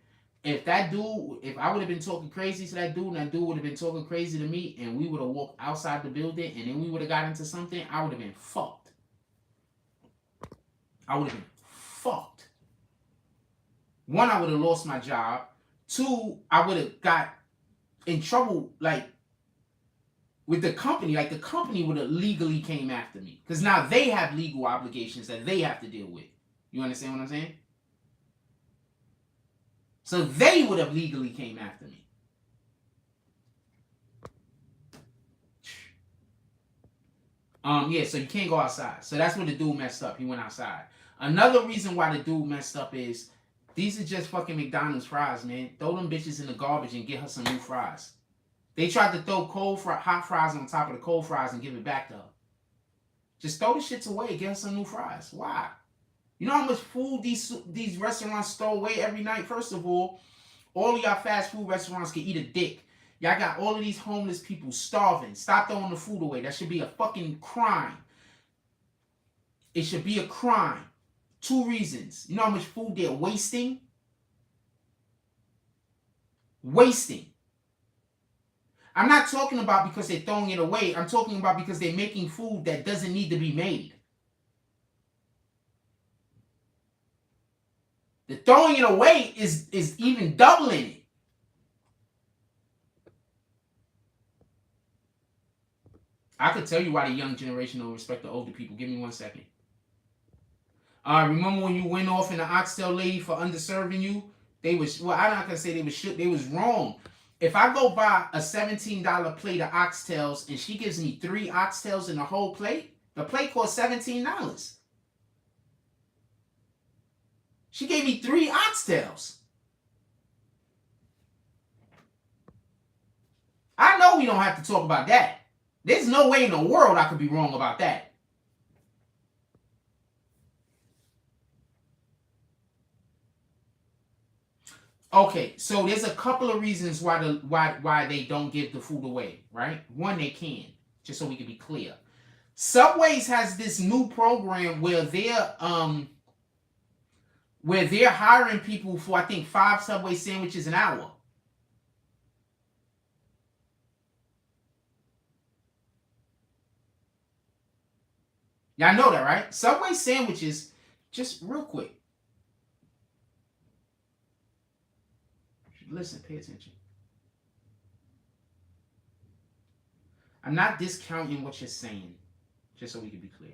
If I would have been talking crazy to that dude, and that dude would have been talking crazy to me, and we would have walked outside the building, and then we would have got into something, I would have been fucked. I would have been fucked. 1, I would have lost my job. 2, I would have got in trouble, like, with the company. Like, the company would have legally came after me. Because now they have legal obligations that they have to deal with. You understand what I'm saying? So they would have legally came after me. Yeah, so you can't go outside. So that's where the dude messed up. He went outside. Another reason why the dude messed up is these are just fucking McDonald's fries, man. Throw them bitches in the garbage and get her some new fries. They tried to throw hot fries on top of the cold fries and give it back to her. Just throw the shits away. Get her some new fries. Why? You know how much food these restaurants throw away every night? First of all of y'all fast food restaurants can eat a dick. Y'all got all of these homeless people starving. Stop throwing the food away. That should be a fucking crime. It should be a crime. 2 reasons. You know how much food they're wasting? Wasting. I'm not talking about because they're throwing it away. I'm talking about because they're making food that doesn't need to be made. The throwing it away is even doubling it. I could tell you why the young generation don't respect the older people. Give me 1 second. Remember when you went off in the oxtail lady for underserving you? They was, well, I'm not going to say they was shook. They was wrong. If I go buy a $17 plate of oxtails and she gives me 3 oxtails in the whole plate, the plate costs $17. She gave me 3 oxtails. I know we don't have to talk about that. There's no way in the world I could be wrong about that. Okay, so there's a couple of reasons why they don't give the food away, right? One, they can, just so we can be clear. Subway's has this new program where they're hiring people for, I think, 5 Subway sandwiches an hour. Y'all know that, right? Subway sandwiches, just real quick. Listen, pay attention. I'm not discounting what you're saying, just so we can be clear.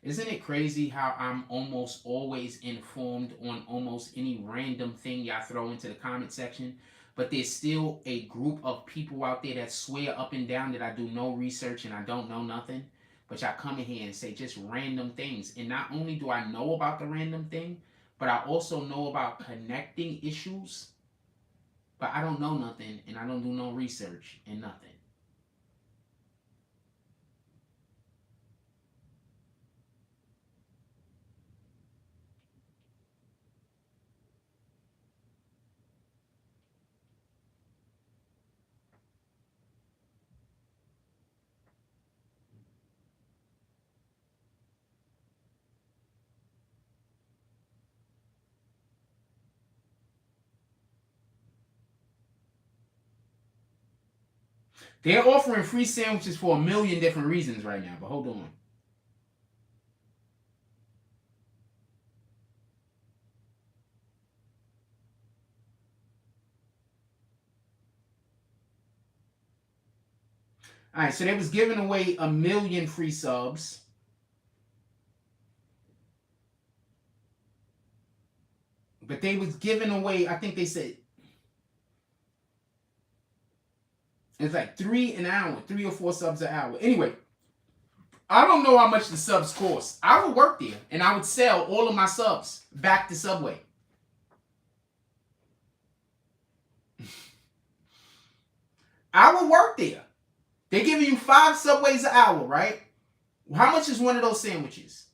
Isn't it crazy how I'm almost always informed on almost any random thing y'all throw into the comment section? But there's still a group of people out there that swear up and down that I do no research and I don't know nothing. But y'all come in here and say just random things. And not only do I know about the random thing, but I also know about connecting issues. But I don't know nothing and I don't do no research and nothing. They're offering free sandwiches for 1 million different reasons right now, but hold on. All right, so they was giving away 1 million free subs. But they was giving away, I think they said, it's like 3 an hour, 3 or 4 subs an hour. Anyway, I don't know how much the subs cost. I would work there and I would sell all of my subs back to Subway. I would work there. They're giving you 5 Subways an hour, right? How much is one of those sandwiches?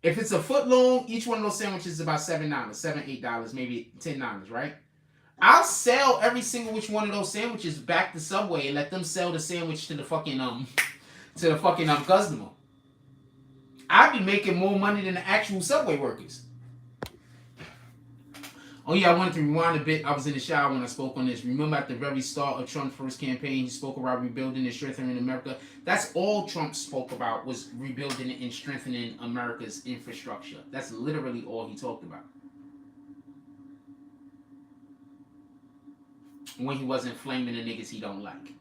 If it's a foot long, each one of those sandwiches is about $7, $7, $8, maybe $10, right? I'll sell every single which one of those sandwiches back to Subway and let them sell the sandwich to the fucking customer. I'd be making more money than the actual Subway workers. Oh yeah, I wanted to rewind a bit. I was in the shower when I spoke on this. Remember at the very start of Trump's first campaign, he spoke about rebuilding and strengthening America. That's all Trump spoke about, was rebuilding and strengthening America's infrastructure. That's literally all he talked about. When he wasn't flaming the niggas he don't like.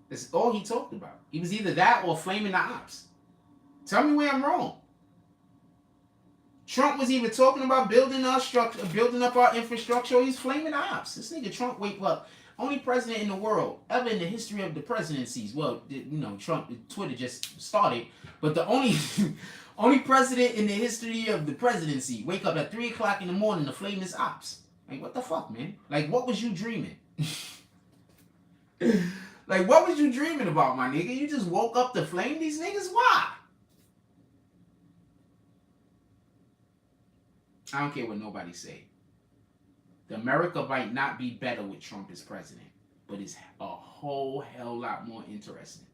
That's all he talked about. He was either that or flaming the ops. Tell me where I'm wrong. Trump was either talking about building up our infrastructure, or he's flaming the ops. This nigga Trump, wake up. Only president in the world, ever in the history of the presidencies. Well, Trump, Twitter just started, but the only president in the history of the presidency wake up at 3 o'clock in the morning to flame his ops. Like, what the fuck, man? Like, what was you dreaming? Like, what was you dreaming about, my nigga? You just woke up to flame these niggas? Why? I don't care what nobody say. The America might not be better with Trump as president, but it's a whole hell lot more interesting.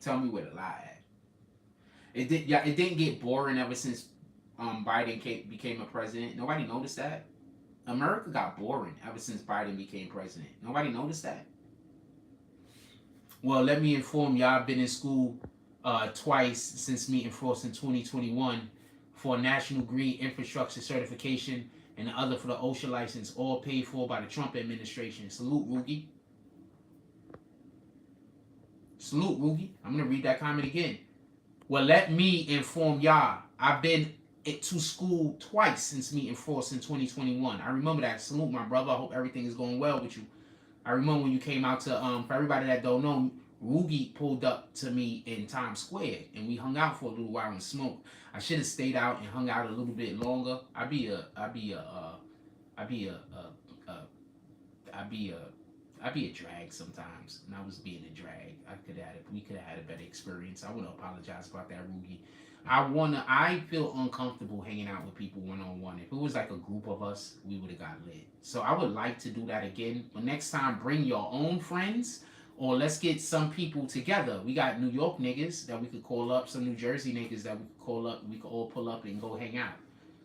Tell me where the lie at. It didn't get boring ever since Biden became a president. Nobody noticed that. America got boring ever since Biden became president. Nobody noticed that. Well, let me inform y'all, I've been in school twice since meeting Frost in 2021 for a National Green Infrastructure Certification and the other for the OSHA license, all paid for by the Trump administration. Salute, Rugi. Salute, Rugi. I'm going to read that comment again. Well, let me inform y'all, I've been to school twice since meeting Frost in 2021. I remember that. Salute, my brother. I hope everything is going well with you. I remember when you came out to, for everybody that don't know, Rugi pulled up to me in Times Square and we hung out for a little while and smoked. I should have stayed out and hung out a little bit longer. I'd be a, I'd be a drag sometimes, and I was being a drag. We could have had a better experience. I want to apologize about that, Rugi. I feel uncomfortable hanging out with people one on one. If it was like a group of us, we would have got lit. So I would like to do that again. But next time, bring your own friends, or let's get some people together. We got New York niggas that we could call up, some New Jersey niggas that we could call up. We could all pull up and go hang out.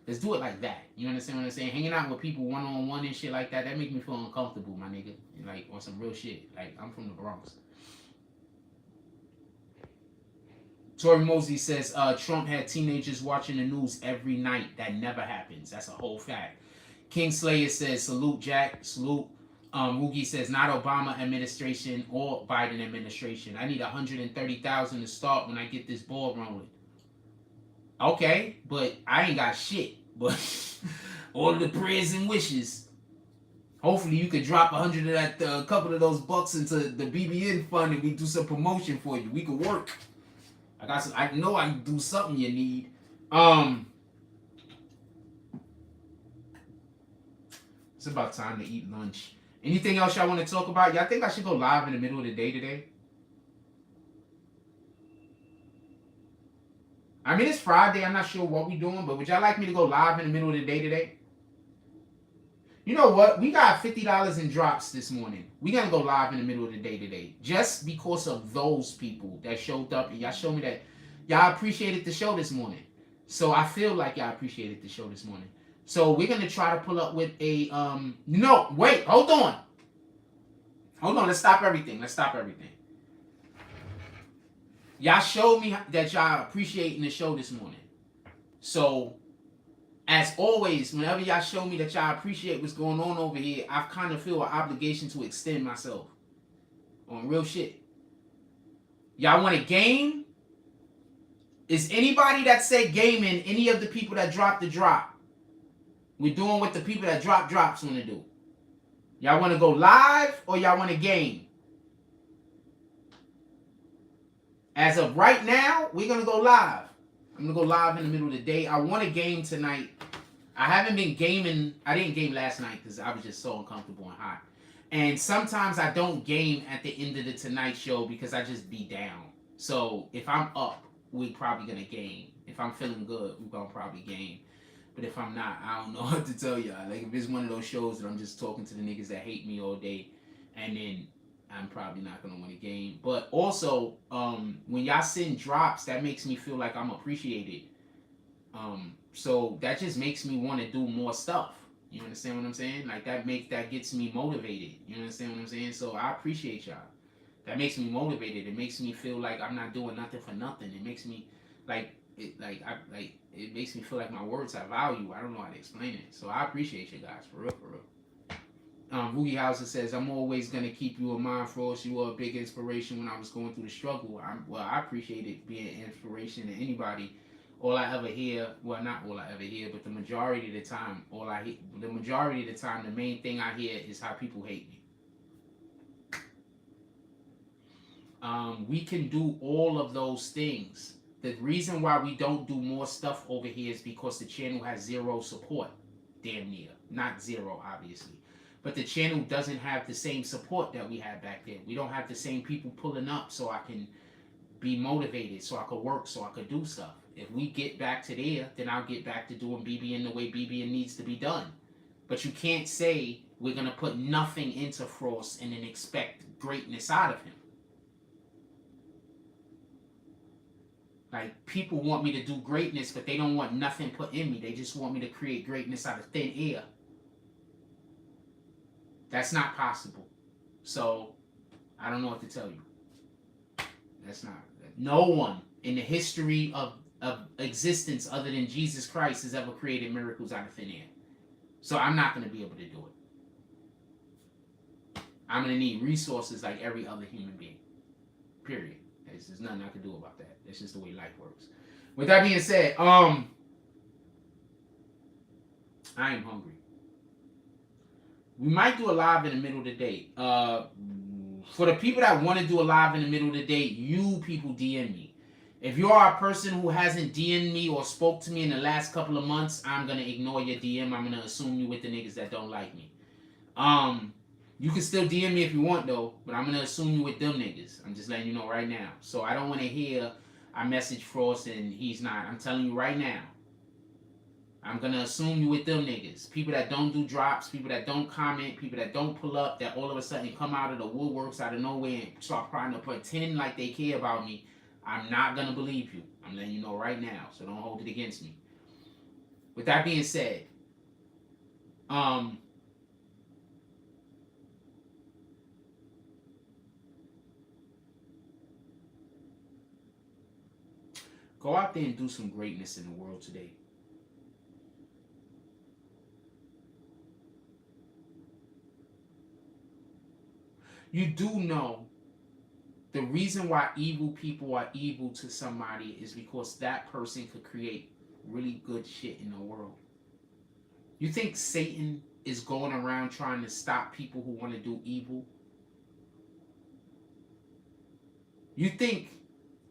Let's do it like that. You understand what I'm saying? Hanging out with people one on one and shit like that, that make me feel uncomfortable, my nigga. Like on some real shit. Like I'm from the Bronx. Tori Mosley says, Trump had teenagers watching the news every night. That never happens. That's a whole fact. King Slayer says, salute, Jack. Salute. Woogie says, not Obama administration or Biden administration. I need 130,000 to start when I get this ball rolling. Okay, but I ain't got shit. But all the prayers and wishes. Hopefully you could drop 100 of that, a couple of those bucks into the BBN fund and we do some promotion for you. We could work. I know I can do something you need. It's about time to eat lunch. Anything else y'all want to talk about? Y'all think I should go live in the middle of the day today? I mean, it's Friday. I'm not sure what we're doing, but would y'all like me to go live in the middle of the day today? You know what? We got $50 in drops this morning. We're going to go live in the middle of the day today. Just because of those people that showed up. And y'all showed me that y'all appreciated the show this morning. So I feel like y'all appreciated the show this morning. So we're going to try to pull up with a... No, wait. Hold on. Let's stop everything. Y'all showed me that y'all appreciating the show this morning. So... as always, whenever y'all show me that y'all appreciate what's going on over here, I kind of feel an obligation to extend myself. On real shit. Y'all want a game? Is anybody that say gaming any of the people that dropped the drop? We're doing what the people that drop drops want to do. Y'all want to go live or y'all want a game? As of right now, we're going to go live. I'm going to go live in the middle of the day. I want a game tonight. I haven't been gaming. I didn't game last night because I was just so uncomfortable and hot. And sometimes I don't game at the end of the Tonight Show because I just be down. So if I'm up, we probably going to game. If I'm feeling good, we're going to probably game. But if I'm not, I don't know what to tell y'all. Like if it's one of those shows that I'm just talking to the niggas that hate me all day and then I'm probably not going to win a game. But also, when y'all send drops, that makes me feel like I'm appreciated. So that just makes me want to do more stuff. You understand what I'm saying? Like that gets me motivated. You understand what I'm saying? So I appreciate y'all. That makes me motivated. It makes me feel like I'm not doing nothing for nothing. It makes me it makes me feel like my words have value. I don't know how to explain it. So I appreciate you guys for real. Boogie Hauser says, I'm always going to keep you in mind, Frost. You were a big inspiration when I was going through the struggle. I appreciate it being an inspiration to anybody. All I ever hear, well, not all I ever hear, but the majority of the time, the main thing I hear is how people hate me. We can do all of those things. The reason why we don't do more stuff over here is because the channel has zero support. Damn near. Not zero, obviously. But the channel doesn't have the same support that we had back then. We don't have the same people pulling up so I can be motivated, so I could work, so I could do stuff. If we get back to there, then I'll get back to doing BBN the way BBN needs to be done. But you can't say we're going to put nothing into Frost and then expect greatness out of him. Like, people want me to do greatness, but they don't want nothing put in me. They just want me to create greatness out of thin air. That's not possible. So, I don't know what to tell you. That's not. No one in the history of existence other than Jesus Christ has ever created miracles out of thin air. So, I'm not going to be able to do it. I'm going to need resources like every other human being. Period. There's nothing I can do about that. That's just the way life works. With that being said, I am hungry. We might do a live in the middle of the day. For the people that want to do a live in the middle of the day, you people DM me. If you are a person who hasn't DM'd me or spoke to me in the last couple of months, I'm gonna ignore your DM. I'm gonna assume you with the niggas that don't like me. You can still DM me if you want though, but I'm gonna assume you with them niggas. I'm just letting you know right now. So I don't want to hear I message Frost and he's not. I'm telling you right now. I'm gonna assume you with them niggas. People that don't do drops, people that don't comment, people that don't pull up, that all of a sudden come out of the woodworks out of nowhere and start trying to pretend like they care about me. I'm not gonna believe you. I'm letting you know right now, so don't hold it against me. With that being said, go out there and do some greatness in the world today. You do know the reason why evil people are evil to somebody is because that person could create really good shit in the world. You think Satan is going around trying to stop people who want to do evil? You think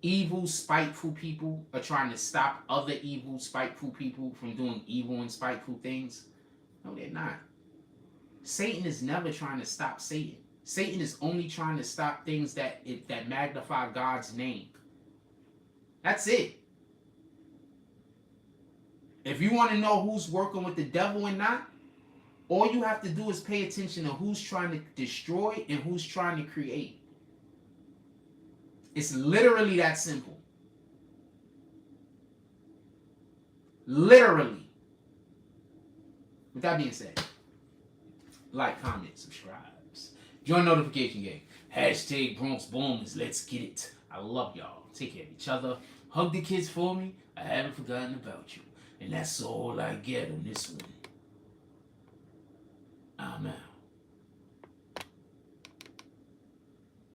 evil, spiteful people are trying to stop other evil, spiteful people from doing evil and spiteful things? No, they're not. Satan is never trying to stop Satan. Satan is only trying to stop things that magnify God's name. That's it. If you want to know who's working with the devil and not, all you have to do is pay attention to who's trying to destroy and who's trying to create. It's literally that simple. Literally. With that being said, like, comment, subscribe. Join notification gang. Hashtag Bronx Bombers. Let's get it. I love y'all. Take care of each other. Hug the kids for me. I haven't forgotten about you. And that's all I get on this one. I'm out.